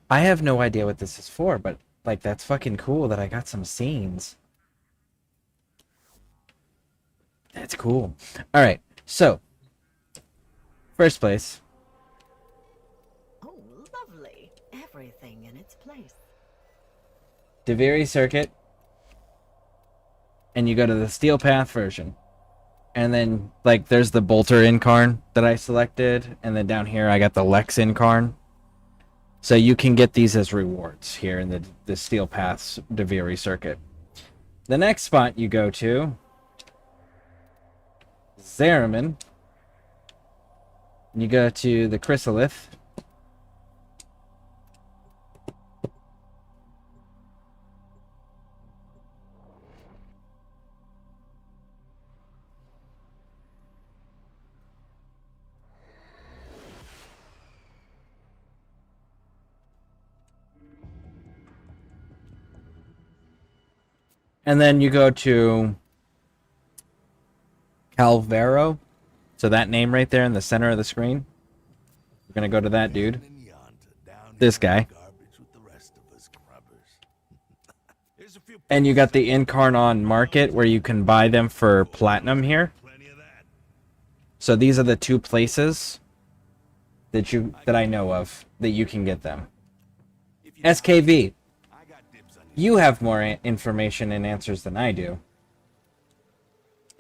I have no idea what this is for, but like that's fucking cool that I got some scenes. That's cool. All right, so first place. Oh, lovely. Everything in its place. Deviri Circuit, and you go to the Steel Path version. And then, like, there's the Bolter Incarn that I selected, and then down here I got the Lex Incarn. So you can get these as rewards here in the Steel Path's Deviri Circuit. The next spot you go to, Zariman. You go to the Chrysalith. And then you go to Calvero. So that name right there in the center of the screen. We're going to go to that dude. This guy. And you got the Incarnon Market where you can buy them for platinum here. So these are the two places that I know of that you can get them. SKV. You have more information and answers than I do.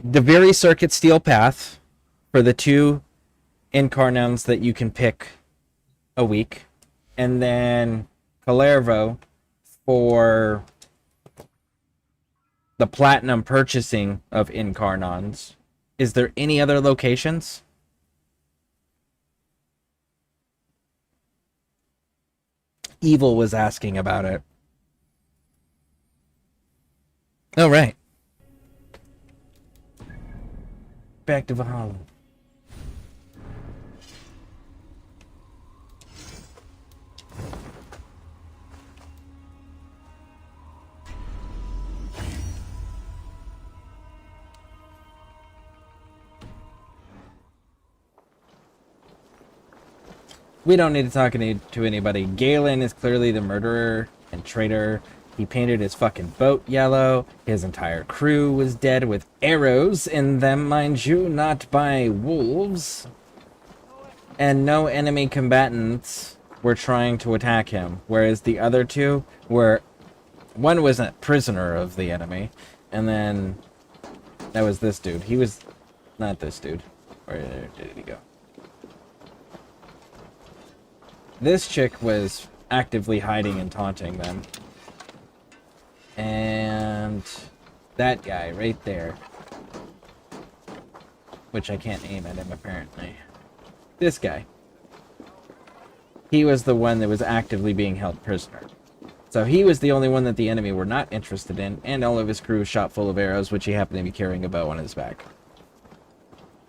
Deviri Circuit Steel Path for the two Incarnons that you can pick a week. And then Calervo for the platinum purchasing of Incarnons. Is there any other locations? Evil was asking about it. Oh, right. Back to Valhalla. We don't need to talk to anybody. Galen is clearly the murderer and traitor. He painted his fucking boat yellow. His entire crew was dead with arrows in them, mind you, not by wolves. And no enemy combatants were trying to attack him, whereas the other two were... One was a prisoner of the enemy, and then that was this dude. He was not this dude. Where did he go? This chick was actively hiding and taunting them. And that guy right there, which I can't aim at him apparently. This guy. He was the one that was actively being held prisoner. So he was the only one that the enemy were not interested in, and all of his crew was shot full of arrows, which he happened to be carrying a bow on his back.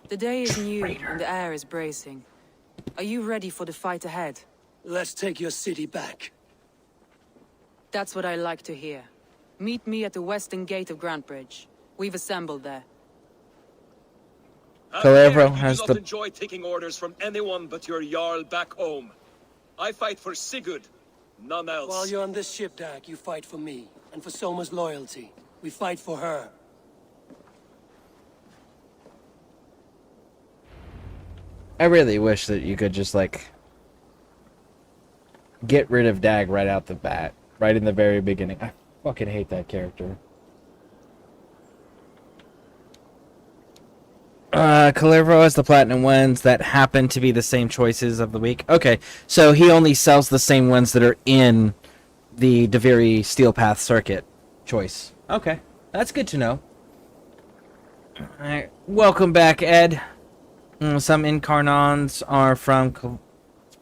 The day is new and the air is bracing. Are you ready for the fight ahead? Let's take your city back. That's what I like to hear. Meet me at the western gate of Grantbridge. We've assembled there. Calabro You has do the... not enjoy taking orders from anyone but your Jarl back home. I fight for Sigurd, none else. While you're on this ship, Dag, you fight for me, and for Soma's loyalty. We fight for her. I really wish that you could just, like, get rid of Dag right out the bat. Right in the very beginning. I fucking hate that character. Calibro has the platinum ones that happen to be the same choices of the week. Okay, so he only sells the same ones that are in the Daviri Steel Path circuit choice. Okay, that's good to know. Alright, welcome back, Ed. Some incarnons are from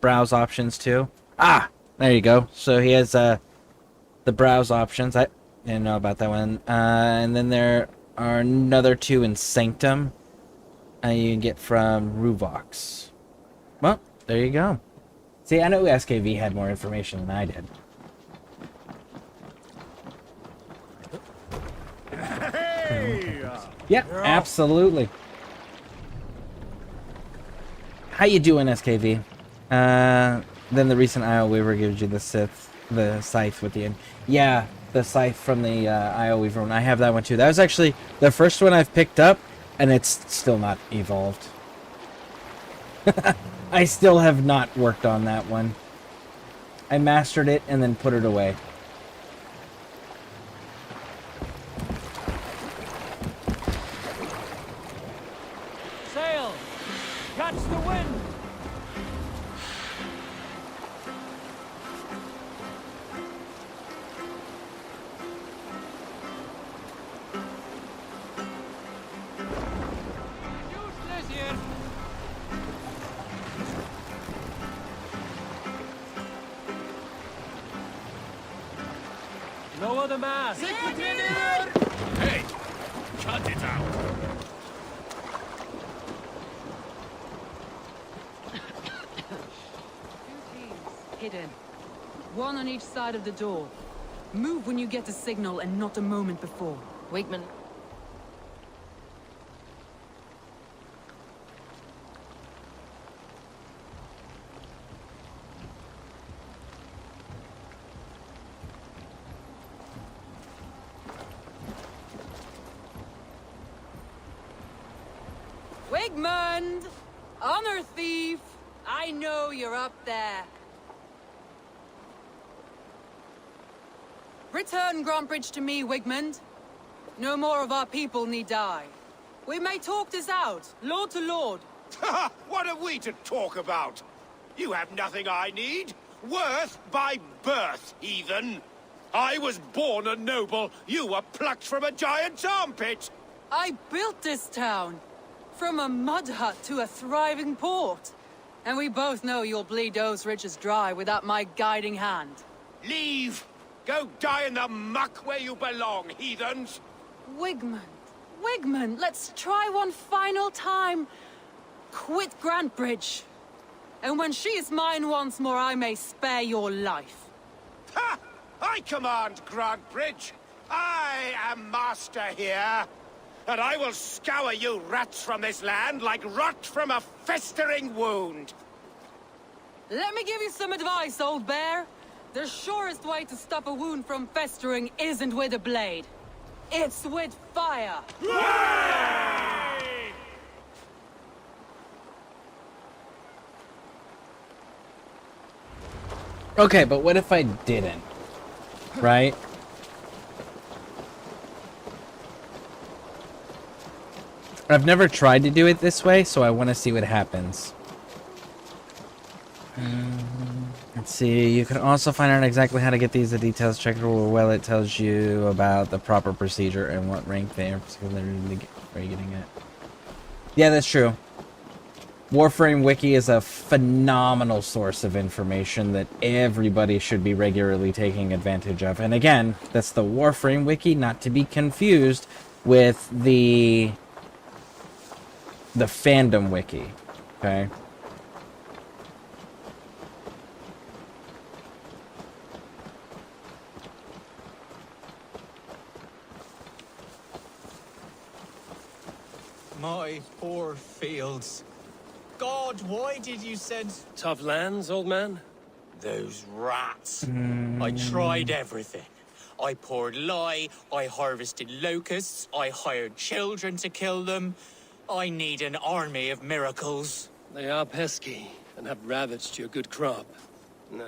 browse options too. Ah, there you go. So he has the browse options. I didn't know about that one. And then there are another two in Sanctum. You can get from Ruvox. Well, there you go. See, I know SKV had more information than I did. Hey! Yeah, absolutely. How you doing, SKV? Then the recent IO Weaver gives you the scythe with the end. Yeah, the scythe from the IO Weaver one. I have that one too. That was actually the first one I've picked up, and it's still not evolved. I still have not worked on that one. I mastered it and then put it away. Sail! Catch the wind! Useless here! Lower the mast! Hey! Cut it out! Hidden. One on each side of the door. Move when you get the signal and not a moment before. Wakeman. Wigmund! Honor thief! I know you're up there. Return Grantbridge to me, Wigmund. No more of our people need die. We may talk this out, lord to lord. What are we to talk about? You have nothing I need. Worth by birth, heathen. I was born a noble. You were plucked from a giant's armpit. I built this town. From a mud hut to a thriving port. And we both know you'll bleed those riches dry without my guiding hand. Leave! Go die in the muck where you belong, heathens! Wigmund, Wigmund, let's try one final time. Quit Grantbridge. And when she is mine once more, I may spare your life. Ha! I command Grantbridge. I am master here. And I will scour you rats from this land like rot from a festering wound. Let me give you some advice, old bear. The surest way to stop a wound from festering isn't with a blade. It's with fire. Okay, but what if I didn't? Right? I've never tried to do it this way, so I want to see what happens. Let's see. You can also find out exactly how to get these. The details checked well. It tells you about the proper procedure and what rank they are. Are you getting it? Yeah, that's true. Warframe Wiki is a phenomenal source of information that everybody should be regularly taking advantage of. And again, that's the Warframe Wiki, not to be confused with the fandom wiki. Okay? My poor fields. God, why did you send... Tough lands, old man? Those rats. I tried everything. I poured lye, I harvested locusts, I hired children to kill them. I need an army of miracles. They are pesky, and have ravaged your good crop. Nah,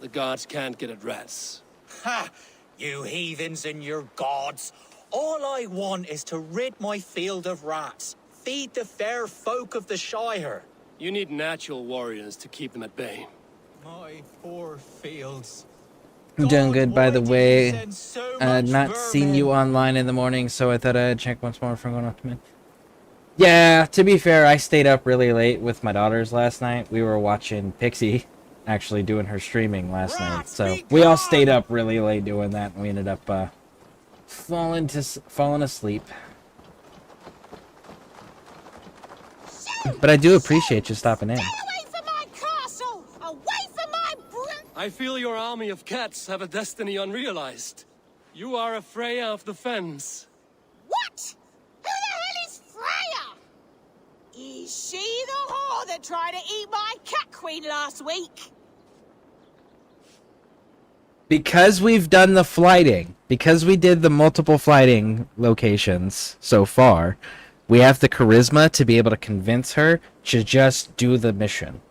the gods can't get at rats. Ha! You heathens and your gods. All I want is to rid my field of rats. Feed the fair folk of the Shire. You need natural warriors to keep them at bay. My poor fields. I'm doing good, by the way. Not seen you online in the morning, so I thought I'd check once more before going off to bed. Yeah, to be fair, I stayed up really late with my daughters last night. We were watching Pixie actually doing her streaming last night, so we all stayed up really late doing that, and we ended up falling asleep. But I do appreciate you stopping in. I feel your army of cats have a destiny unrealized. You are a Freya of the Fens. What? Who the hell is Freya? Is she the whore that tried to eat my cat queen last week? Because we've done the flighting, because we did the multiple flighting locations so far, we have the charisma to be able to convince her to just do the mission.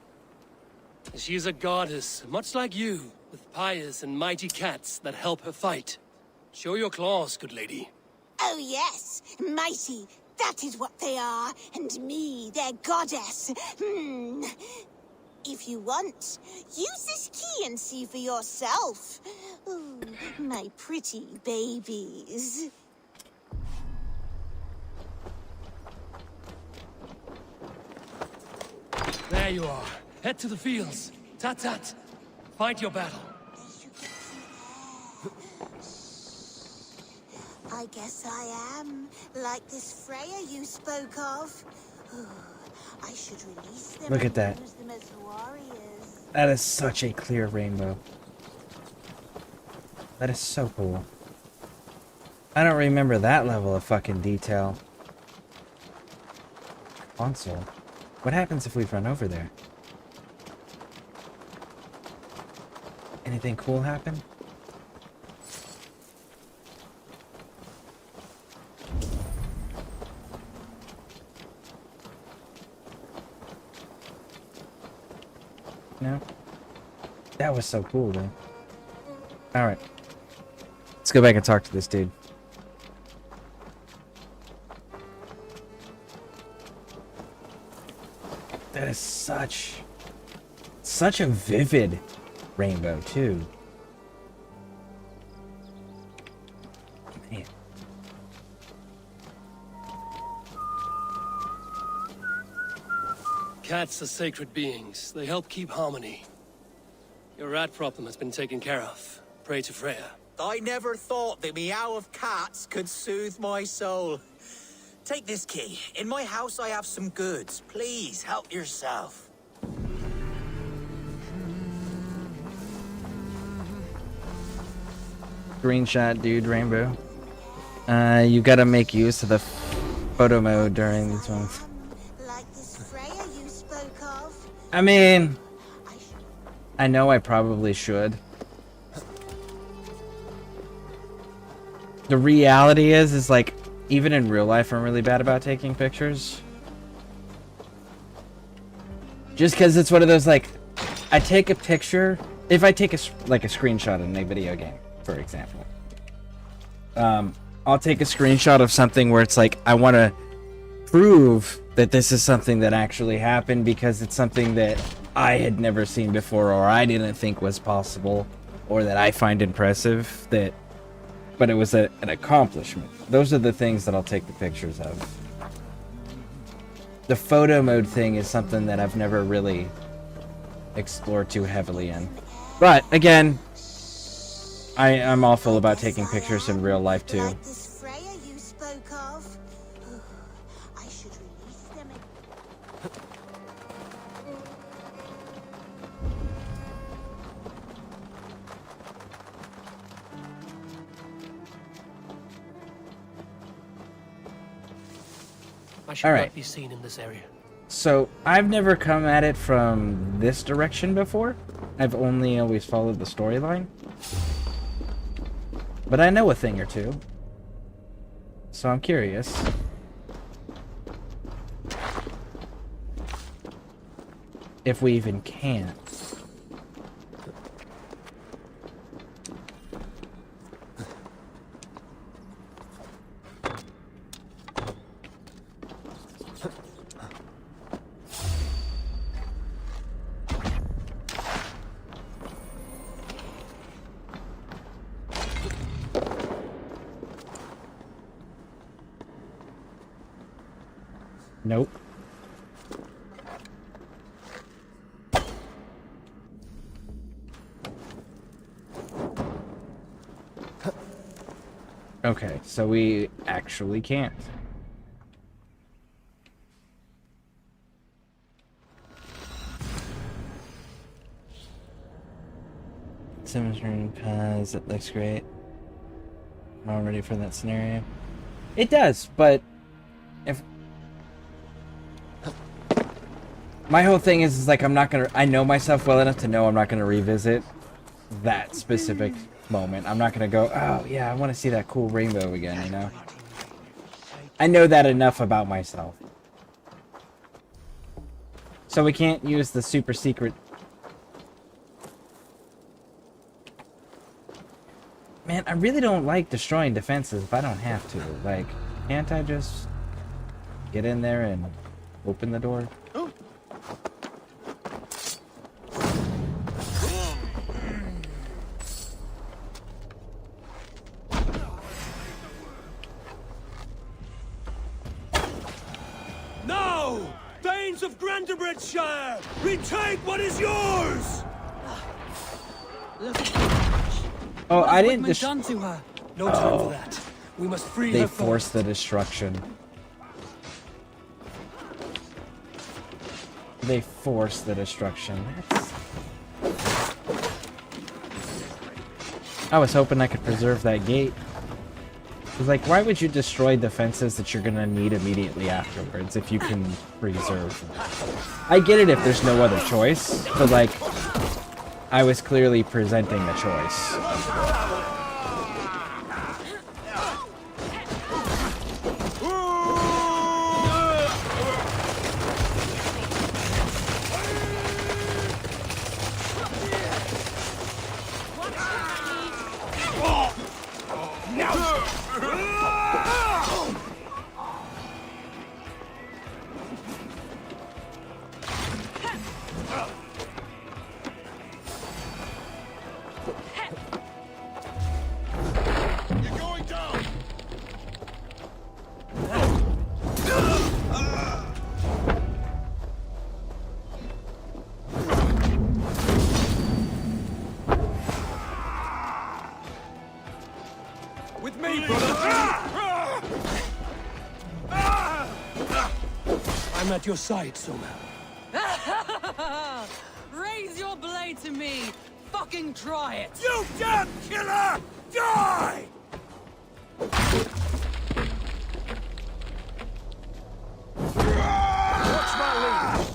She's a goddess, much like you, with pious and mighty cats that help her fight. Show your claws, good lady. Oh yes, mighty. That is what they are. And me, their goddess. If you want, use this key and see for yourself. Ooh, my pretty babies. There you are. Head to the fields. Tat-tat. Fight your battle. I guess I am. Like this Freya you spoke of. Ooh, I should release them. Look at that. And use them as warriors. That is such a clear rainbow. That is so cool. I don't remember that level of fucking detail. Console. What happens if we run over there? Anything cool happen? No? That was so cool, though. Alright. Let's go back and talk to this dude. That is such a vivid rainbow, too. Man. Cats are sacred beings. They help keep harmony. Your rat problem has been taken care of. Pray to Freya. I never thought the meow of cats could soothe my soul. Take this key. In my house I have some goods. Please, help yourself. Screenshot, dude, rainbow. You gotta make use of the photo mode during these ones. Like this Freya you spoke of. I mean, I know I probably should. The reality is like, even in real life, I'm really bad about taking pictures. Just because it's one of those, like, I take a picture, if I take a screenshot in a video game, for example. I'll take a screenshot of something where it's like, I want to prove that this is something that actually happened because it's something that I had never seen before or I didn't think was possible or that I find impressive, but it was an accomplishment. Those are the things that I'll take the pictures of. The photo mode thing is something that I've never really explored too heavily in. But, again, I'm awful about taking pictures in real life, too. Like this Freya you spoke of? I should release them. I should All not right. be seen in this area. So, I've never come at it from this direction before. I've only always followed the storyline. But I know a thing or two. So I'm curious. If we even can. Nope. Okay, so we actually can't. Simmons paths, it looks great. I'm all ready for that scenario. It does, but if my whole thing is like I know myself well enough to know I'm not gonna revisit that specific moment. I'm not gonna go, oh yeah, I want to see that cool rainbow again, you know? I know that enough about myself. So we can't use the super secret. Man, I really don't like destroying defenses if I don't have to. Like, can't I just get in there and open the door? Now, Danes of Grantebridgeshire, retake what is yours! Oh, I didn't done to her. No time for that. We must free They her. forced the destruction. They forced the destruction. I was hoping I could preserve that gate. Cause like, why would you destroy defenses that you're gonna need immediately afterwards if you can preserve them? I get it if there's no other choice, but like, I was clearly presenting the choice. With me, brother! I'm at your side, Soma. Raise your blade to me! Fucking try it! You damn killer! Die! Watch my lead!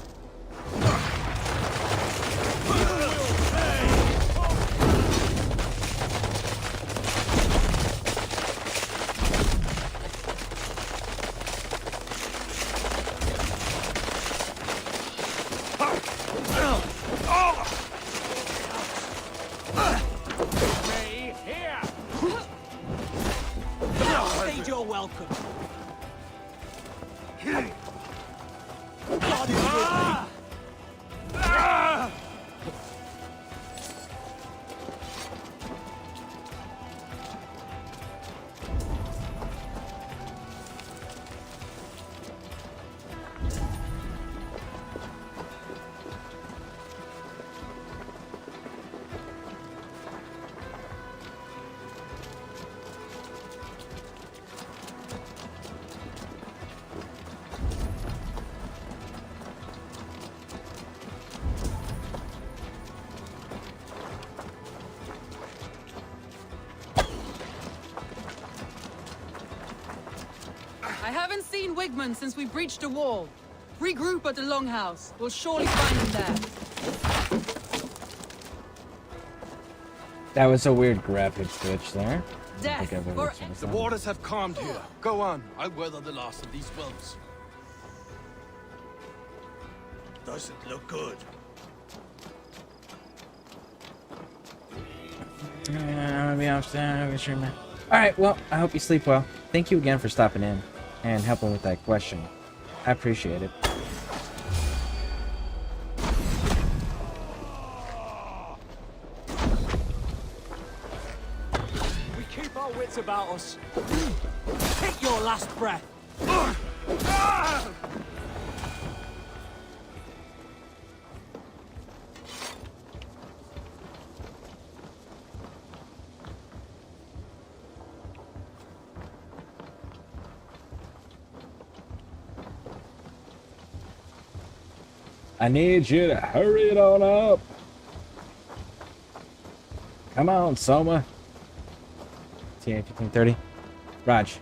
welcome. I haven't seen Wigman since we breached the wall. Regroup at the Longhouse. We'll surely find him there. That was a weird graphics glitch there. Death For the waters have calmed here. Go on. I'll weather the last of these whelps. Doesn't look good. I'm gonna be off there. Alright, well, I hope you sleep well. Thank you again for stopping in and helping with that question. I appreciate it. We keep our wits about us. Take your last breath. I need you to hurry it on up. Come on, Soma. TA 1530. Raj.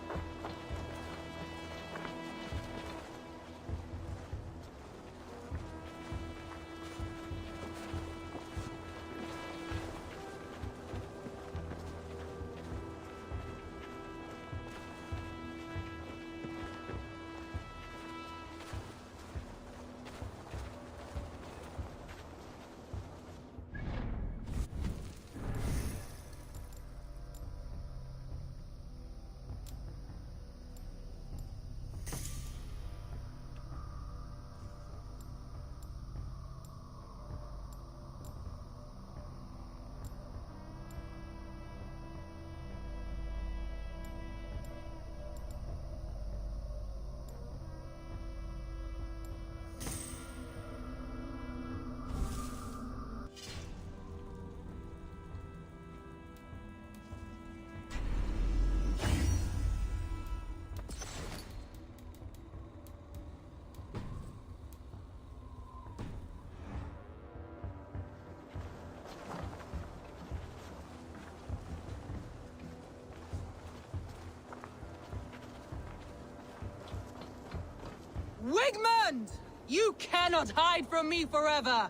Wigmund! You cannot hide from me forever!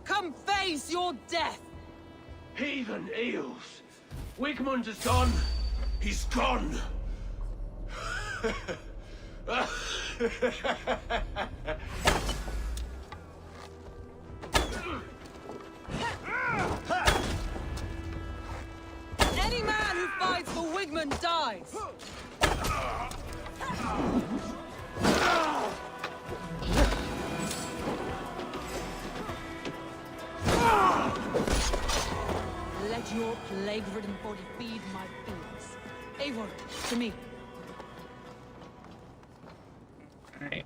Come face your death! Heathen eels! Wigmund is gone! He's gone! Any man who fights for Wigmund dies! Let your plague-ridden body feed my fiends. Eivor, to me. Alright.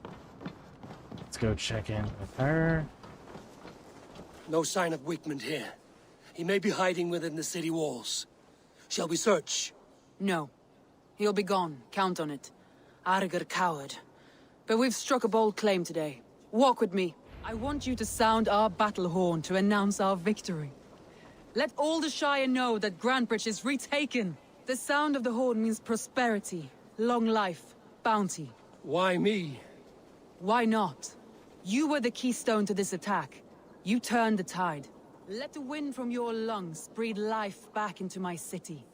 Let's go check in with her. No sign of Wigmund here. He may be hiding within the city walls. Shall we search? No. He'll be gone. Count on it. Arger coward. But we've struck a bold claim today. Walk with me. I want you to sound our battle horn to announce our victory. Let all the Shire know that Grantebridge is retaken. The sound of the horn means prosperity, long life, bounty. Why me? Why not? You were the keystone to this attack. You turned the tide. Let the wind from your lungs breathe life back into my city.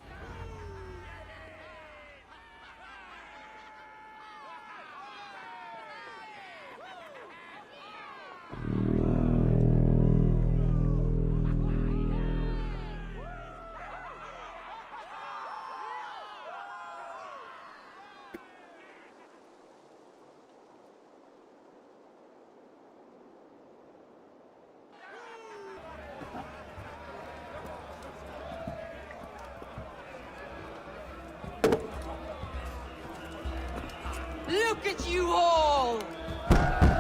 Look at you all!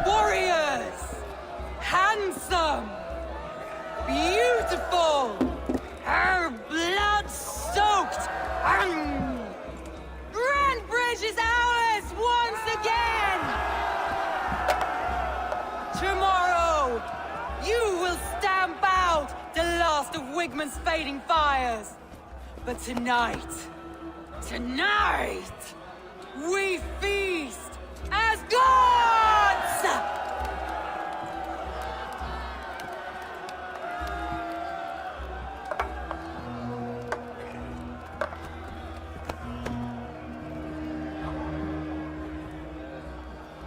Warriors! Handsome! Beautiful! Her blood-soaked! Grantbridge is ours once again! Tomorrow, you will stamp out the last of Wigman's fading fires. But tonight, we feast as gods!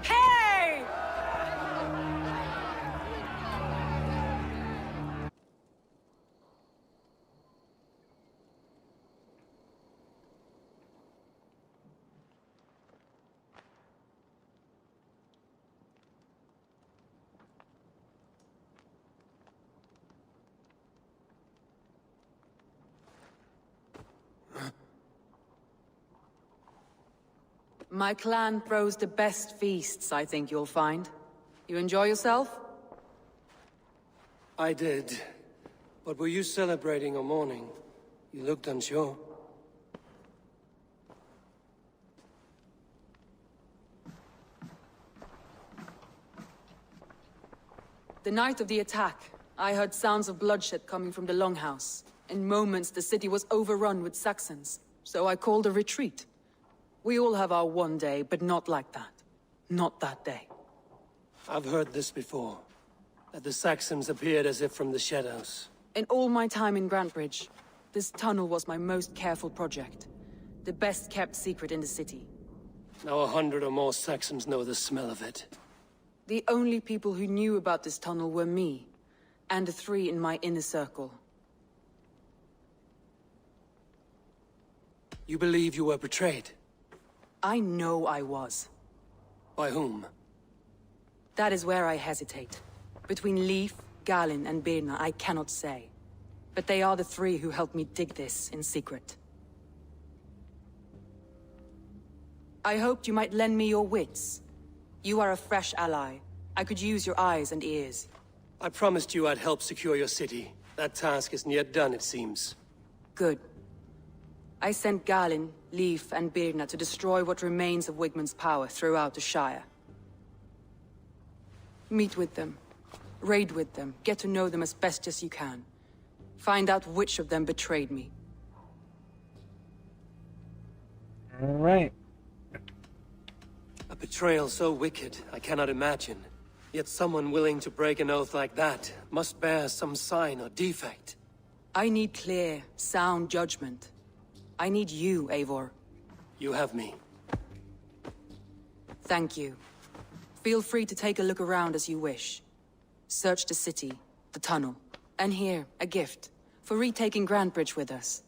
Hey! My clan throws the best feasts, I think you'll find. You enjoy yourself? I did. But were you celebrating or mourning? You looked unsure. The night of the attack, I heard sounds of bloodshed coming from the Longhouse. In moments, the city was overrun with Saxons, so I called a retreat. We all have our one day, but not like that. Not that day. I've heard this before. That the Saxons appeared as if from the shadows. In all my time in Grantbridge, this tunnel was my most careful project. The best kept secret in the city. Now 100 or more Saxons know the smell of it. The only people who knew about this tunnel were me, and the 3 in my inner circle. You believe you were betrayed? I know I was. By whom? That is where I hesitate. Between Leif, Galinn, and Birna, I cannot say. But they are the 3 who helped me dig this in secret. I hoped you might lend me your wits. You are a fresh ally. I could use your eyes and ears. I promised you I'd help secure your city. That task isn't yet done, it seems. Good. I sent Galinn, Leif, and Birna to destroy what remains of Wigman's power throughout the Shire. Meet with them. Raid with them. Get to know them as best as you can. Find out which of them betrayed me. All right. A betrayal so wicked, I cannot imagine. Yet someone willing to break an oath like that must bear some sign or defect. I need clear, sound judgment. I need you, Eivor. You have me. Thank you. Feel free to take a look around as you wish. Search the city, the tunnel, and here, a gift, for retaking Grantbridge with us.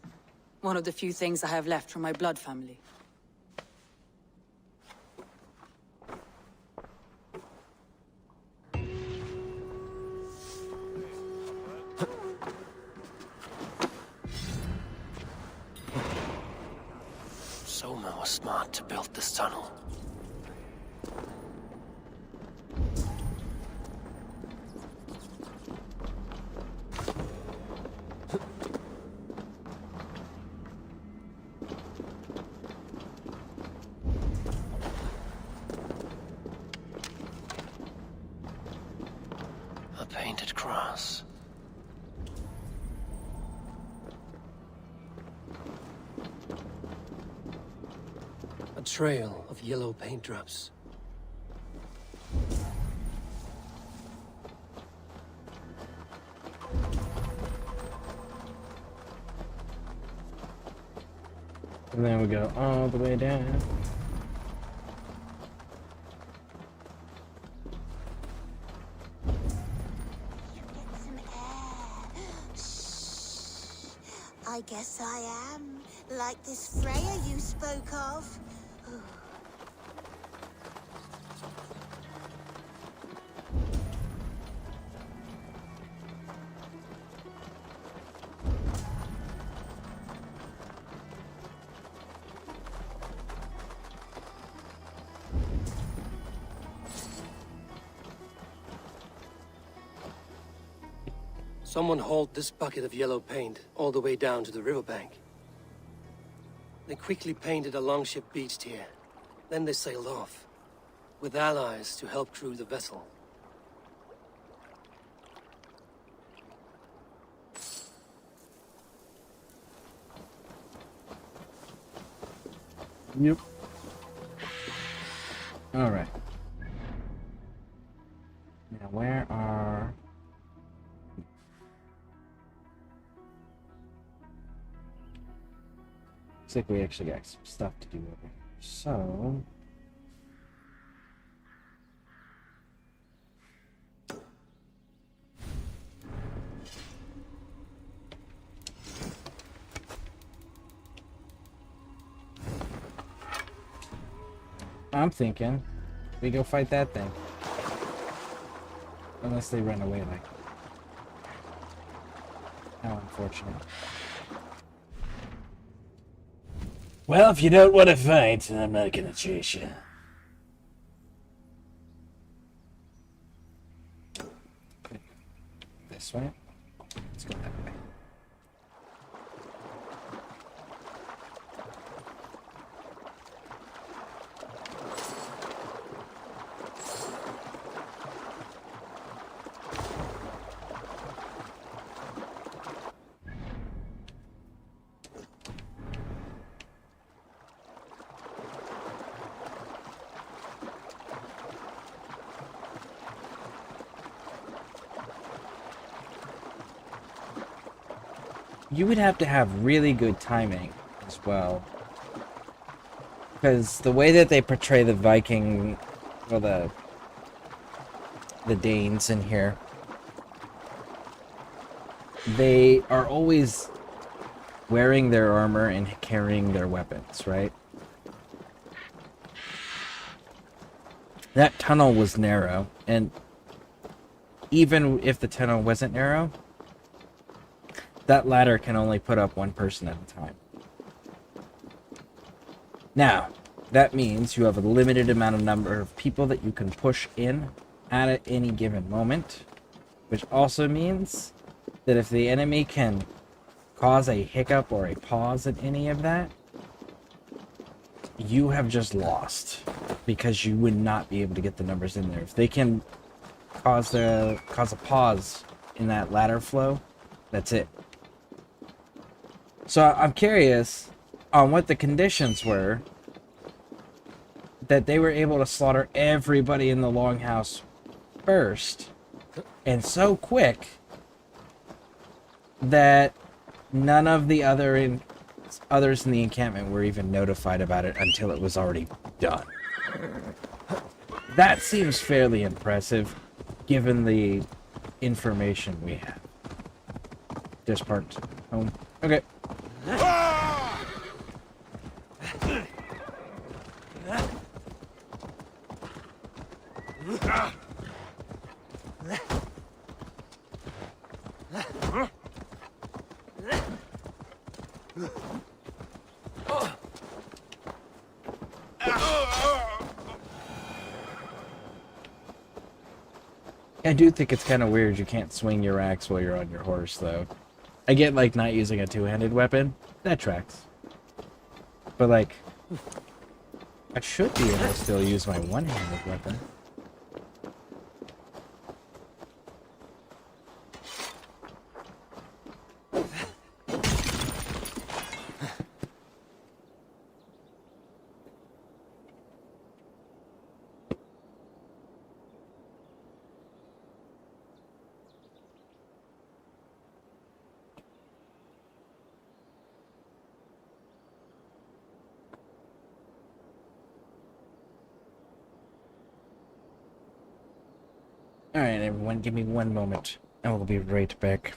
One of the few things I have left from my blood family. Soma was smart to build this tunnel. A painted cross. A trail of yellow paint drops. And then we go all the way down. I guess I am. Like this Freya you spoke of. Someone hauled this bucket of yellow paint all the way down to the riverbank. They quickly painted a longship beached here. Then they sailed off, with allies to help crew the vessel. Yep. Alright. Now where are... Looks like we actually got some stuff to do over here. So... I'm thinking we go fight that thing. Unless they run away like... How unfortunate. Well, if you don't want to fight, I'm not gonna chase you. This way? Let's go that way. You would have to have really good timing as well. Because the way that they portray the Viking, or the Danes in here, they are always wearing their armor and carrying their weapons, right? That tunnel was narrow, and even if the tunnel wasn't narrow, that ladder can only put up one person at a time. Now, that means you have a limited number of people that you can push in at any given moment, which also means that if the enemy can cause a hiccup or a pause in any of that, you have just lost, because you would not be able to get the numbers in there. If they can cause a pause in that ladder flow, that's it. So I'm curious on what the conditions were that they were able to slaughter everybody in the longhouse first, and so quick that none of the others in the encampment were even notified about it until it was already done. That seems fairly impressive, given the information we have. Just parked home. Okay. I do think it's kind of weird you can't swing your axe while you're on your horse, though. I get, like, not using a two-handed weapon. That tracks. But, like, I should be able to still use my one-handed weapon. Alright, everyone, give me one moment, and we'll be right back.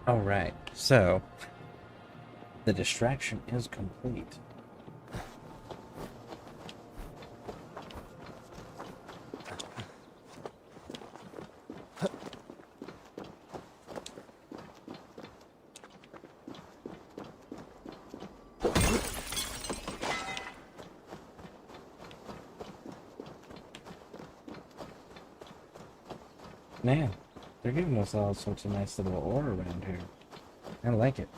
Alright, so the distraction is complete. Man, they're giving us all sorts of nice little ore around here. I like it.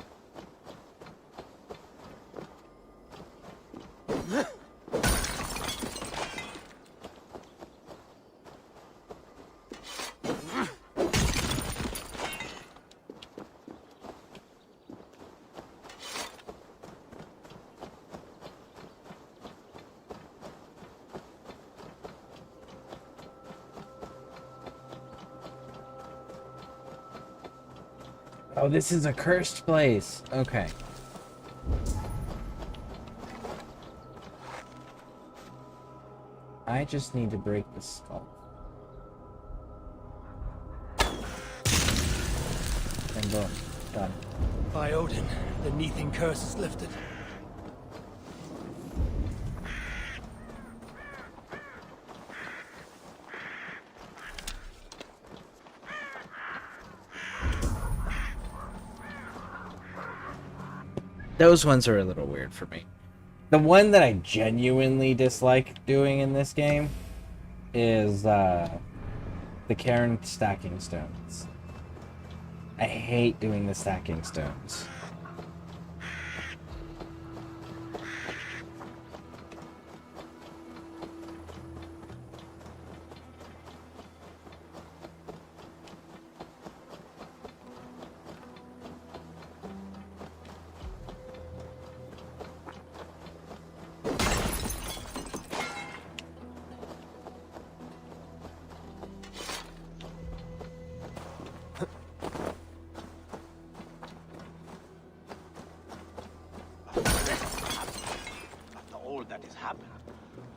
Oh, this is a cursed place. Okay. I just need to break the skull. And boom. Done. By Odin, the Neathing curse is lifted. Those ones are a little weird for me. The one that I genuinely dislike doing in this game is the Cairn stacking stones. I hate doing the stacking stones.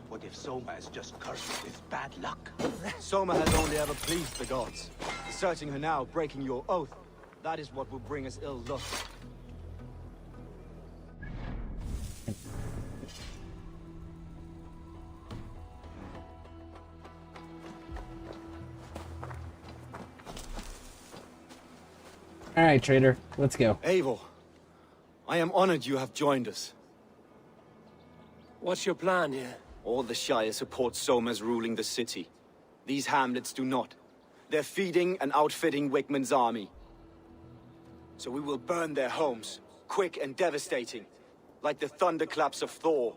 What if Soma is just cursed with bad luck? Soma has only ever pleased the gods. Deserting her now, breaking your oath, that is what will bring us ill luck. Alright, trader, let's go. Eivor, I am honored you have joined us. What's your plan here? All the Shire support Soma's ruling the city. These hamlets do not. They're feeding and outfitting Wickman's army. So we will burn their homes, quick and devastating, like the thunderclaps of Thor.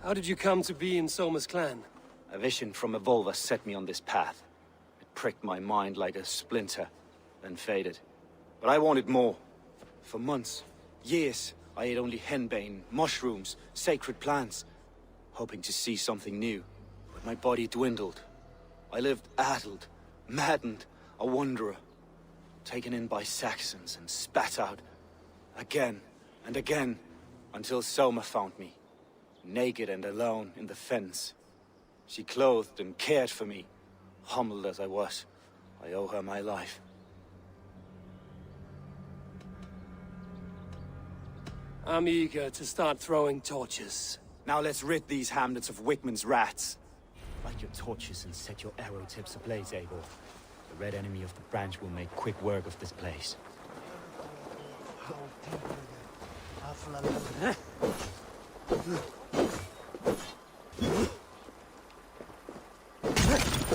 How did you come to be in Soma's clan? A vision from Evolva set me on this path. It pricked my mind like a splinter, then faded. But I wanted more. For months, years, I ate only henbane, mushrooms, sacred plants, hoping to see something new. But my body dwindled. I lived addled, maddened, a wanderer, taken in by Saxons and spat out again and again, until Soma found me, naked and alone in the fens. She clothed and cared for me, humbled as I was. I owe her my life. I'm eager to start throwing torches. Now let's rid these hamlets of Wickman's rats. Light your torches and set your arrow tips ablaze, Eivor. The red enemy of the branch will make quick work of this place.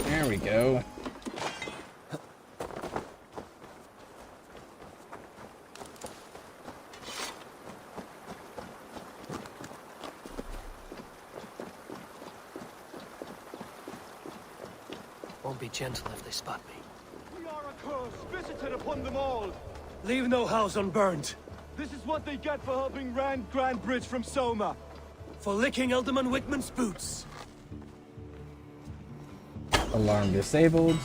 There we go. Won't be gentle if they spot me. We are a curse visited upon them all. Leave no house unburned. This is what they get for helping Rand Grand Bridge from Soma. For licking Alderman Wickman's boots. Alarm disabled.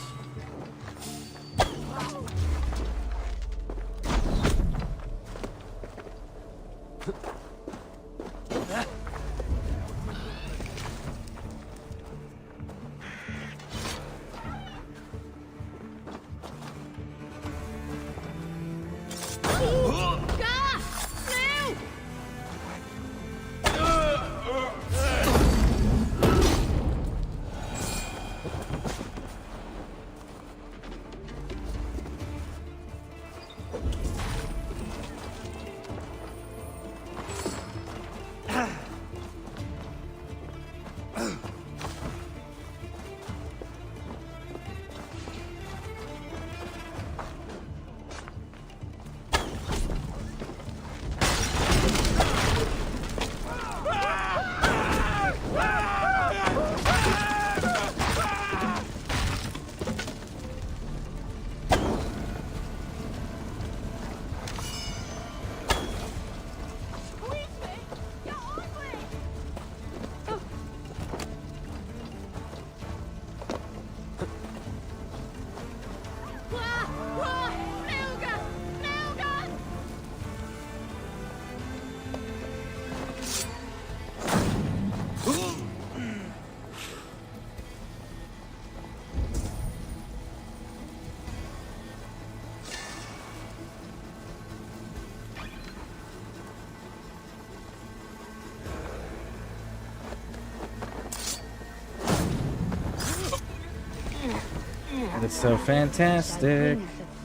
That is so fantastic.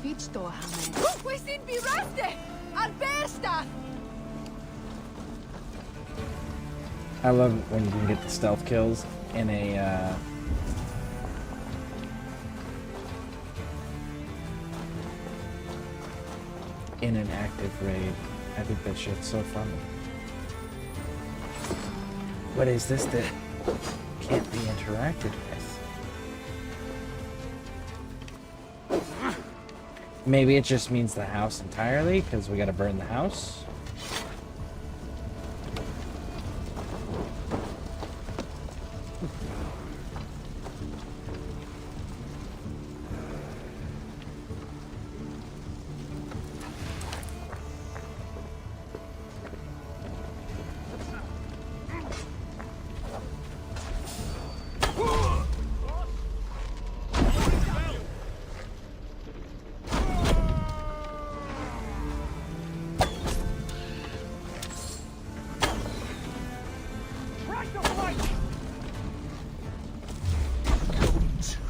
We sind beraste! Albesta! I love it when you can get the stealth kills in a in an active raid. I think that shit's so fun. What is this that can't be interacted with? Maybe it just means the house entirely, because we gotta burn the house.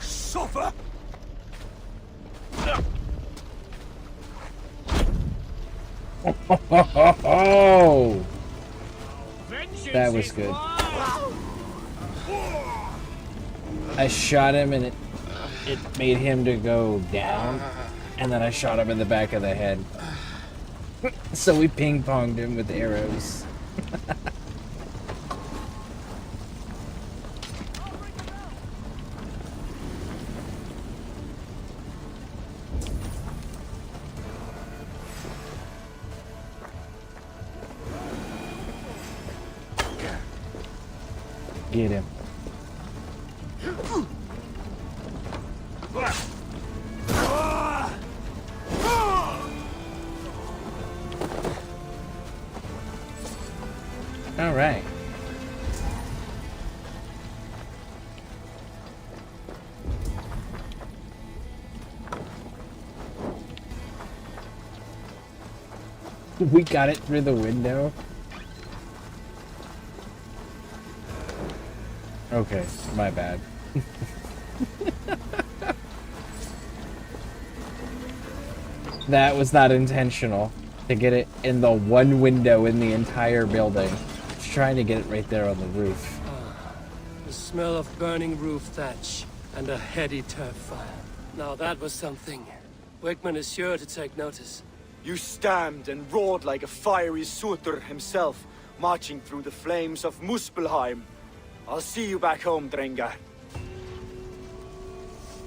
Suffer! Oh, that was good. I shot him and it made him to go down, and then I shot him in the back of the head. So we ping-ponged him with arrows. Get him. All right. We got it through the window. Okay, my bad. That was not intentional. To get it in the one window in the entire building. Just trying to get it right there on the roof. The smell of burning roof thatch and a heady turf fire. Now that was something. Wickman is sure to take notice. You stamped and roared like a fiery Surtur himself, marching through the flames of Muspelheim. I'll see you back home, Drengar.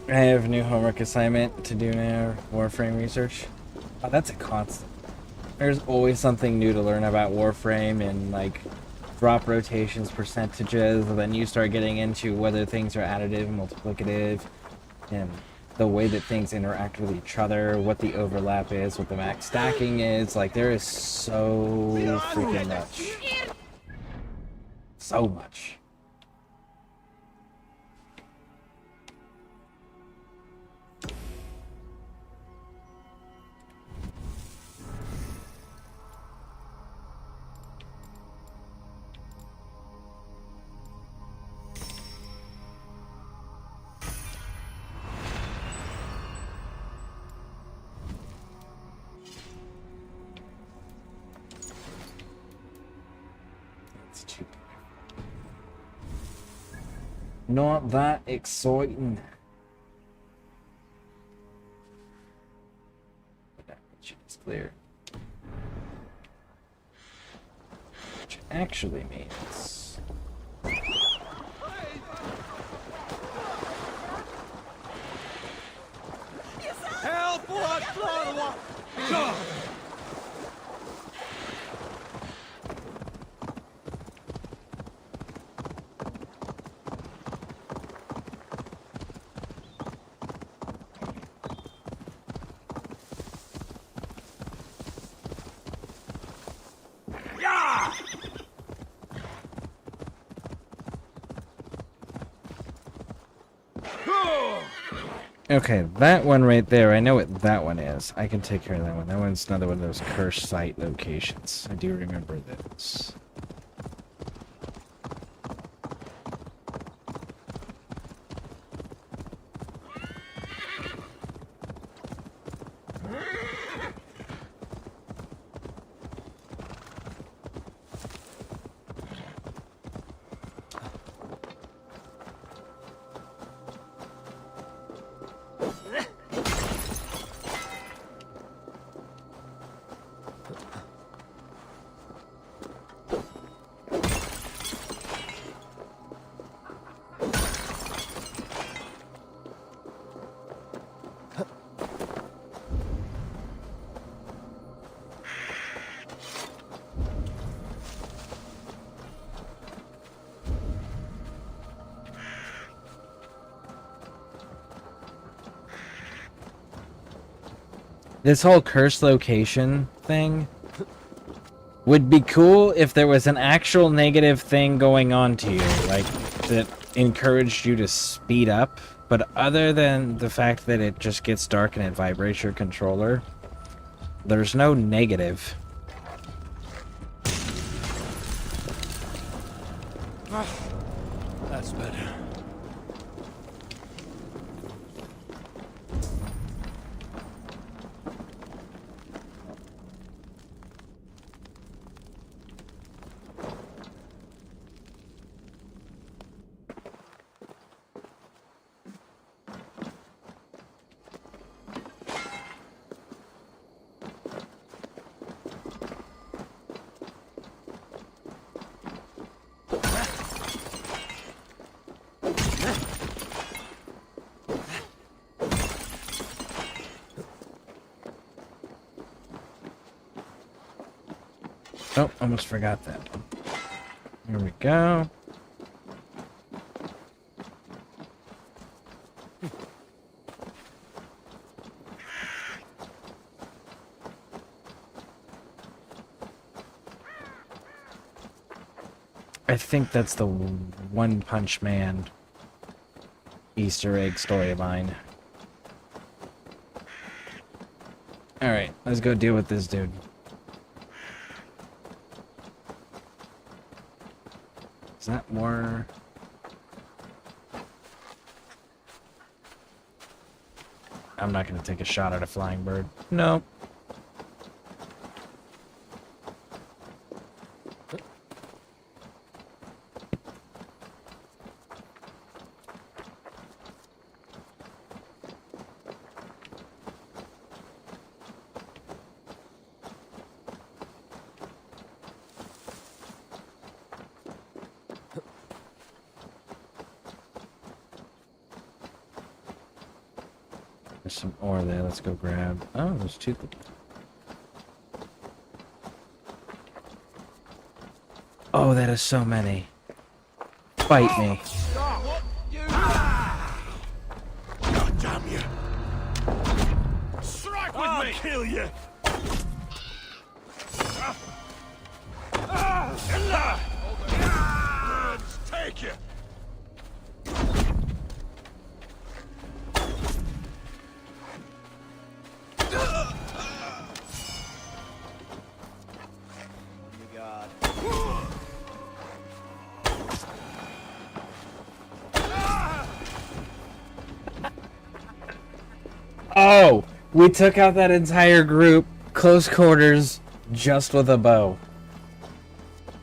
I have a new homework assignment to do now. Warframe research. Oh, that's a constant. There's always something new to learn about Warframe and like drop rotations, percentages, and then you start getting into whether things are additive, multiplicative, and the way that things interact with each other, what the overlap is, what the max stacking is. Like, there is so freaking much. So much. Not that exciting. That is clear. Which actually means Help! What? Go! okay, that one right there, I know what that one is. I can take care of that one. That one's another one of those cursed site locations. I do remember those. This whole curse location thing would be cool if there was an actual negative thing going on to you, like that encouraged you to speed up. But other than the fact that it just gets dark and it vibrates your controller, there's no negative. That's better. Oh, almost forgot that one. Here we go. I think that's the One Punch Man Easter egg storyline. Alright, let's go deal with this dude. Is that more? I'm not going to take a shot at a flying bird. No. There's some ore there. Let's go grab. Oh, there's two. Oh, that is so many. Fight me. God damn you! Strike with me! I'll kill you! Take you! Oh, we took out that entire group, close quarters, just with a bow.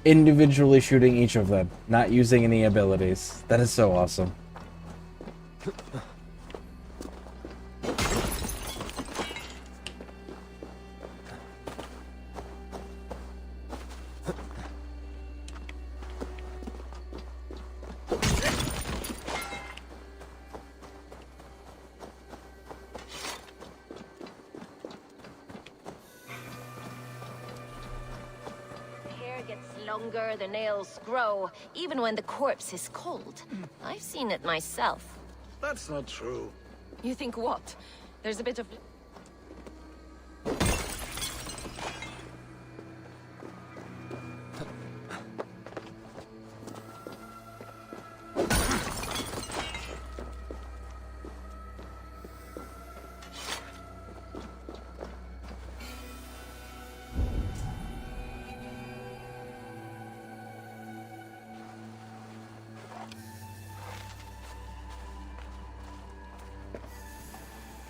Individually shooting each of them, not using any abilities. That is so awesome. Longer, the nails grow, even when the corpse is cold. I've seen it myself. That's not true. You think what? There's a bit of...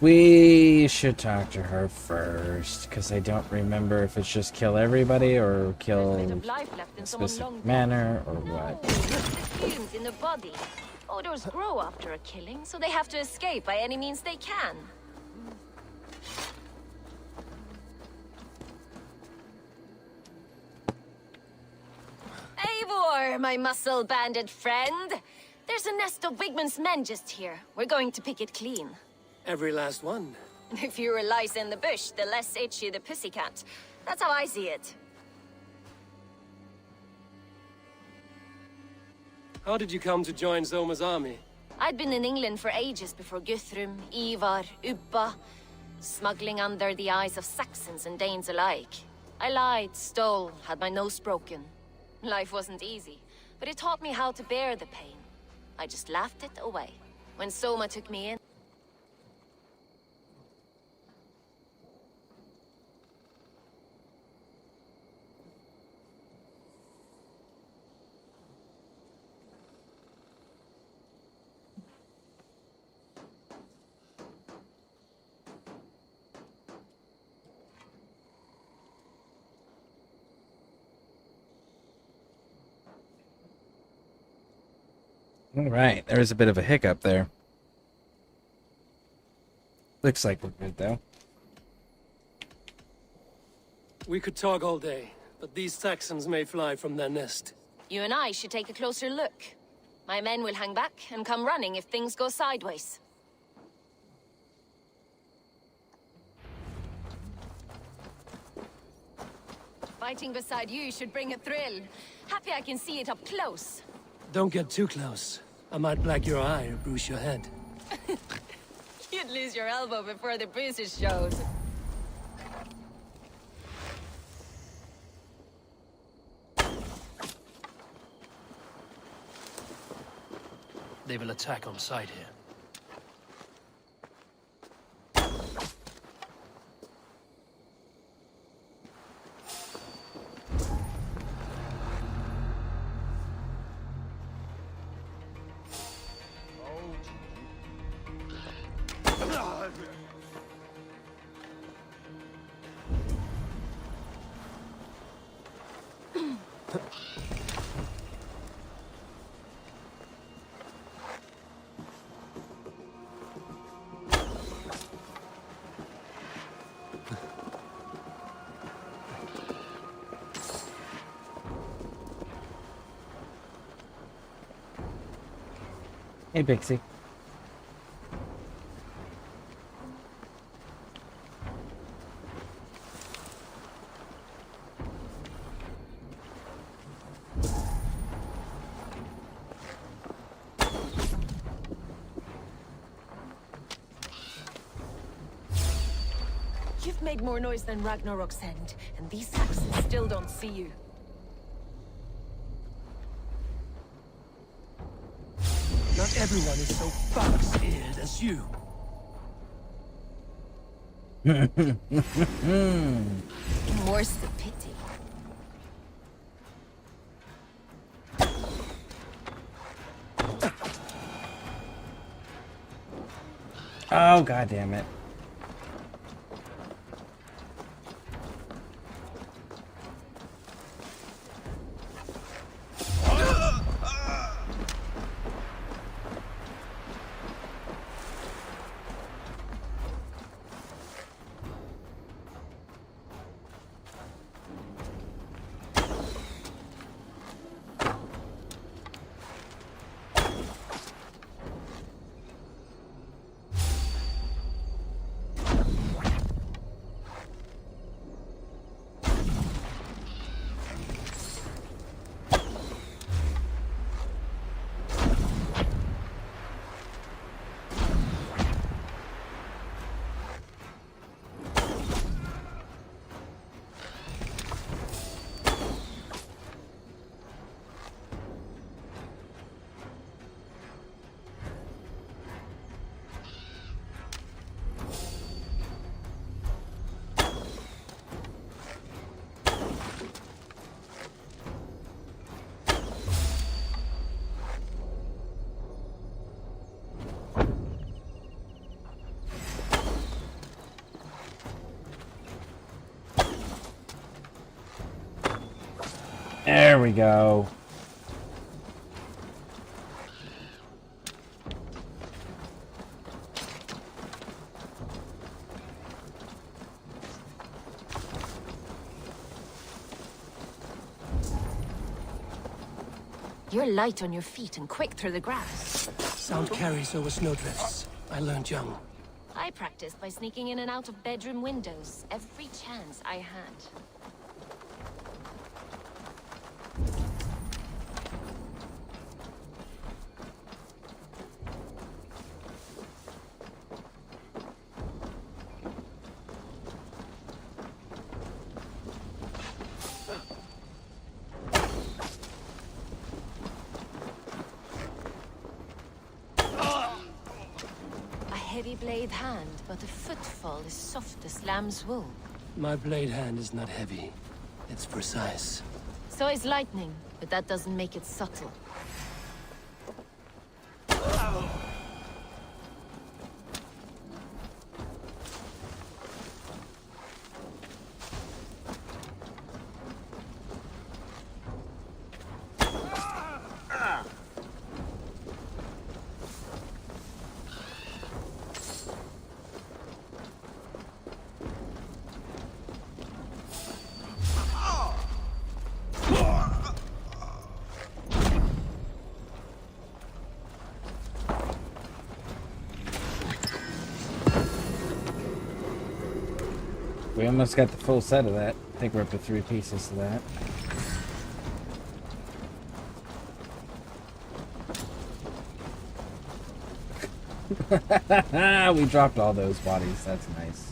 We should talk to her first, because I don't remember if it's just kill everybody or kill in a specific manner or what. The fumes in the body. Odors grow after a killing, so they have to escape by any means they can. Eivor, my muscle-banded friend. There's a nest of Wigman's men just here. We're going to pick it clean. Every last one. The fewer lice in the bush, the less itchy the pussycat. That's how I see it. How did you come to join Zoma's army? I'd been in England for ages before Guthrum, Ivar, Ubba. Smuggling under the eyes of Saxons and Danes alike. I lied, stole, had my nose broken. Life wasn't easy, but it taught me how to bear the pain. I just laughed it away. When Soma took me in, Alright, there is a bit of a hiccup there. Looks like we're good, though. We could talk all day, but these Saxons may fly from their nest. you and I should take a closer look. My men will hang back and come running if things go sideways. Fighting beside you should bring a thrill. Happy I can see it up close. Don't get too close. I might black your eye or bruise your head. You'd lose your elbow before the bruises showed. They will attack on sight here. Hey, Pixie. You've made more noise than Ragnarok's end, and these Saxons still don't see you. Not everyone is so fox-eared as you. More's the pity. Oh, god damn it. There we go. You're light on your feet and quick through the grass. Sound carries over snowdrifts. I learned young. I practiced by sneaking in and out of bedroom windows every chance I had. heavy blade hand, but a footfall as soft as lamb's wool. My blade hand is not heavy. It's precise. So is lightning, but that doesn't make it subtle. We almost got the full set of that. I think we're up to 3 pieces of that. We dropped all those bodies. That's nice.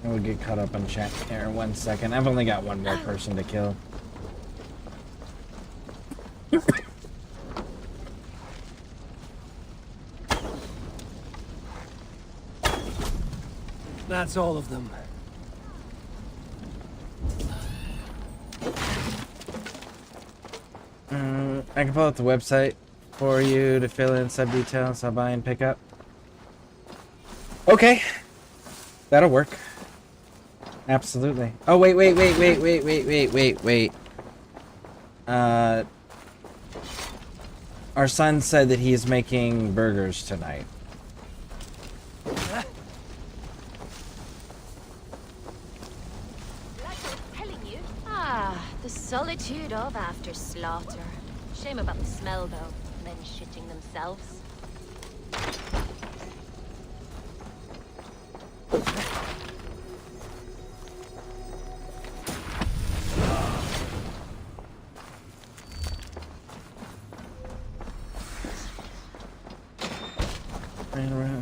We'll get caught up on chat here in 1 second. I've only got one more person to kill. That's all of them. I can pull up the website for you to fill in some details. I'll buy and pick up. Okay. That'll work. Absolutely. Oh, wait. Our son said that he's making burgers tonight. The solitude of after slaughter. Shame about the smell, though. Men shitting themselves.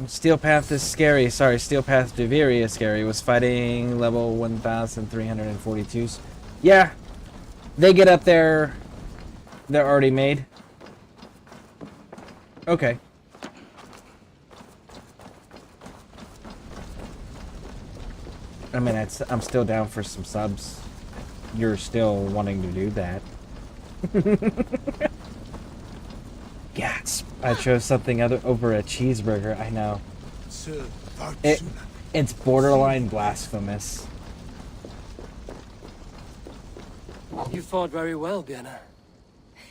Steel Path is scary. Sorry, Steel Path Deviri is scary. Was fighting level 1,342s. Yeah. They get up there. They're already made. Okay. I mean, I'm still down for some subs. You're still wanting to do that. Yeah, I chose something other over a cheeseburger. I know. It's borderline blasphemous. You fought very well, Björn.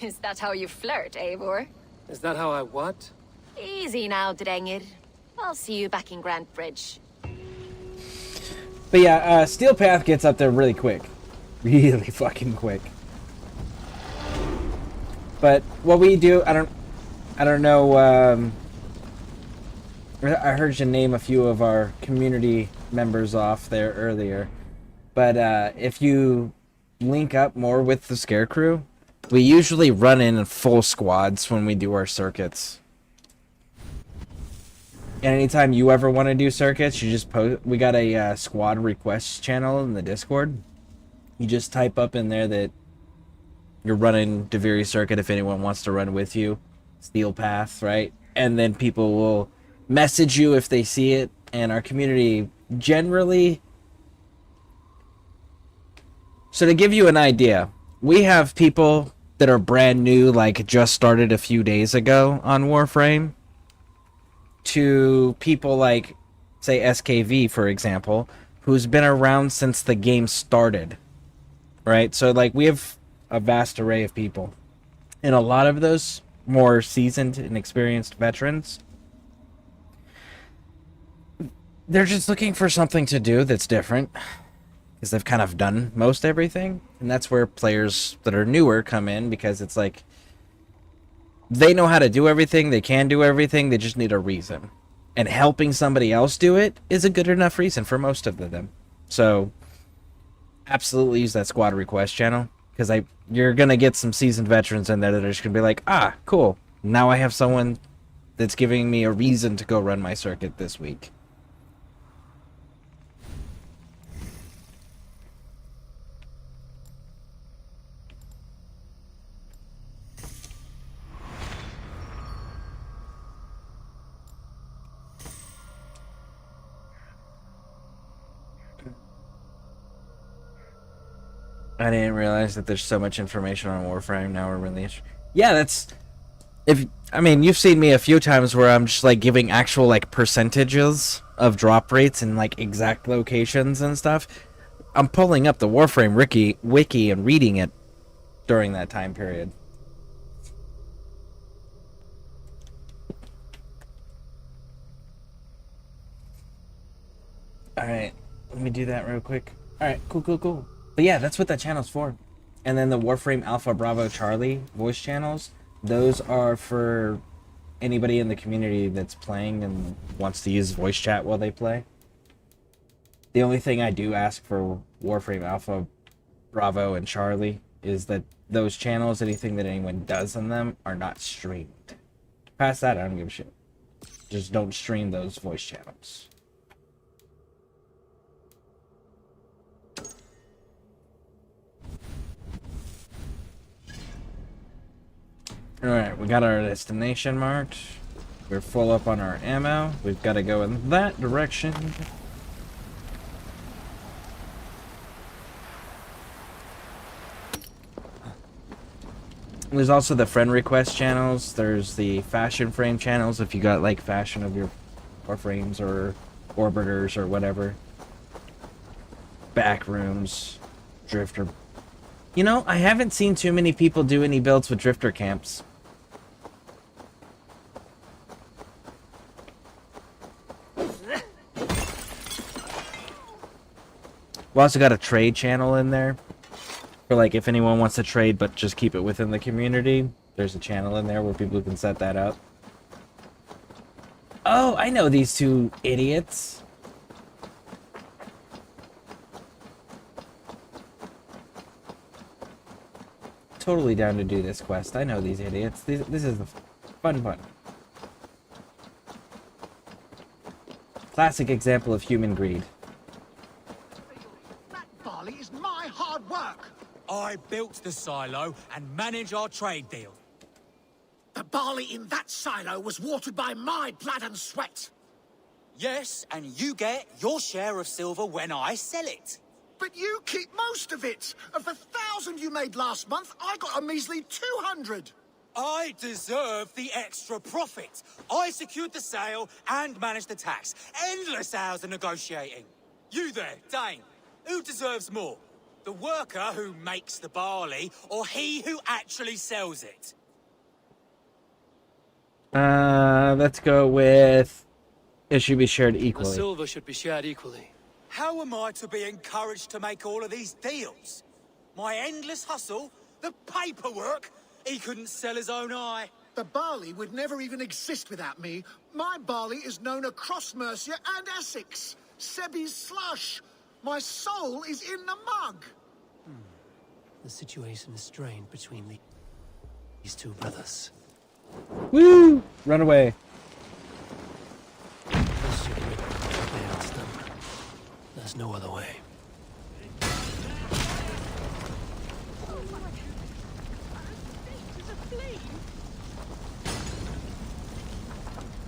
Is that how you flirt, Eivor? Is that how I what? Easy now, Drengir. I'll see you back in Grant Bridge. But yeah, Steel Path gets up there really quick. Really fucking quick. But what we do, I don't know, I heard you name a few of our community members off there earlier. But if you link up more with the ScareCrew, we usually run in full squads when we do our circuits. And anytime you ever want to do circuits, you just post. We got a squad requests channel in the Discord. You just type up in there that you're running Deviri Circuit if anyone wants to run with you. Steel Path, right? And then people will message you if they see it. And our community generally... So to give you an idea, we have people that are brand new, like just started a few days ago on Warframe, to people like, say, SKV, for example, who's been around since the game started, right? So, like, we have a vast array of people. And a lot of those more seasoned and experienced veterans, they're just looking for something to do that's different. because they've kind of done most everything, and that's where players that are newer come in, because it's like they know how to do everything, they can do everything, they just need a reason. And helping somebody else do it is a good enough reason for most of them. So, absolutely use that squad request channel, because you're going to get some seasoned veterans in there that are just going to be like, ah, cool, now I have someone that's giving me a reason to go run my circuit this week. I didn't realize that there's so much information on Warframe now we're released. Yeah, that's... I mean, you've seen me a few times where I'm just, like, giving actual, like, percentages of drop rates and, like, exact locations and stuff. I'm pulling up the Warframe wiki and reading it during that time period. Alright, let me do that real quick. Alright, cool. But yeah, that's what that channel's for. And then the Warframe Alpha Bravo Charlie voice channels, those are for anybody in the community that's playing and wants to use voice chat while they play. The only thing I do ask for Warframe Alpha Bravo and Charlie is that those channels, anything that anyone does in them, are not streamed. Past that, I don't give a shit. Just don't stream those voice channels. Alright, we got our destination marked. We're full up on our ammo. We've got to go in that direction. There's also the friend request channels. There's the fashion frame channels if you got like fashion of your Warframes or Orbiters or whatever. Backrooms, Drifter. You know, I haven't seen too many people do any builds with Drifter camps. We also got a trade channel in there. For like if anyone wants to trade but just keep it within the community, there's a channel in there where people can set that up. Oh, I know these two idiots. Totally down to do this quest. I know these idiots. This is the fun. Classic example of human greed. Barley is my hard work. I built the silo and manage our trade deal. The barley in that silo was watered by my blood and sweat. Yes, and you get your share of silver when I sell it. But you keep most of it. Of the 1,000 you made last month, I got a measly 200. I deserve the extra profit. I secured the sale and managed the tax. Endless hours of negotiating. You there, Dane. Who deserves more? The worker who makes the barley, or he who actually sells it? Let's go with... It should be shared The equally. silver should be shared equally. How am I to be encouraged to make all of these deals? My endless hustle? The paperwork? He couldn't sell his own eye. The barley would never even exist without me. My barley is known across Mercia and Essex. Sebi's slush. My soul is in the mug. The situation is strained between these two brothers. Woo! Run away. This should make them against them. There's no other way.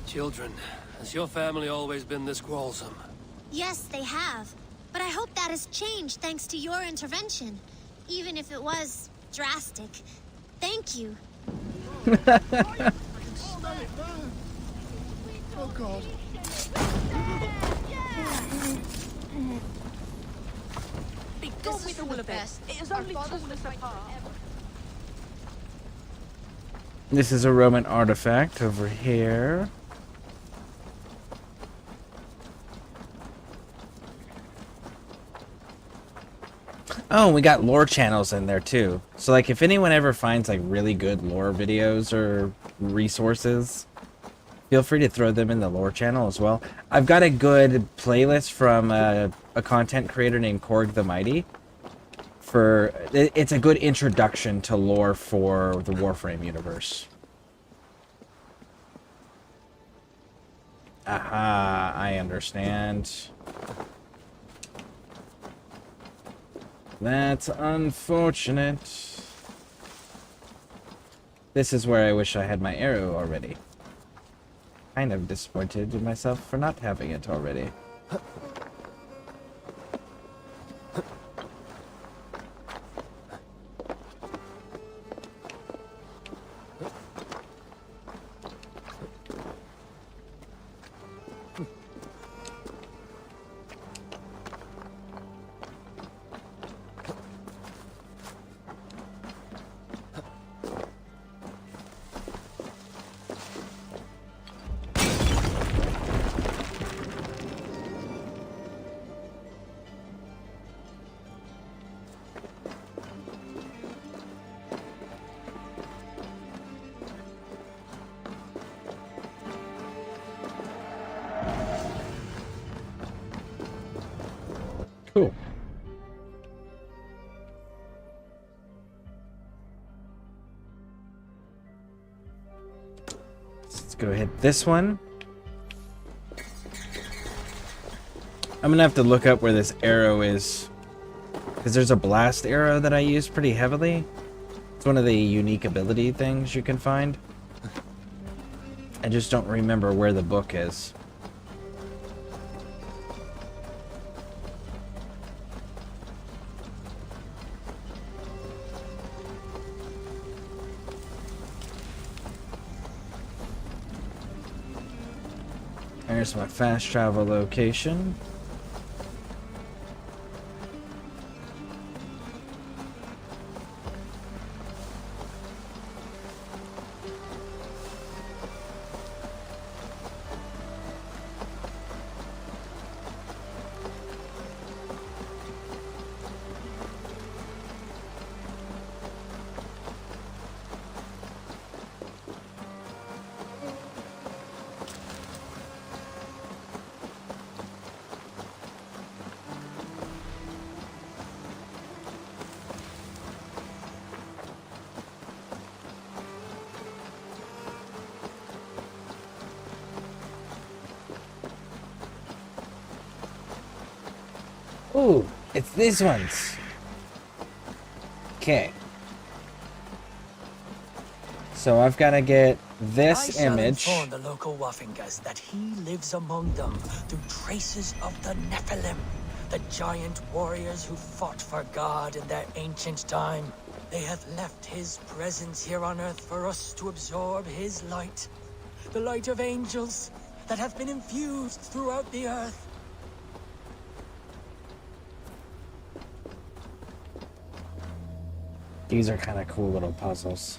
Children, has your family always been this quarrelsome? Yes, they have. But I hope that has changed thanks to your intervention. Even if it was drastic. Thank you. Oh, God. Go with all of it. It has only torn us apart. This is a Roman artifact over here. Oh, and we got lore channels in there too. So like if anyone ever finds like really good lore videos or resources, feel free to throw them in the lore channel as well. I've got a good playlist from a content creator named Korg the Mighty. It's a good introduction to lore for the Warframe universe. Aha, I understand. That's unfortunate. This is where I wish I had my arrow already. Kind of disappointed in myself for not having it already. Cool. Let's go hit this one. I'm gonna have to look up where this arrow is, because there's a blast arrow that I use pretty heavily. It's one of the unique ability things you can find. I just don't remember where the book is. There's my fast travel location. Ooh, it's these ones. Okay. So I've got to get this image. I shall inform the local Waffingas that he lives among them through traces of the Nephilim, the giant warriors who fought for God in their ancient time. They have left his presence here on Earth for us to absorb his light, the light of angels that have been infused throughout the Earth. These are kind of cool little puzzles.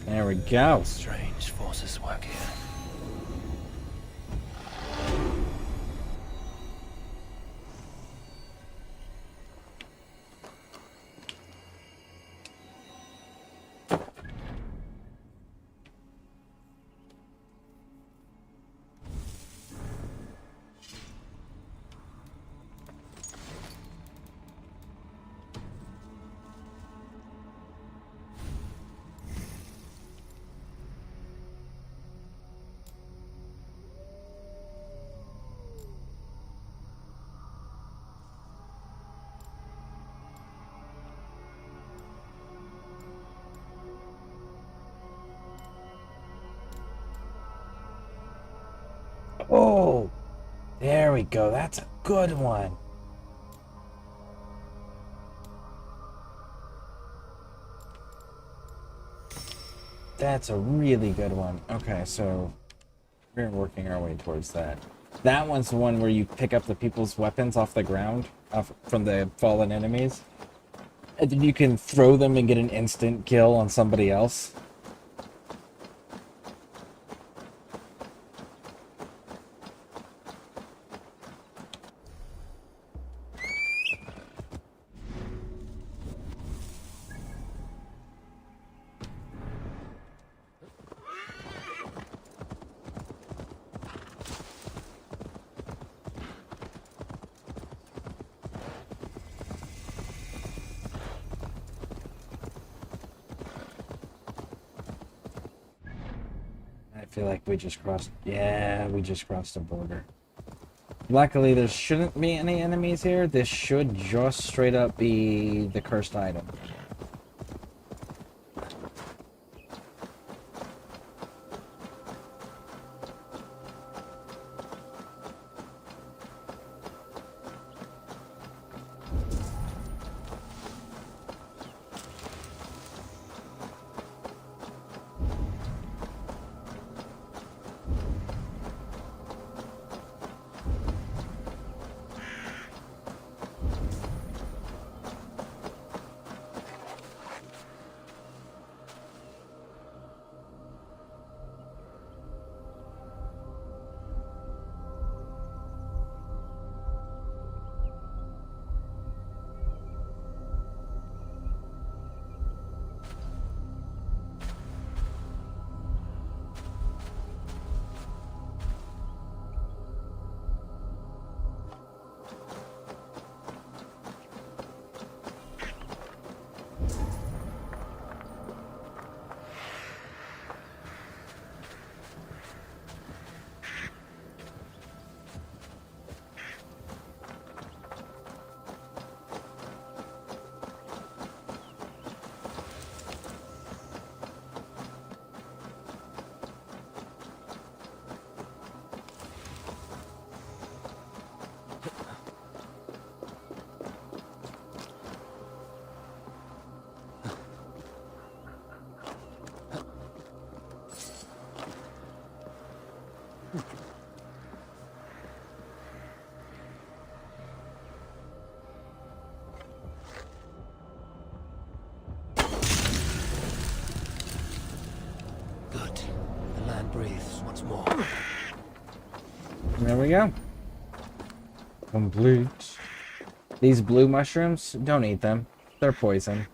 There we go. Strange forces work here. Oh, there we go. That's a good one. That's a really good one. Okay, so we're working our way towards that. That one's the one where you pick up the people's weapons off the ground, from the fallen enemies. And then you can throw them and get an instant kill on somebody else. feel like we just crossed... Yeah, we just crossed the border. Luckily, there shouldn't be any enemies here. This should just straight up be the cursed item. Breathes once more. There we go. Complete. These blue mushrooms, don't eat them. They're poison.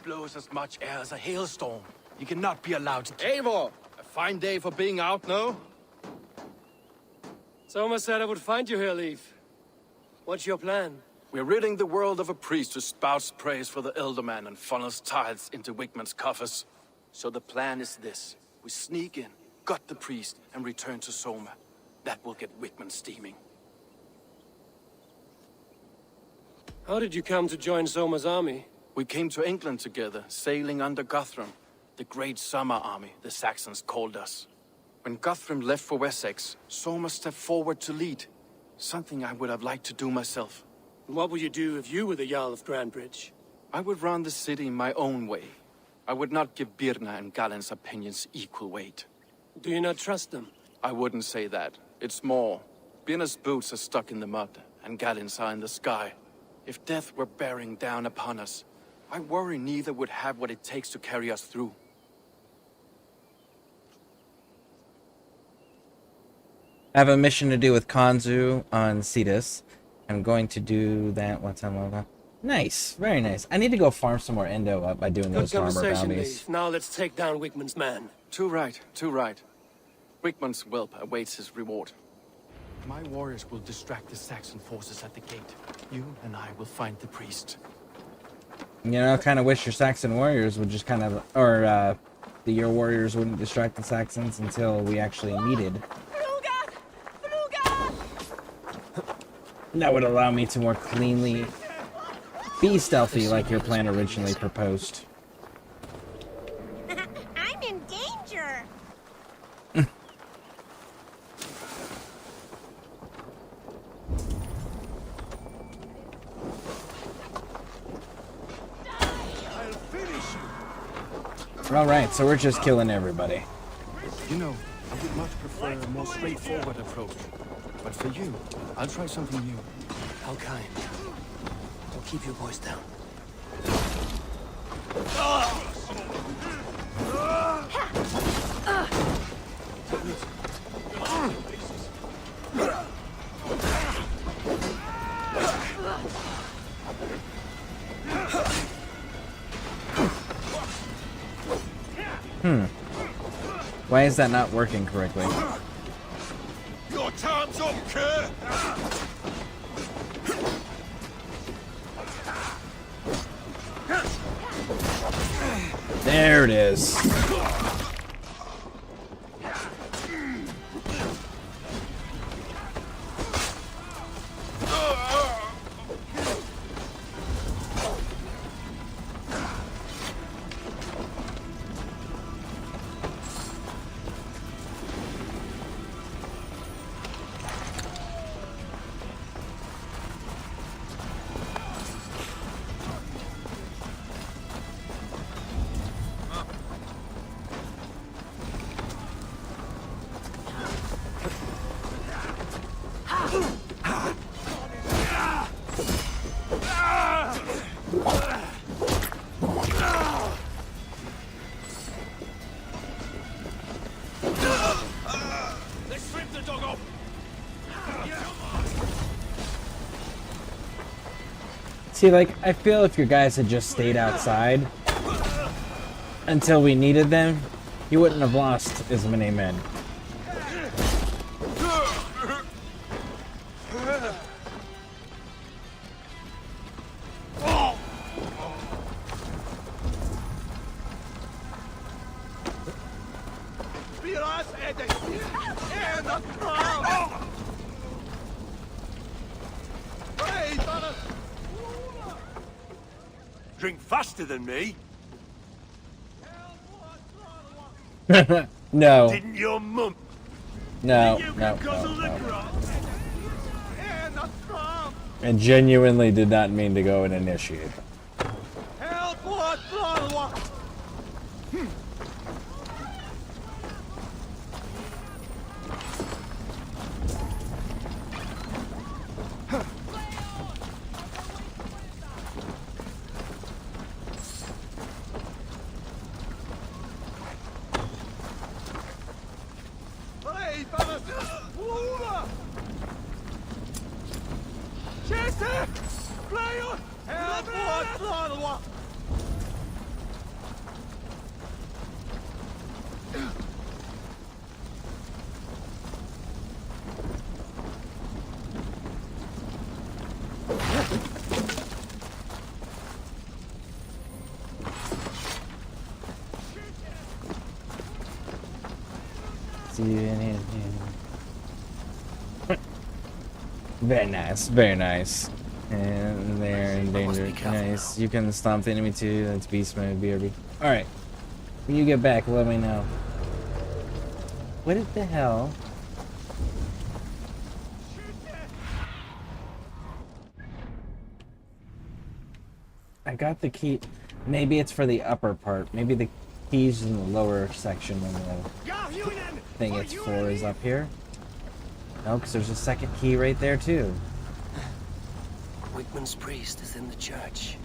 Blows as much air as a hailstorm. You cannot be allowed to... Eivor! A fine day for being out, no? Soma said I would find you here, Leaf. What's your plan? We're ridding the world of a priest who spouts praise for the Elderman and funnels tithes into Wigman's coffers. So the plan is this. We sneak in, gut the priest, and return to Soma. That will get Wigman steaming. How did you come to join Soma's army? We came to England together, sailing under Guthrum. The Great Summer Army, the Saxons called us. When Guthrum left for Wessex, Soma stepped forward to lead. Something I would have liked to do myself. What would you do if you were the Jarl of Grandbridge? I would run the city my own way. I would not give Birna and Galen's opinions equal weight. Do you not trust them? I wouldn't say that. It's more. Birna's boots are stuck in the mud, and Galen's are in the sky. If death were bearing down upon us, I worry neither would have what it takes to carry us through. I have a mission to do with Kanzu on Cetus. I'm going to do that once I'm over. Nice, very nice. I need to go farm some more endo up by doing those armor bounties. Now let's take down Wigman's man. Too right, too right. Wigman's whelp awaits his reward. My warriors will distract the Saxon forces at the gate. You and I will find the priest. You know, I kind of wish your Saxon warriors would just kind of, or your warriors wouldn't distract the Saxons until we actually needed. That would allow me to more cleanly be stealthy like your plan originally proposed. I'm in danger. Alright, so we're just killing everybody. You know, I would much prefer a more straightforward approach. But for you, I'll try something new. How kind. I'll keep your voice down. Why is that not working correctly? Your time's up, Kerr! There it is. See, like, I feel if your guys had just stayed outside until we needed them, you wouldn't have lost as many men. Drink faster than me? No. Didn't your mum? No, no, no, no. I genuinely did not mean to go and initiate. Very nice, very nice. And they're in danger. Nice. You can stomp the enemy too. That's beast mode, BRB. Alright. When you get back, let me know. What the hell? I got the key. Maybe it's for the upper part. Maybe the key's in the lower section and the thing it's for is up here. No, because there's a second key right there too. Wickman's priest is in the church.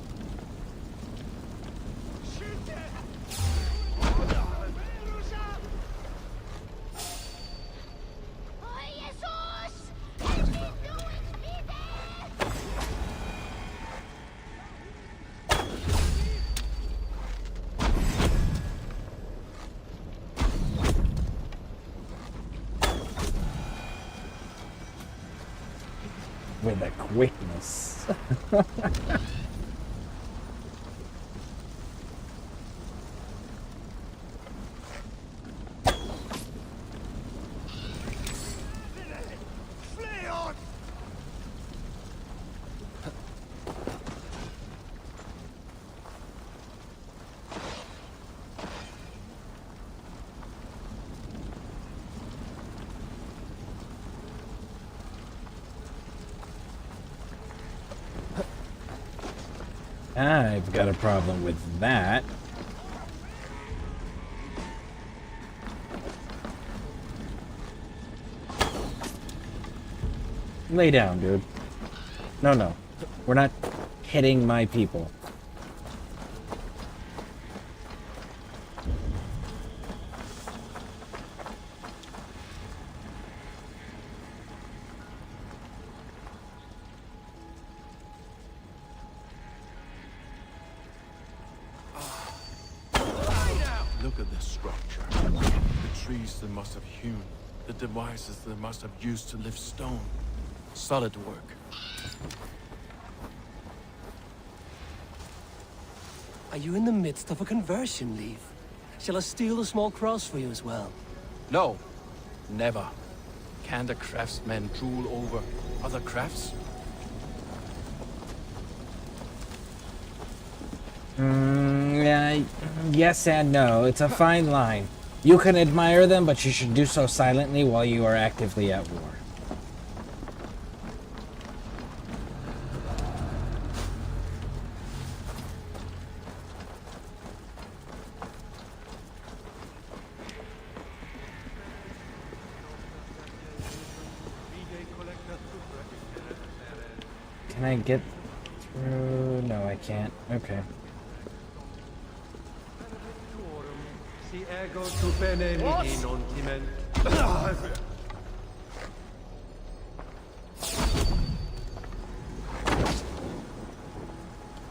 With a quickness. I've got a problem with that. Lay down, dude. No, no. We're not hitting my people. Look at this scrub. trees they must have hewn, the devices they must have used to lift stone. Solid work. Are you in the midst of a conversion, Leaf? Shall I steal a small cross for you as well? No, never. Can the craftsmen drool over other crafts? Yeah, yes and no. It's a fine line. You can admire them, but you should do so silently while you are actively at war. Can I get through? No, I can't. Okay.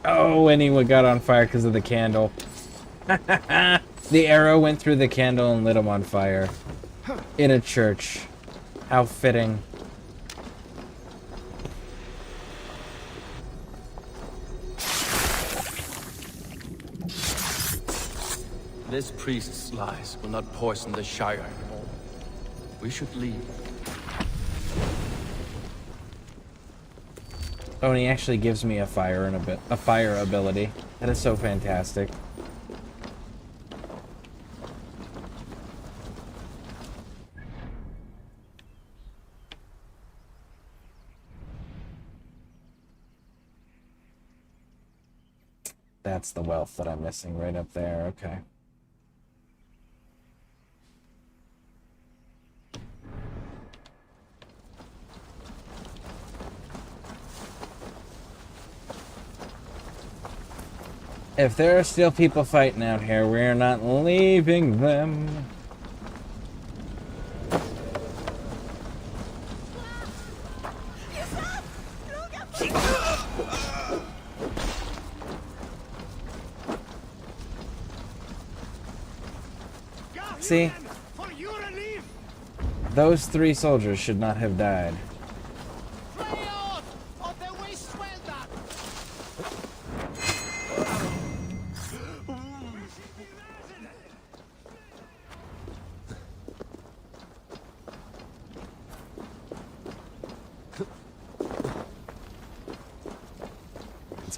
Oh, and he got on fire because of the candle. The arrow went through the candle and lit him on fire. In a church. How fitting. This priest's lies will not poison the Shire anymore. We should leave. Oh, and he actually gives me a fire ability. That is so fantastic. That's the wealth that I'm missing right up there. Okay. If there are still people fighting out here, we're not leaving them. See? Those 3 soldiers should not have died.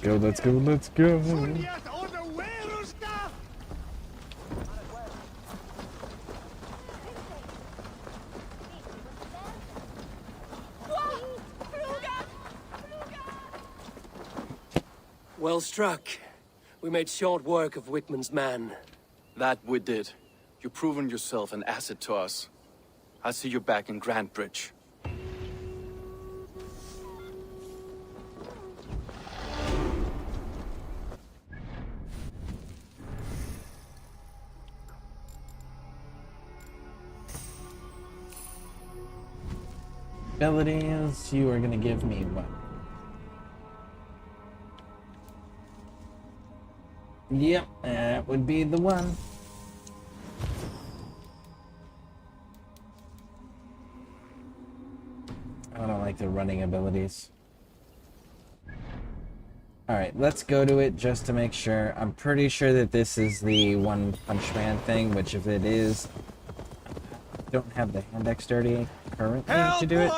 Let's go, let's go, let's go. Well struck. We made short work of Wickman's man. That we did. You've proven yourself an asset to us. I'll see you back in Grantbridge. Abilities, you are gonna give me what? Yep, that would be the one. I don't like the running abilities. Alright, let's go to it just to make sure. I'm pretty sure that this is the One Punch Man thing, which if it is, I don't have the hand dexterity currently to do it.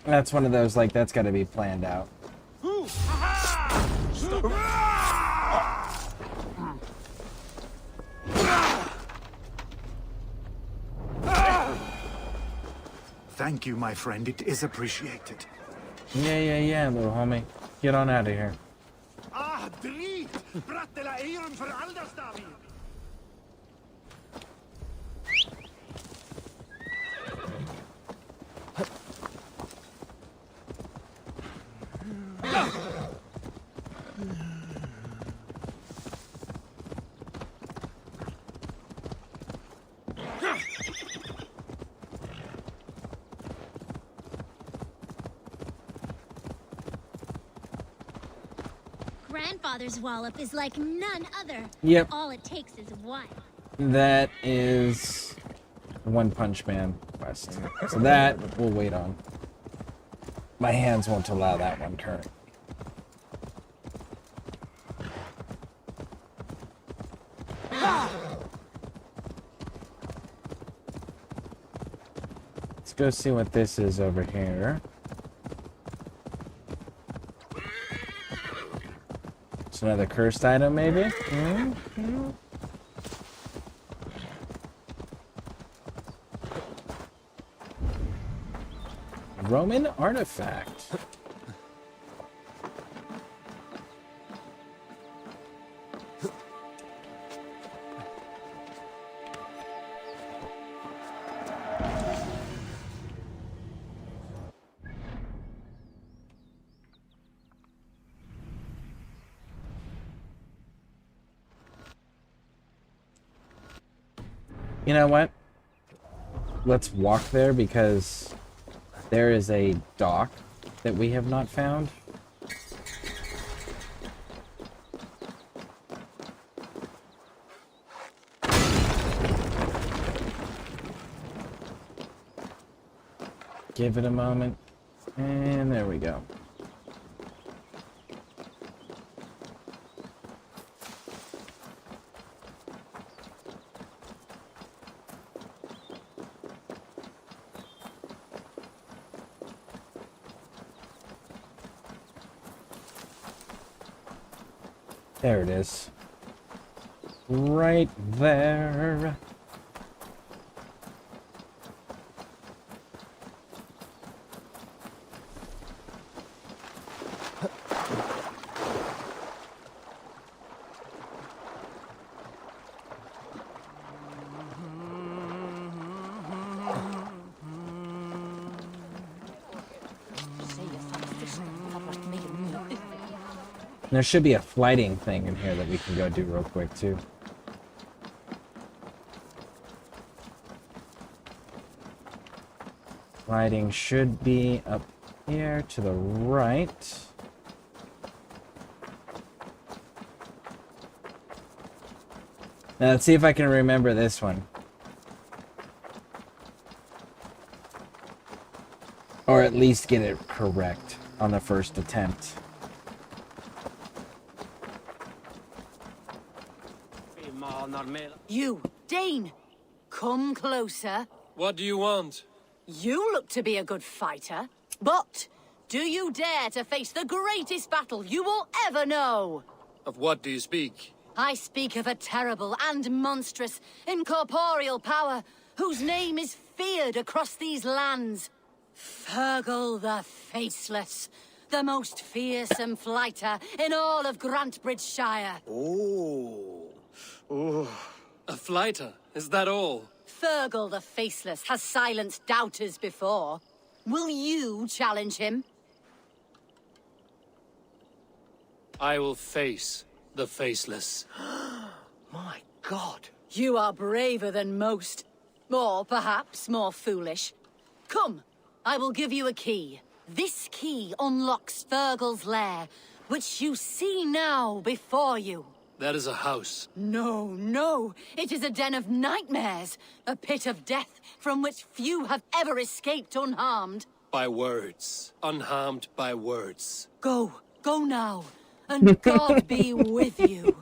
That's one of those, like, that's gotta be planned out. Thank you, my friend. It is appreciated. Yeah, little homie. Get on out of here. Ah, drie! Brattela eieren voor Alderstavi! Grandfather's wallop is like none other. Yep. All it takes is one. That is One Punch Man quest. So that we'll wait on. My hands won't allow that one currently. Let's go see what this is over here. It's another cursed item, maybe? Mm-hmm. Roman artifact. You know what? Let's walk there because there is a dock that we have not found. Give it a moment. And there we go. There it is. Right there. There should be a flighting thing in here that we can go do real quick, too. Flighting should be up here to the right. Now let's see if I can remember this one. Or at least get it correct on the first attempt. You, Dane! Come closer. What do you want? You look to be a good fighter, but do you dare to face the greatest battle you will ever know? Of what do you speak? I speak of a terrible and monstrous incorporeal power whose name is feared across these lands. Fergal the Faceless, the most fearsome fighter in all of Grantebridgeshire. Oh, a flighter, is that all? Fergal the Faceless has silenced doubters before. Will you challenge him? I will face the Faceless. My God. You are braver than most. Or perhaps more foolish. Come, I will give you a key. This key unlocks Fergal's lair, which you see now before you. That is a house. No, no. It is a den of nightmares. A pit of death from which few have ever escaped unharmed. By words. Unharmed by words. Go. Go now. And God be with you.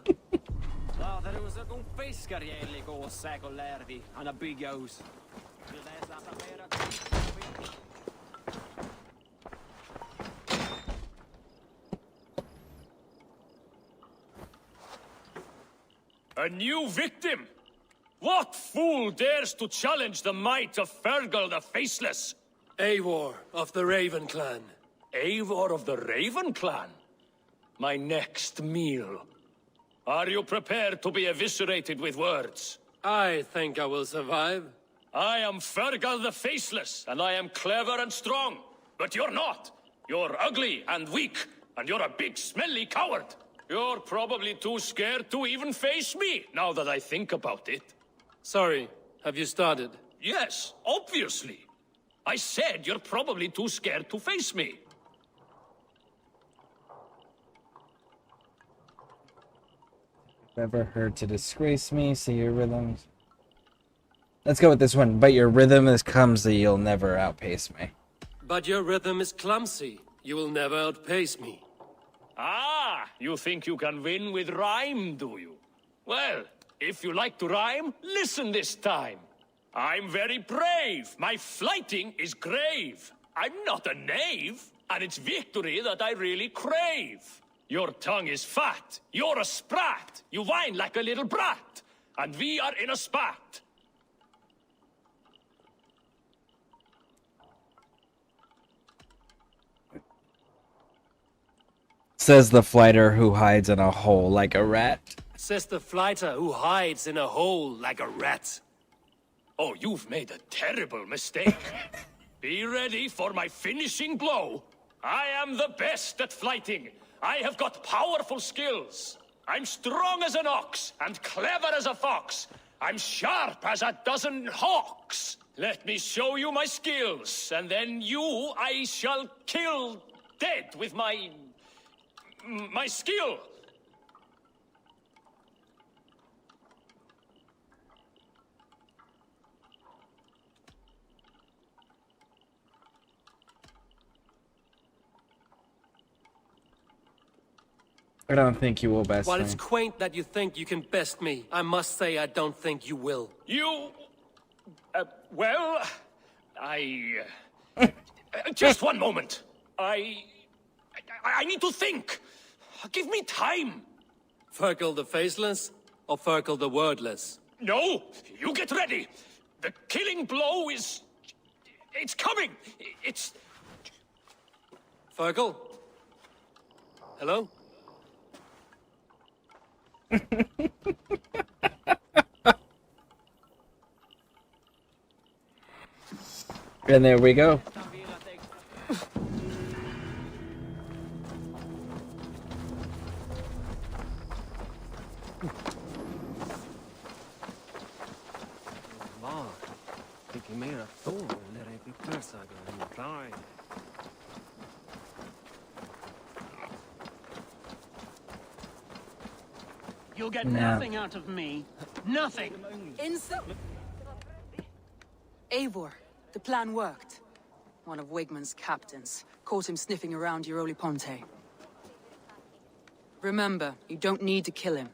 A new victim? What fool dares to challenge the might of Fergal the Faceless? Eivor of the Raven Clan. Eivor of the Raven Clan? My next meal. Are you prepared to be eviscerated with words? I think I will survive. I am Fergal the Faceless, and I am clever and strong. But you're not. You're ugly and weak, and you're a big smelly coward. You're probably too scared to even face me, now that I think about it. Sorry, have you started? Yes, obviously. I said you're probably too scared to face me. Never heard to disgrace me, see your rhythms. Let's go with this one. But your rhythm is clumsy, you'll never outpace me. But your rhythm is clumsy. You will never outpace me. Ah, you think you can win with rhyme, do you? Well, if you like to rhyme, listen this time. I'm very brave. My flighting is grave. I'm not a knave, and it's victory that I really crave. Your tongue is fat. You're a sprat. You whine like a little brat. And we are in a spat. Says the flighter who hides in a hole like a rat. Says the flighter who hides in a hole like a rat. Oh, you've made a terrible mistake. Be ready for my finishing blow. I am the best at flighting. I have got powerful skills. I'm strong as an ox and clever as a fox. I'm sharp as a dozen hawks. Let me show you my skills, and then you I shall kill dead with my skill. I don't think you will best While me. it's quaint that you think you can best me, I must say I don't think you will. You... well... just one moment. I need to think. Give me time. Fergal the Faceless or Fergal the Wordless? No, you get ready. The killing blow is... it's coming. It's... Fergal? Hello? And there we go. You'll get No. nothing out of me. Nothing. Eivor, the plan worked. One of Wigmund's captains caught him sniffing around Euroli Ponte. Remember, you don't need to kill him.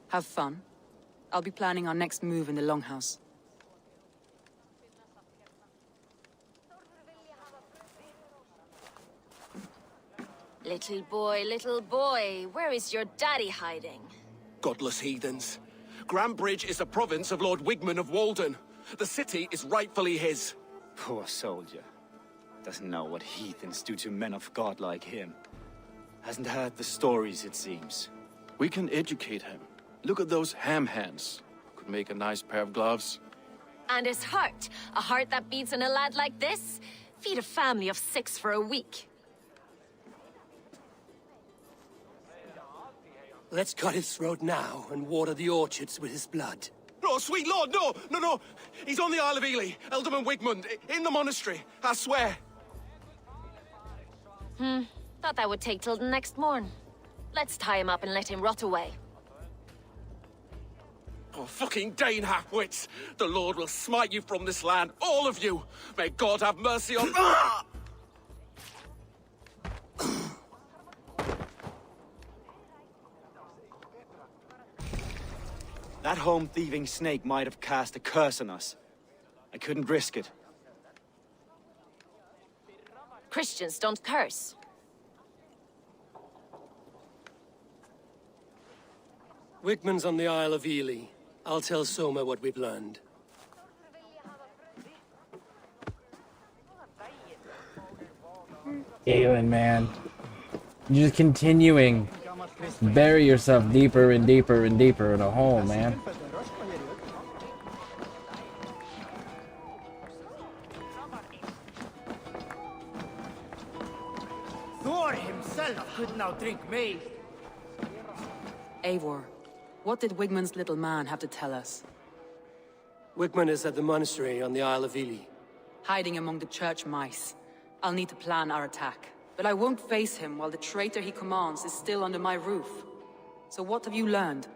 Have fun. I'll be planning our next move in the Longhouse. Little boy, where is your daddy hiding? Godless heathens. Grambridge is a province of Lord Wigmund of Walden. The city is rightfully his. Poor soldier. Doesn't know what heathens do to men of God like him. Hasn't heard the stories, it seems. We can educate him. Look at those ham hands. Could make a nice pair of gloves. And his heart, a heart that beats in a lad like this? Feed a family of 6 for a week. Let's cut his throat now and water the orchards with his blood. No, sweet lord, no, no, no. He's on the Isle of Ely, Ealdorman Wigmund, in the monastery, I swear. Thought that would take till the next morn. Let's tie him up and let him rot away. Oh, fucking Dane halfwits. The Lord will smite you from this land, all of you. May God have mercy on... That home-thieving snake might have cast a curse on us. I couldn't risk it. Christians don't curse. Wigmund's on the Isle of Ely. I'll tell Soma what we've learned. Galen, man. You're just continuing. Bury yourself deeper and deeper and deeper in a hole, man. Thor himself could not drink me. Eivor, what did Wigmund's little man have to tell us? Wigmund is at the monastery on the Isle of Ely. Hiding among the church mice. I'll need to plan our attack. But I won't face him while the traitor he commands is still under my roof. So what have you learned?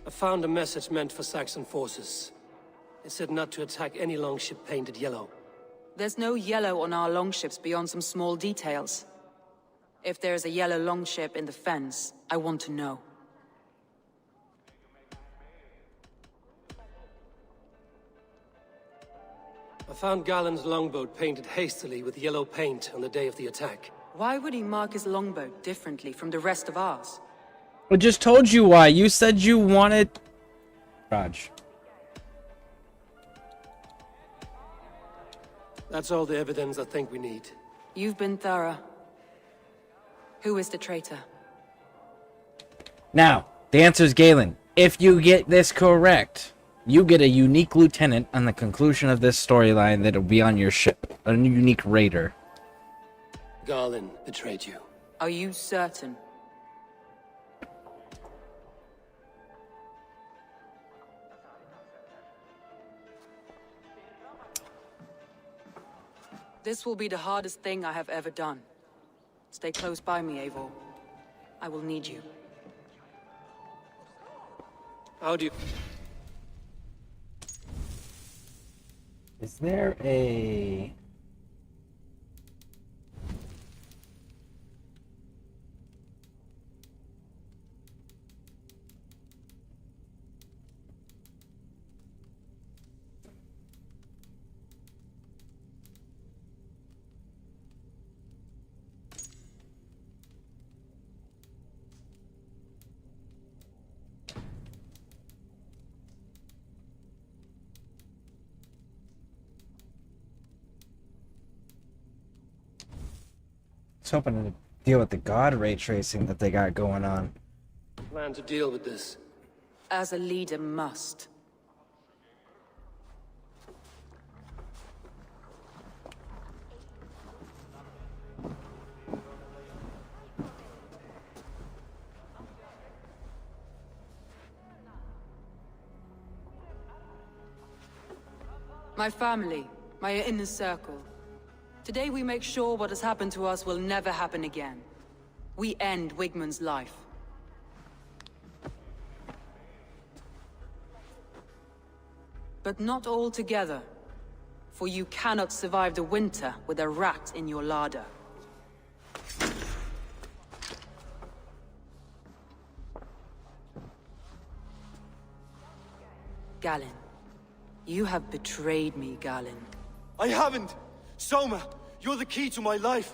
I found a message meant for Saxon forces. It said not to attack any longship painted yellow. There's no yellow on our longships beyond some small details. If there's a yellow longship in the fens, I want to know. I found Galen's longboat painted hastily with yellow paint on the day of the attack. Why would he mark his longboat differently from the rest of ours? I just told you why. You said you wanted... Raj. That's all the evidence I think we need. You've been thorough. Who is the traitor? Now, the answer is Galen. If you get this correct, you get a unique lieutenant on the conclusion of this storyline that'll be on your ship. A unique raider. Galen betrayed you. Are you certain? This will be the hardest thing I have ever done. Stay close by me, Eivor. I will need you. How do you... Is there a... hoping to deal with the god ray tracing that they got going on. Plan to deal with this? As a leader must. My family, my inner circle. Today we make sure what has happened to us will never happen again. We end Wigmund's life. But not all together, for you cannot survive the winter with a rat in your larder. Galen, you have betrayed me, Galen. I haven't! Soma, you're the key to my life.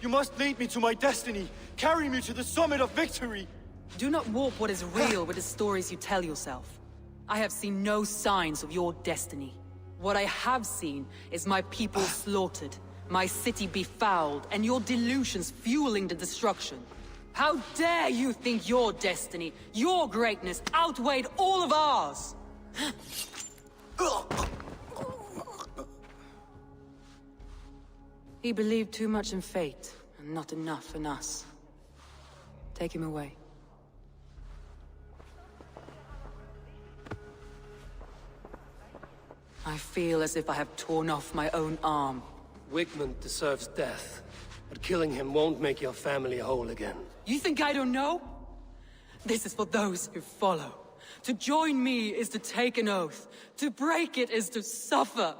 You must lead me to my destiny. Carry me to the summit of victory. Do not warp what is real with the stories you tell yourself. I have seen no signs of your destiny. What I have seen is my people slaughtered, my city befouled, and your delusions fueling the destruction. How dare you think your destiny, your greatness, outweighed all of ours? He believed too much in fate, and not enough in us. Take him away. I feel as if I have torn off my own arm. Wigmund deserves death, but killing him won't make your family whole again. You think I don't know? This is for those who follow. To join me is to take an oath. To break it is to suffer.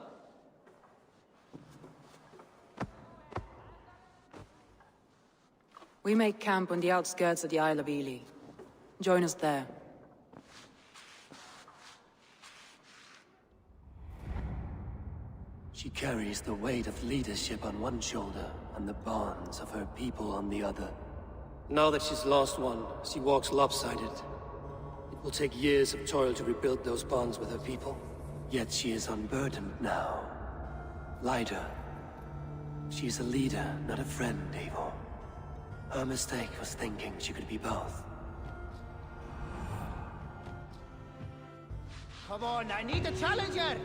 We make camp on the outskirts of the Isle of Ely. Join us there. She carries the weight of leadership on one shoulder and the bonds of her people on the other. Now that she's lost one, she walks lopsided. It will take years of toil to rebuild those bonds with her people. Yet she is unburdened now. Lighter. She is a leader, not a friend, Eivor. Her mistake was thinking she could be both. Come on, I need a challenger!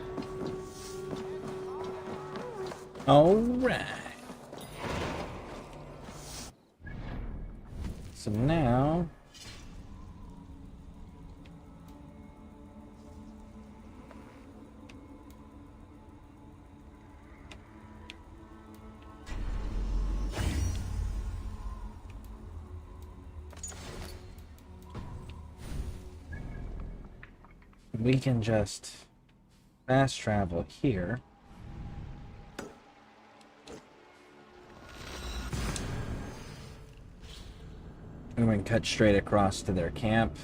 Alright. So now... We can just fast travel here. And we can cut straight across to their camp.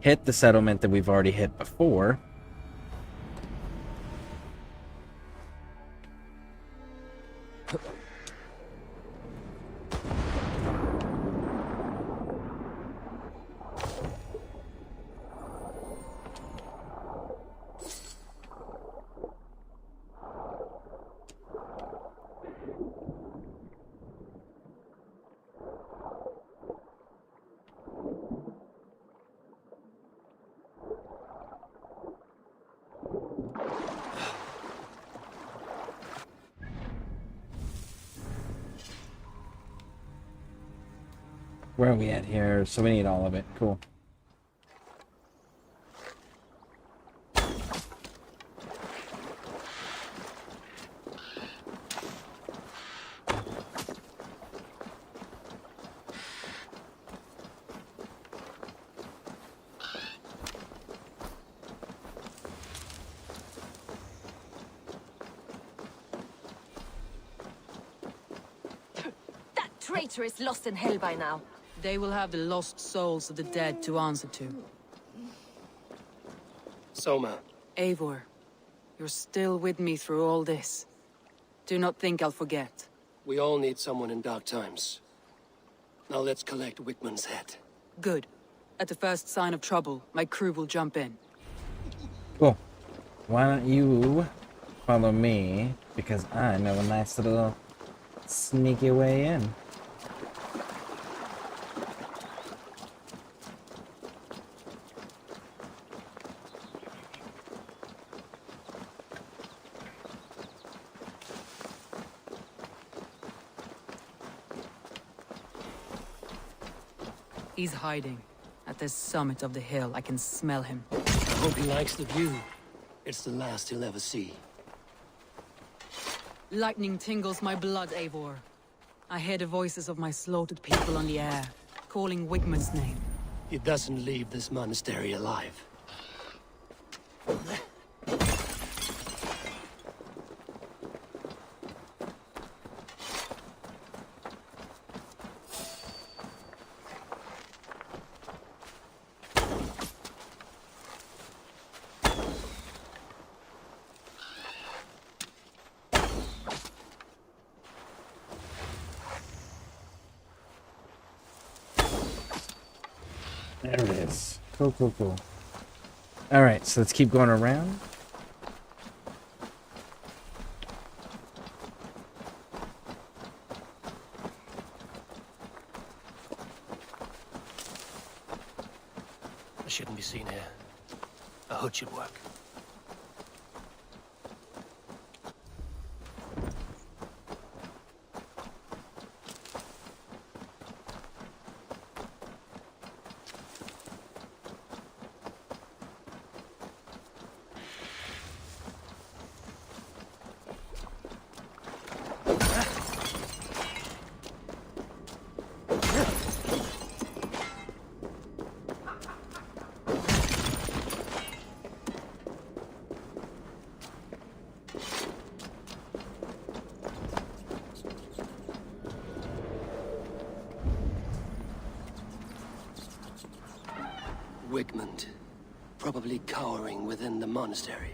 Hit the settlement that we've already hit before. Where are we at here? So we need all of it. Cool. That traitor is lost in hell by now. They will have the lost souls of the dead to answer to. Soma. Eivor, you're still with me through all this. Do not think I'll forget. We all need someone in dark times. Now let's collect Wickman's head. Good. At the first sign of trouble, my crew will jump in. Cool. Why don't you follow me? Because I know a nice little sneaky way in. He's hiding. At the summit of the hill, I can smell him. I hope he likes the view. It's the last he'll ever see. Lightning tingles my blood, Eivor. I hear the voices of my slaughtered people on the air, calling Wigmund's name. He doesn't leave this monastery alive. There it is. Cool, cool, cool. Alright, so let's keep going around. I shouldn't be seen here. A hood should work. Wigmund, probably cowering within the monastery.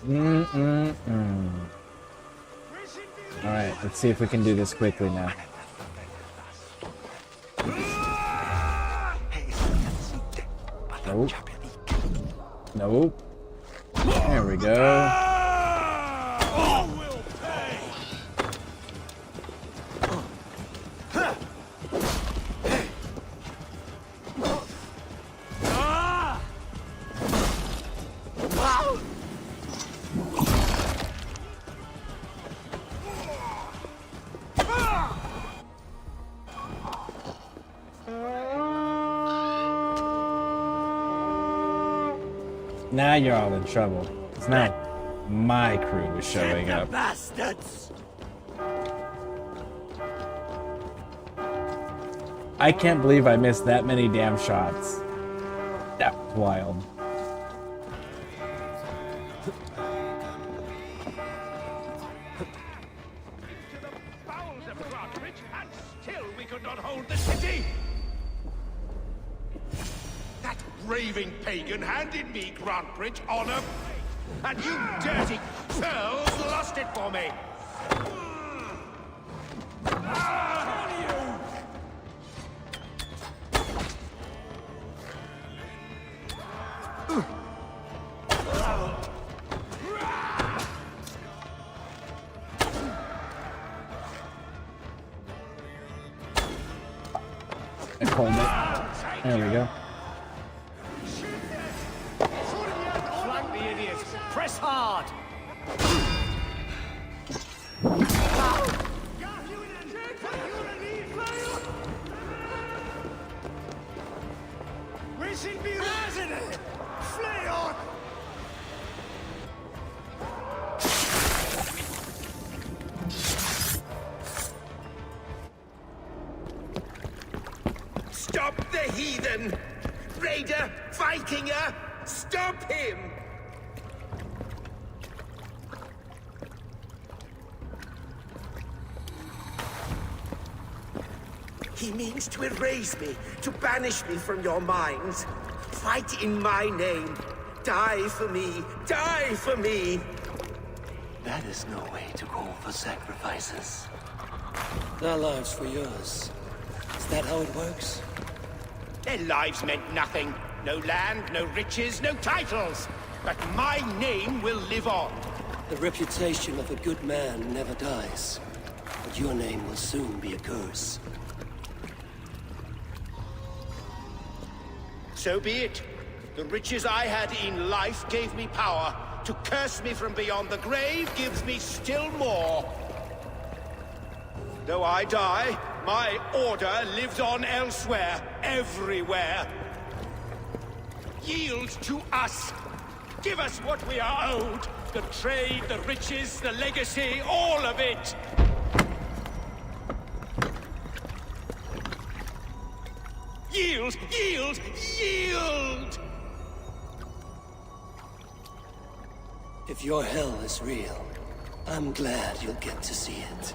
Alright, let's see if we can do this quickly now. Nope. Nope. There we go. Now you're all in trouble. It's now my crew is showing up. Bastards! I can't believe I missed that many damn shots. That was wild. Bowels of Grantbridge, and still we could not hold the city! That raving pagan handed me Grantbridge on a plate, and you dirty churls lost it for me! I pulled it. There we go. Flank the idiots! Press hard! We should be resident! Flee on! Stop the heathen! Raider! Vikinger! Stop him! He means to erase me, to banish me from your minds. Fight in my name. Die for me. Die for me. That is no way to call for sacrifices. Their lives for yours. Is that how it works? Their lives meant nothing. No land, no riches, no titles. But my name will live on. The reputation of a good man never dies. But your name will soon be a curse. So be it. The riches I had in life gave me power. To curse me from beyond the grave gives me still more. Though I die, my order lives on elsewhere, everywhere. Yield to us. Give us what we are owed. The trade, the riches, the legacy, all of it. Yield! Yield! Yield! If your hell is real, I'm glad you'll get to see it.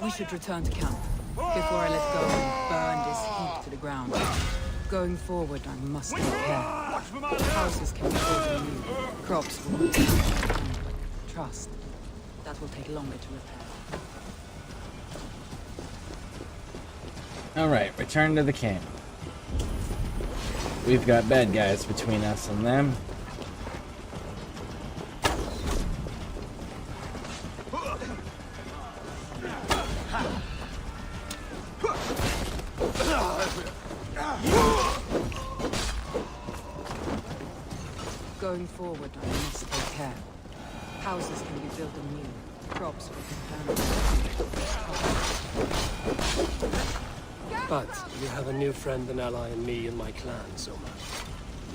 We should return to camp before I let go and burn this heap to the ground. Going forward, I must take care. Houses can be built anew, crops will be but trust, that will take longer to repair. Alright, return to the camp. We've got bad guys between us and them. Going forward, I must take care. Houses can be built anew, crops will be planted. But you have a new friend and ally in me and my clan, Soma.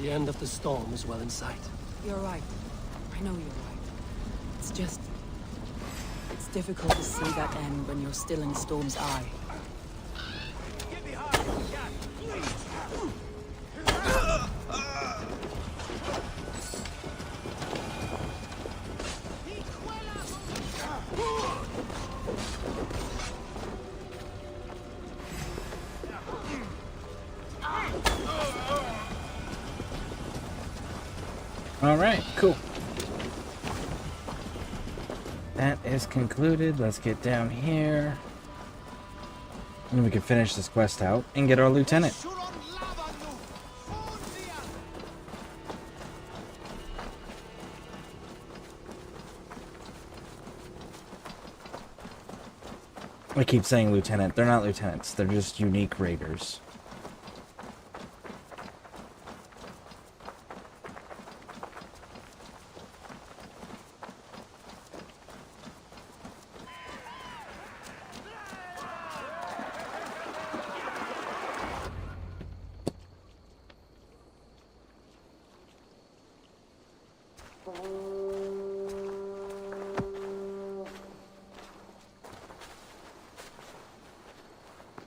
The end of the storm is well in sight. You're right. I know you're right. It's just... it's difficult to see that end when you're still in Storm's eye. All right, cool. That is concluded. Let's get down here. And we can finish this quest out and get our lieutenant. I keep saying lieutenant. They're not lieutenants. They're just unique raiders.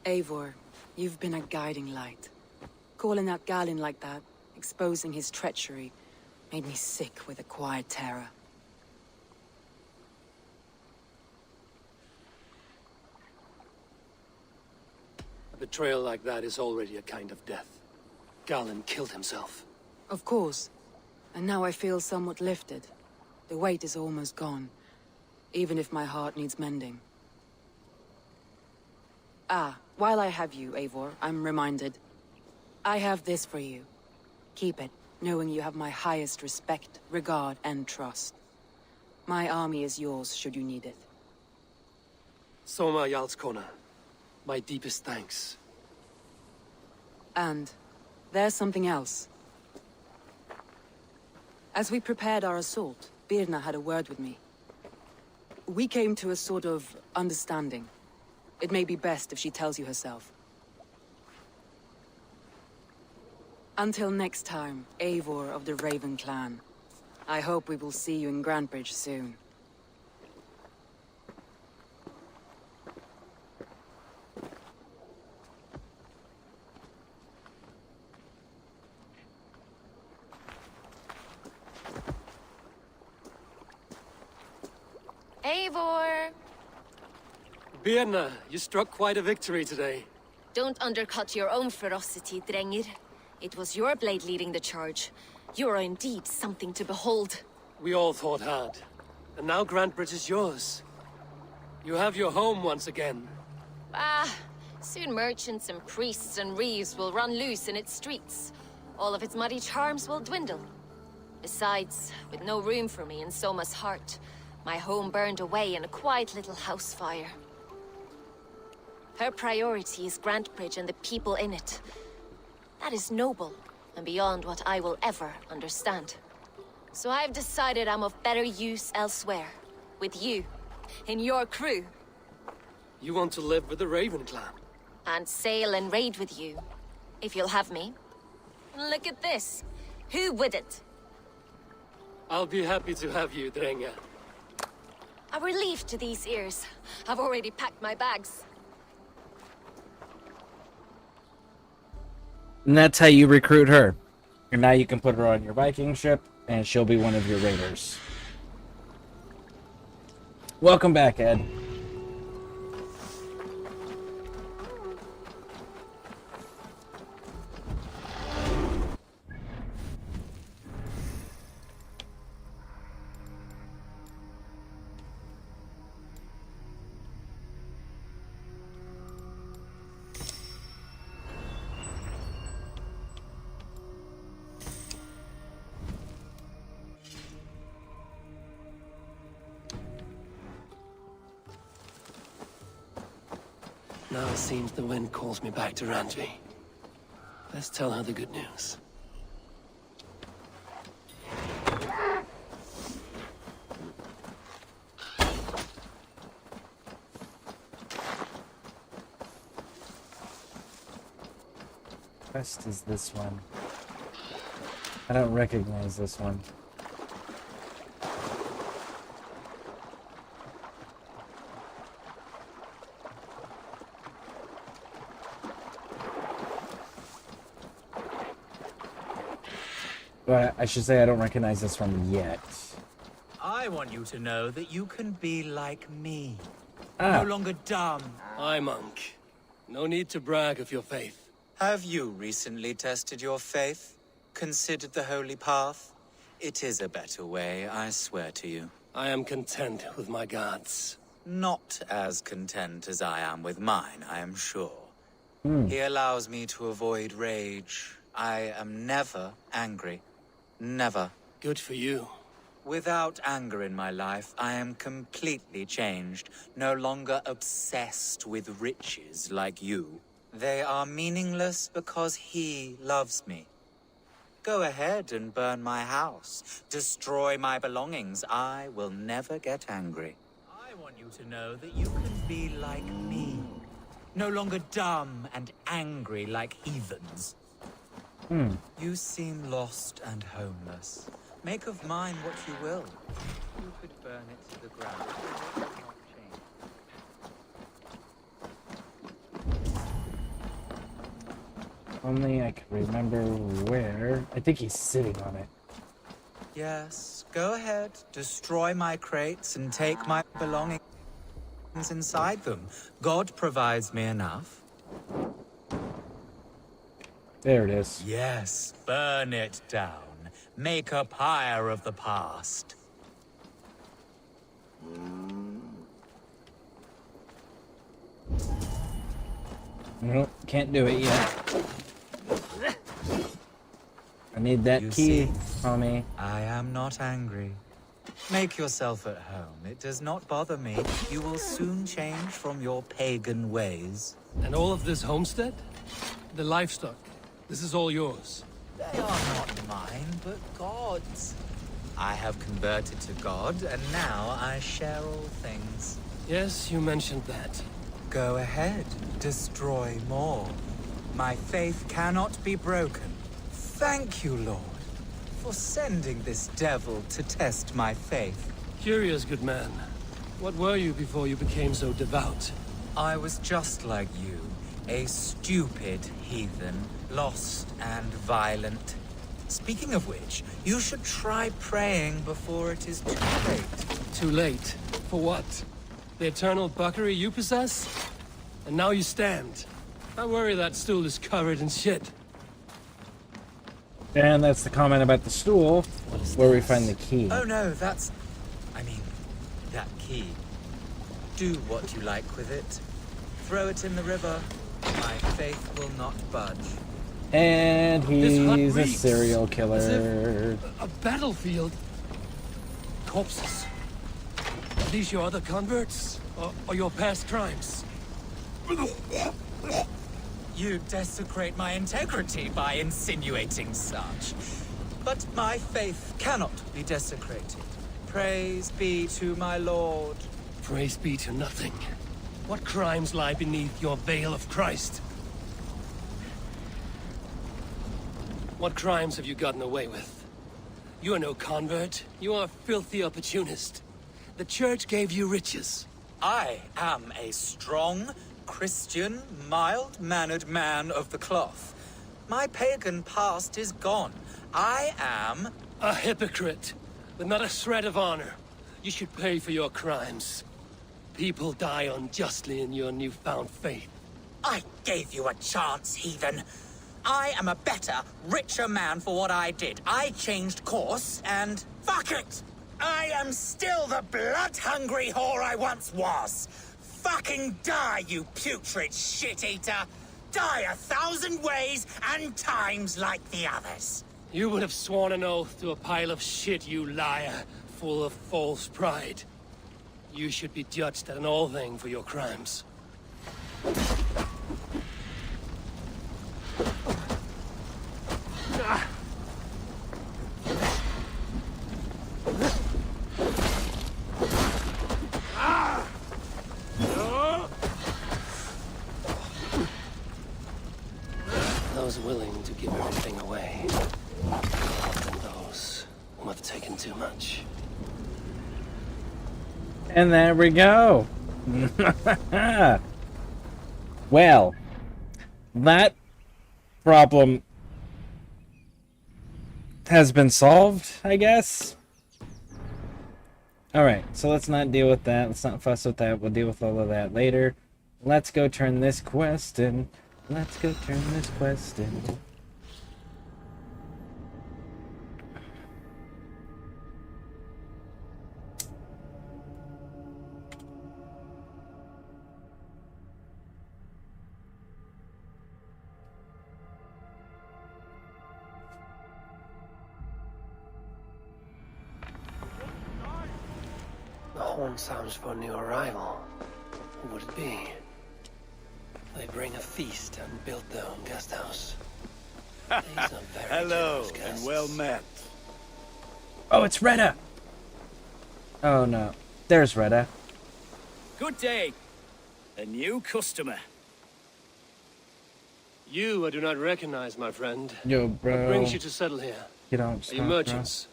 Eivor, you've been a guiding light. Calling out Galinn like that, exposing his treachery, made me sick with a quiet terror. A betrayal like that is already a kind of death. Galinn killed himself. Of course. And now I feel somewhat lifted. The weight is almost gone, even if my heart needs mending. Ah, while I have you, Eivor, I'm reminded. I have this for you. Keep it, knowing you have my highest respect, regard, and trust. My army is yours, should you need it. Soma Jarlskona, my deepest thanks. And there's something else. As we prepared our assault, Birna had a word with me. We came to a sort of understanding. It may be best if she tells you herself. Until next time, Eivor of the Raven Clan. I hope we will see you in Grantebridge soon. Eivor! Birna, you struck quite a victory today. Don't undercut your own ferocity, Drengir. It was your blade leading the charge. You are indeed something to behold. We all fought hard. And now Grantebridge is yours. You have your home once again. Ah, soon merchants and priests and reeves will run loose in its streets. All of its muddy charms will dwindle. Besides, with no room for me in Soma's heart, my home burned away in a quiet little house fire. Her priority is Grantebridge and the people in it. That is noble, and beyond what I will ever understand. So I've decided I'm of better use elsewhere. With you, in your crew. You want to live with the Raven Clan? And sail and raid with you, if you'll have me. Look at this. Who wouldn't? I'll be happy to have you, Drenga. A relief to these ears. I've already packed my bags. And that's how you recruit her. And now you can put her on your Viking ship, and she'll be one of your raiders. Welcome back, Ed. Now it seems the wind calls me back to Randvi. Let's tell her the good news. Quest is this one. I don't recognize this one. But I should say I don't recognize this one yet. I want you to know that you can be like me. Ah. No longer dumb. Aye, monk. No need to brag of your faith. Have you recently tested your faith? Considered the holy path? It is a better way, I swear to you. I am content with my gods. Not as content as I am with mine, I am sure. He allows me to avoid rage. I am never angry. Never. Good for you. Without anger in my life, I am completely changed. No longer obsessed with riches like you. They are meaningless because he loves me. Go ahead and burn my house. Destroy my belongings. I will never get angry. I want you to know that you can be like me. No longer dumb and angry like heathens. You seem lost and homeless. Make of mine what you will. You could burn it to the ground. It will not change. Only I can remember where. I think he's sitting on it. Yes, go ahead. Destroy my crates and take my belongings inside them. God provides me enough. There it is. Yes, burn it down. Make a pyre of the past. Nope, can't do it yet. I need that You key, see, homie. I am not angry. Make yourself at home. It does not bother me. You will soon change from your pagan ways. And all of this homestead? The livestock. This is all yours. They are not mine, but God's. I have converted to God, and now I share all things. Yes, you mentioned that. Go ahead. Destroy more. My faith cannot be broken. Thank you, Lord, for sending this devil to test my faith. Curious, good man. What were you before you became so devout? I was just like you, a stupid heathen, lost and violent. Speaking of which, you should try praying before it is too late. Too late? For what? The eternal buckery you possess? And now you stand. I worry that stool is covered in shit. And that's the comment about the stool, where we find the key. Oh no, that key. Do what you like with it. Throw it in the river. My faith will not budge. And he's a reeks. serial As killer. if a battlefield. Corpses. Are these your other converts? Or your past crimes? You desecrate my integrity by insinuating such. But my faith cannot be desecrated. Praise be to my Lord. Praise be to nothing. What crimes lie beneath your veil of Christ? What crimes have you gotten away with? You are no convert. You are a filthy opportunist. The church gave you riches. I am a strong, Christian, mild-mannered man of the cloth. My pagan past is gone. I am... a hypocrite, with not a shred of honor. You should pay for your crimes. People die unjustly in your newfound faith. I gave you a chance, heathen. I am a better, richer man for what I did. I changed course, and fuck it! I am still the blood-hungry whore I once was. Fucking die, you putrid shit-eater! Die 1,000 ways and times like the others. You would have sworn an oath to a pile of shit, you liar, full of false pride. You should be judged at an all thing for your crimes. Those willing to give everything away. Often those who have taken too much. And there we go. Well, that problem has been solved, I guess. Alright, so let's not deal with that. Let's not fuss with that. We'll deal with all of that later. Let's go turn this quest in. Let's go turn this quest in. The horn sounds for a new arrival. Who would it be? They bring a feast and build their own guest house. These are very Hello, generous guests. and well met. Oh, it's Retta! Oh no. There's Retta. Good day. A new customer. You I do not recognize, my friend. Yo, bro. What brings you to settle here? You don't Are you smoke, merchants?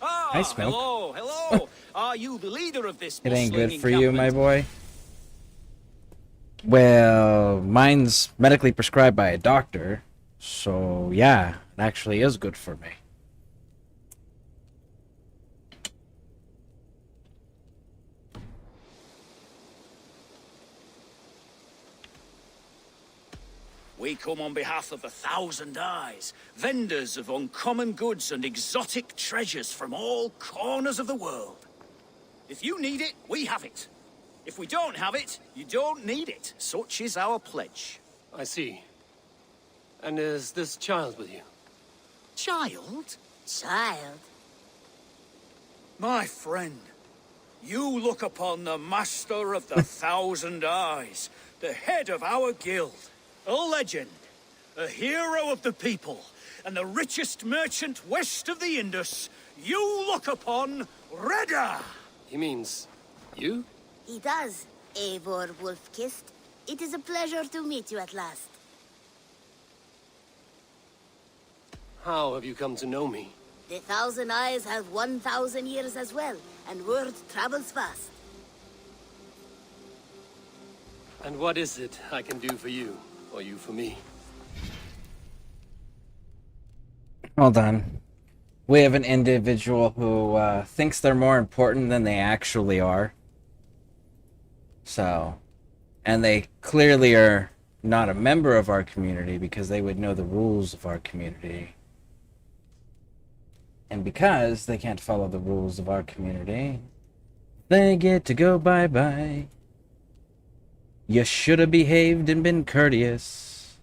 Ah, I smoke. hello, hello. Are you the leader of this It ain't bustling good for you, my encampment? boy. Well, mine's medically prescribed by a doctor, so yeah, it actually is good for me. We come on behalf of 1,000 Eyes, vendors of uncommon goods and exotic treasures from all corners of the world. If you need it, we have it. If we don't have it, you don't need it. Such is our pledge. I see. And is this child with you? Child? Child? My friend, you look upon the master of the 1,000 Eyes, the head of our guild, a legend, a hero of the people, and the richest merchant west of the Indus. You look upon Reda! He means you? He does, Eivor Wolf-Kissed. It is a pleasure to meet you at last. How have you come to know me? The 1,000 Eyes have 1,000 years as well, and word travels fast. And what is it I can do for you, or you for me? Hold on. We have an individual who thinks they're more important than they actually are. So, and they clearly are not a member of our community because they would know the rules of our community. And because they can't follow the rules of our community, they get to go bye-bye. You should have behaved and been courteous.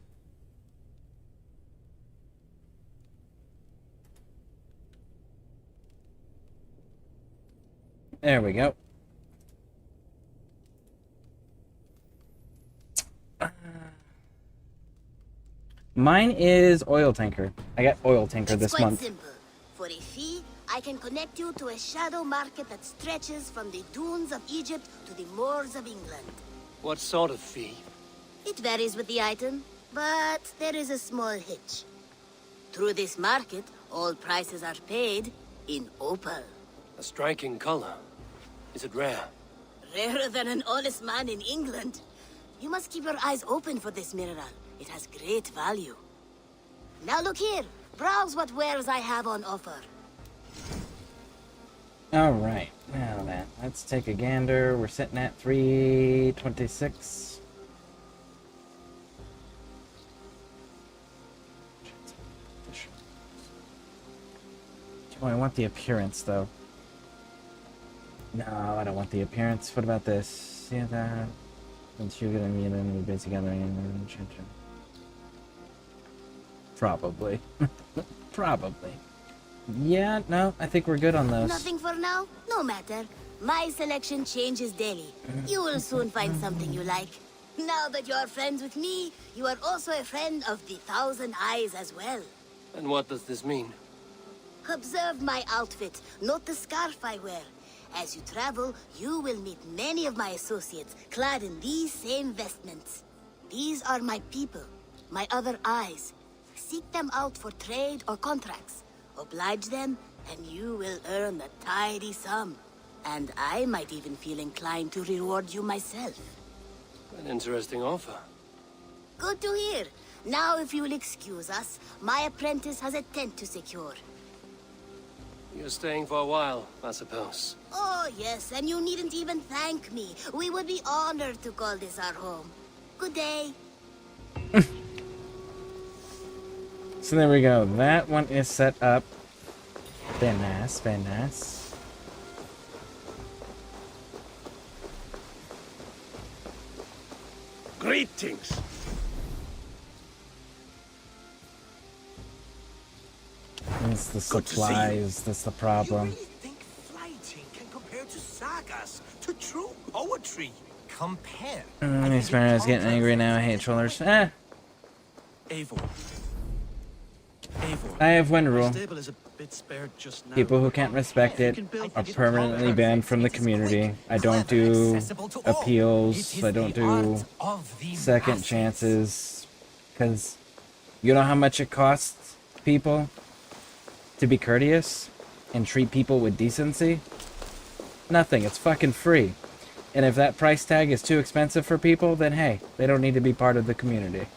There we go. Mine is oil tanker. I got oil tanker It's this quite month. simple. For a fee, I can connect you to a shadow market that stretches from the dunes of Egypt to the moors of England. What sort of fee? It varies with the item, but there is a small hitch. Through this market, all prices are paid in opal. A striking color. Is it rare? Rarer than an honest man in England. You must keep your eyes open for this mineral. It has great value. Now look here. Browse what wares I have on offer. Alright, now then, let's take a gander. We're sitting at 326. Oh, I want the appearance, though. No, I don't want the appearance. What about this? See that? Since you're gonna meet enemy base together and probably. Probably. Yeah, no, I think we're good on those. Nothing for now? No matter. My selection changes daily. You will soon find something you like. Now that you are friends with me, you are also a friend of the 1,000 Eyes as well. And what does this mean? Observe my outfit, note the scarf I wear. As you travel, you will meet many of my associates, clad in these same vestments. These are my people, my other eyes. Seek them out for trade or contracts. Oblige them, and you will earn a tidy sum. And I might even feel inclined to reward you myself. An interesting offer. Good to hear. Now, if you will excuse us, my apprentice has a tent to secure. You're staying for a while, I suppose. Oh, yes, and you needn't even thank me. We would be honored to call this our home. Good day. So there we go. That one is set up. Very nice, very nice. Greetings. It's the supplies that's the problem. Fighting can compare to sagas, to true poetry. Compare. These Sparrow's getting angry now. I hate trollers. Eh. Eivor. I have one rule. Stable is a bit spared just now. People who can't respect it are permanently banned from the community. I don't do appeals. I don't do second chances. Because you know how much it costs people to be courteous and treat people with decency? Nothing. It's fucking free. And if that price tag is too expensive for people, then hey, they don't need to be part of the community.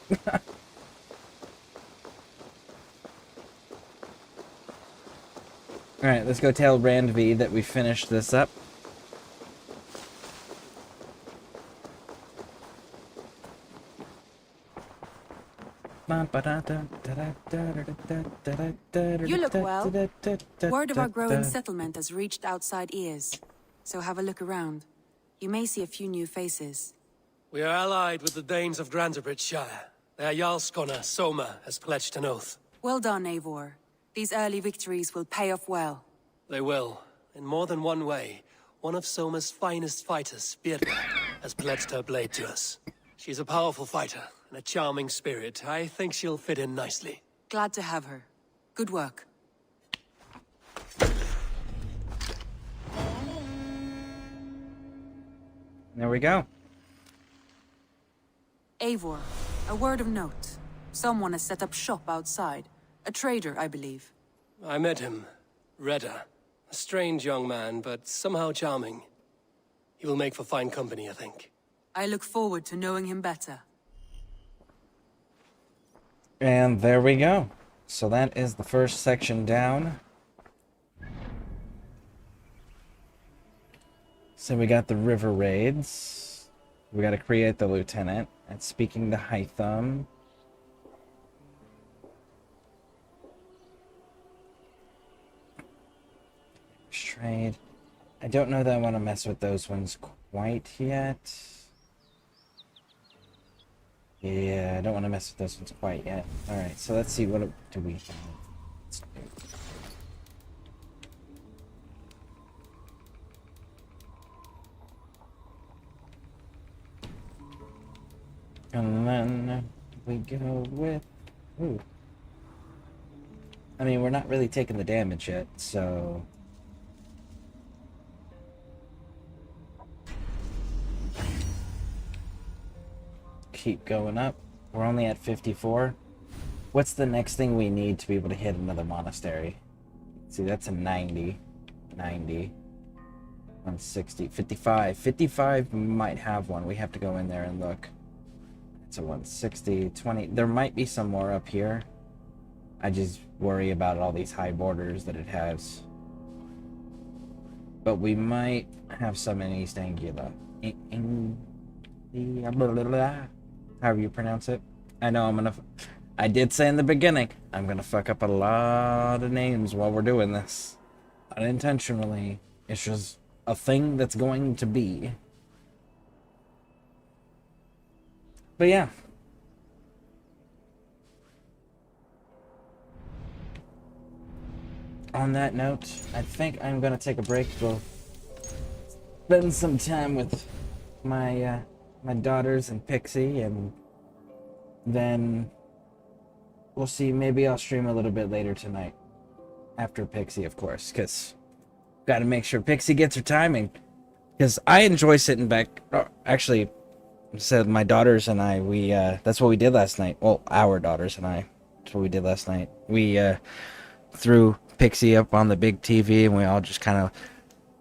Alright, let's go tell Rand V that we finished this up. You look well. Word of our growing settlement has reached outside ears, so have a look around. You may see a few new faces. We are allied with the Danes of Grantebridgeshire. Their Jarl Skona, Soma, has pledged an oath. Well done, Eivor. These early victories will pay off well. They will. In more than one way. One of Soma's finest fighters, Birna, has pledged her blade to us. She's a powerful fighter and a charming spirit. I think she'll fit in nicely. Glad to have her. Good work. There we go. Eivor, a word of note. Someone has set up shop outside. A trader, I believe. I met him. Redda. A strange young man, but somehow charming. He will make for fine company, I think. I look forward to knowing him better. And there we go. So that is the first section down. So we got the river raids. We got to create the lieutenant. And speaking to Hytham. Trade. I don't know that I want to mess with those ones quite yet. Yeah, I don't want to mess with those ones quite yet. Alright, so let's see, what do we have? Let's do. And then we go with... Ooh. I mean, we're not really taking the damage yet, so... Keep going up. We're only at 54. What's the next thing we need to be able to hit another monastery? See, that's a 90. 90. 160. 55. 55 might have one. We have to go in there and look. It's a 160. 20. There might be some more up here. I just worry about all these high borders that it has. But we might have some in East Anglia. However you pronounce it. I know I did say in the beginning, I'm gonna fuck up a lot of names while we're doing this. Unintentionally. It's just a thing that's going to be. But yeah. On that note, I think I'm gonna take a break. We'll spend some time with my my daughters and Pixie, and then we'll see. Maybe I'll stream a little bit later tonight. After Pixie, of course, because gotta make sure Pixie gets her timing. Because I enjoy sitting back. Actually, said my daughters and I, we that's what we did last night. Well, our daughters and I, that's what we did last night. We threw Pixie up on the big TV, and we all just kind of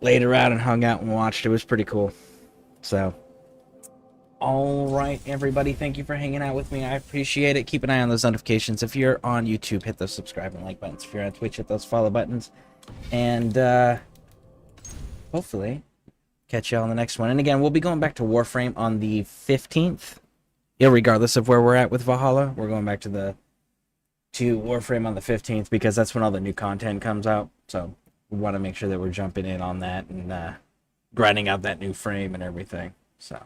laid around and hung out and watched. It was pretty cool. So, all right, everybody, thank you for hanging out with me. I appreciate it. Keep an eye on those notifications. If you're on YouTube, hit those subscribe and like buttons. If you're on Twitch, hit those follow buttons. And hopefully catch y'all on the next one. And again, we'll be going back to Warframe on the 15th. Irregardless of where we're at with Valhalla, we're going back to Warframe on the 15th because that's when all the new content comes out. So we want to make sure that we're jumping in on that and grinding out that new frame and everything. So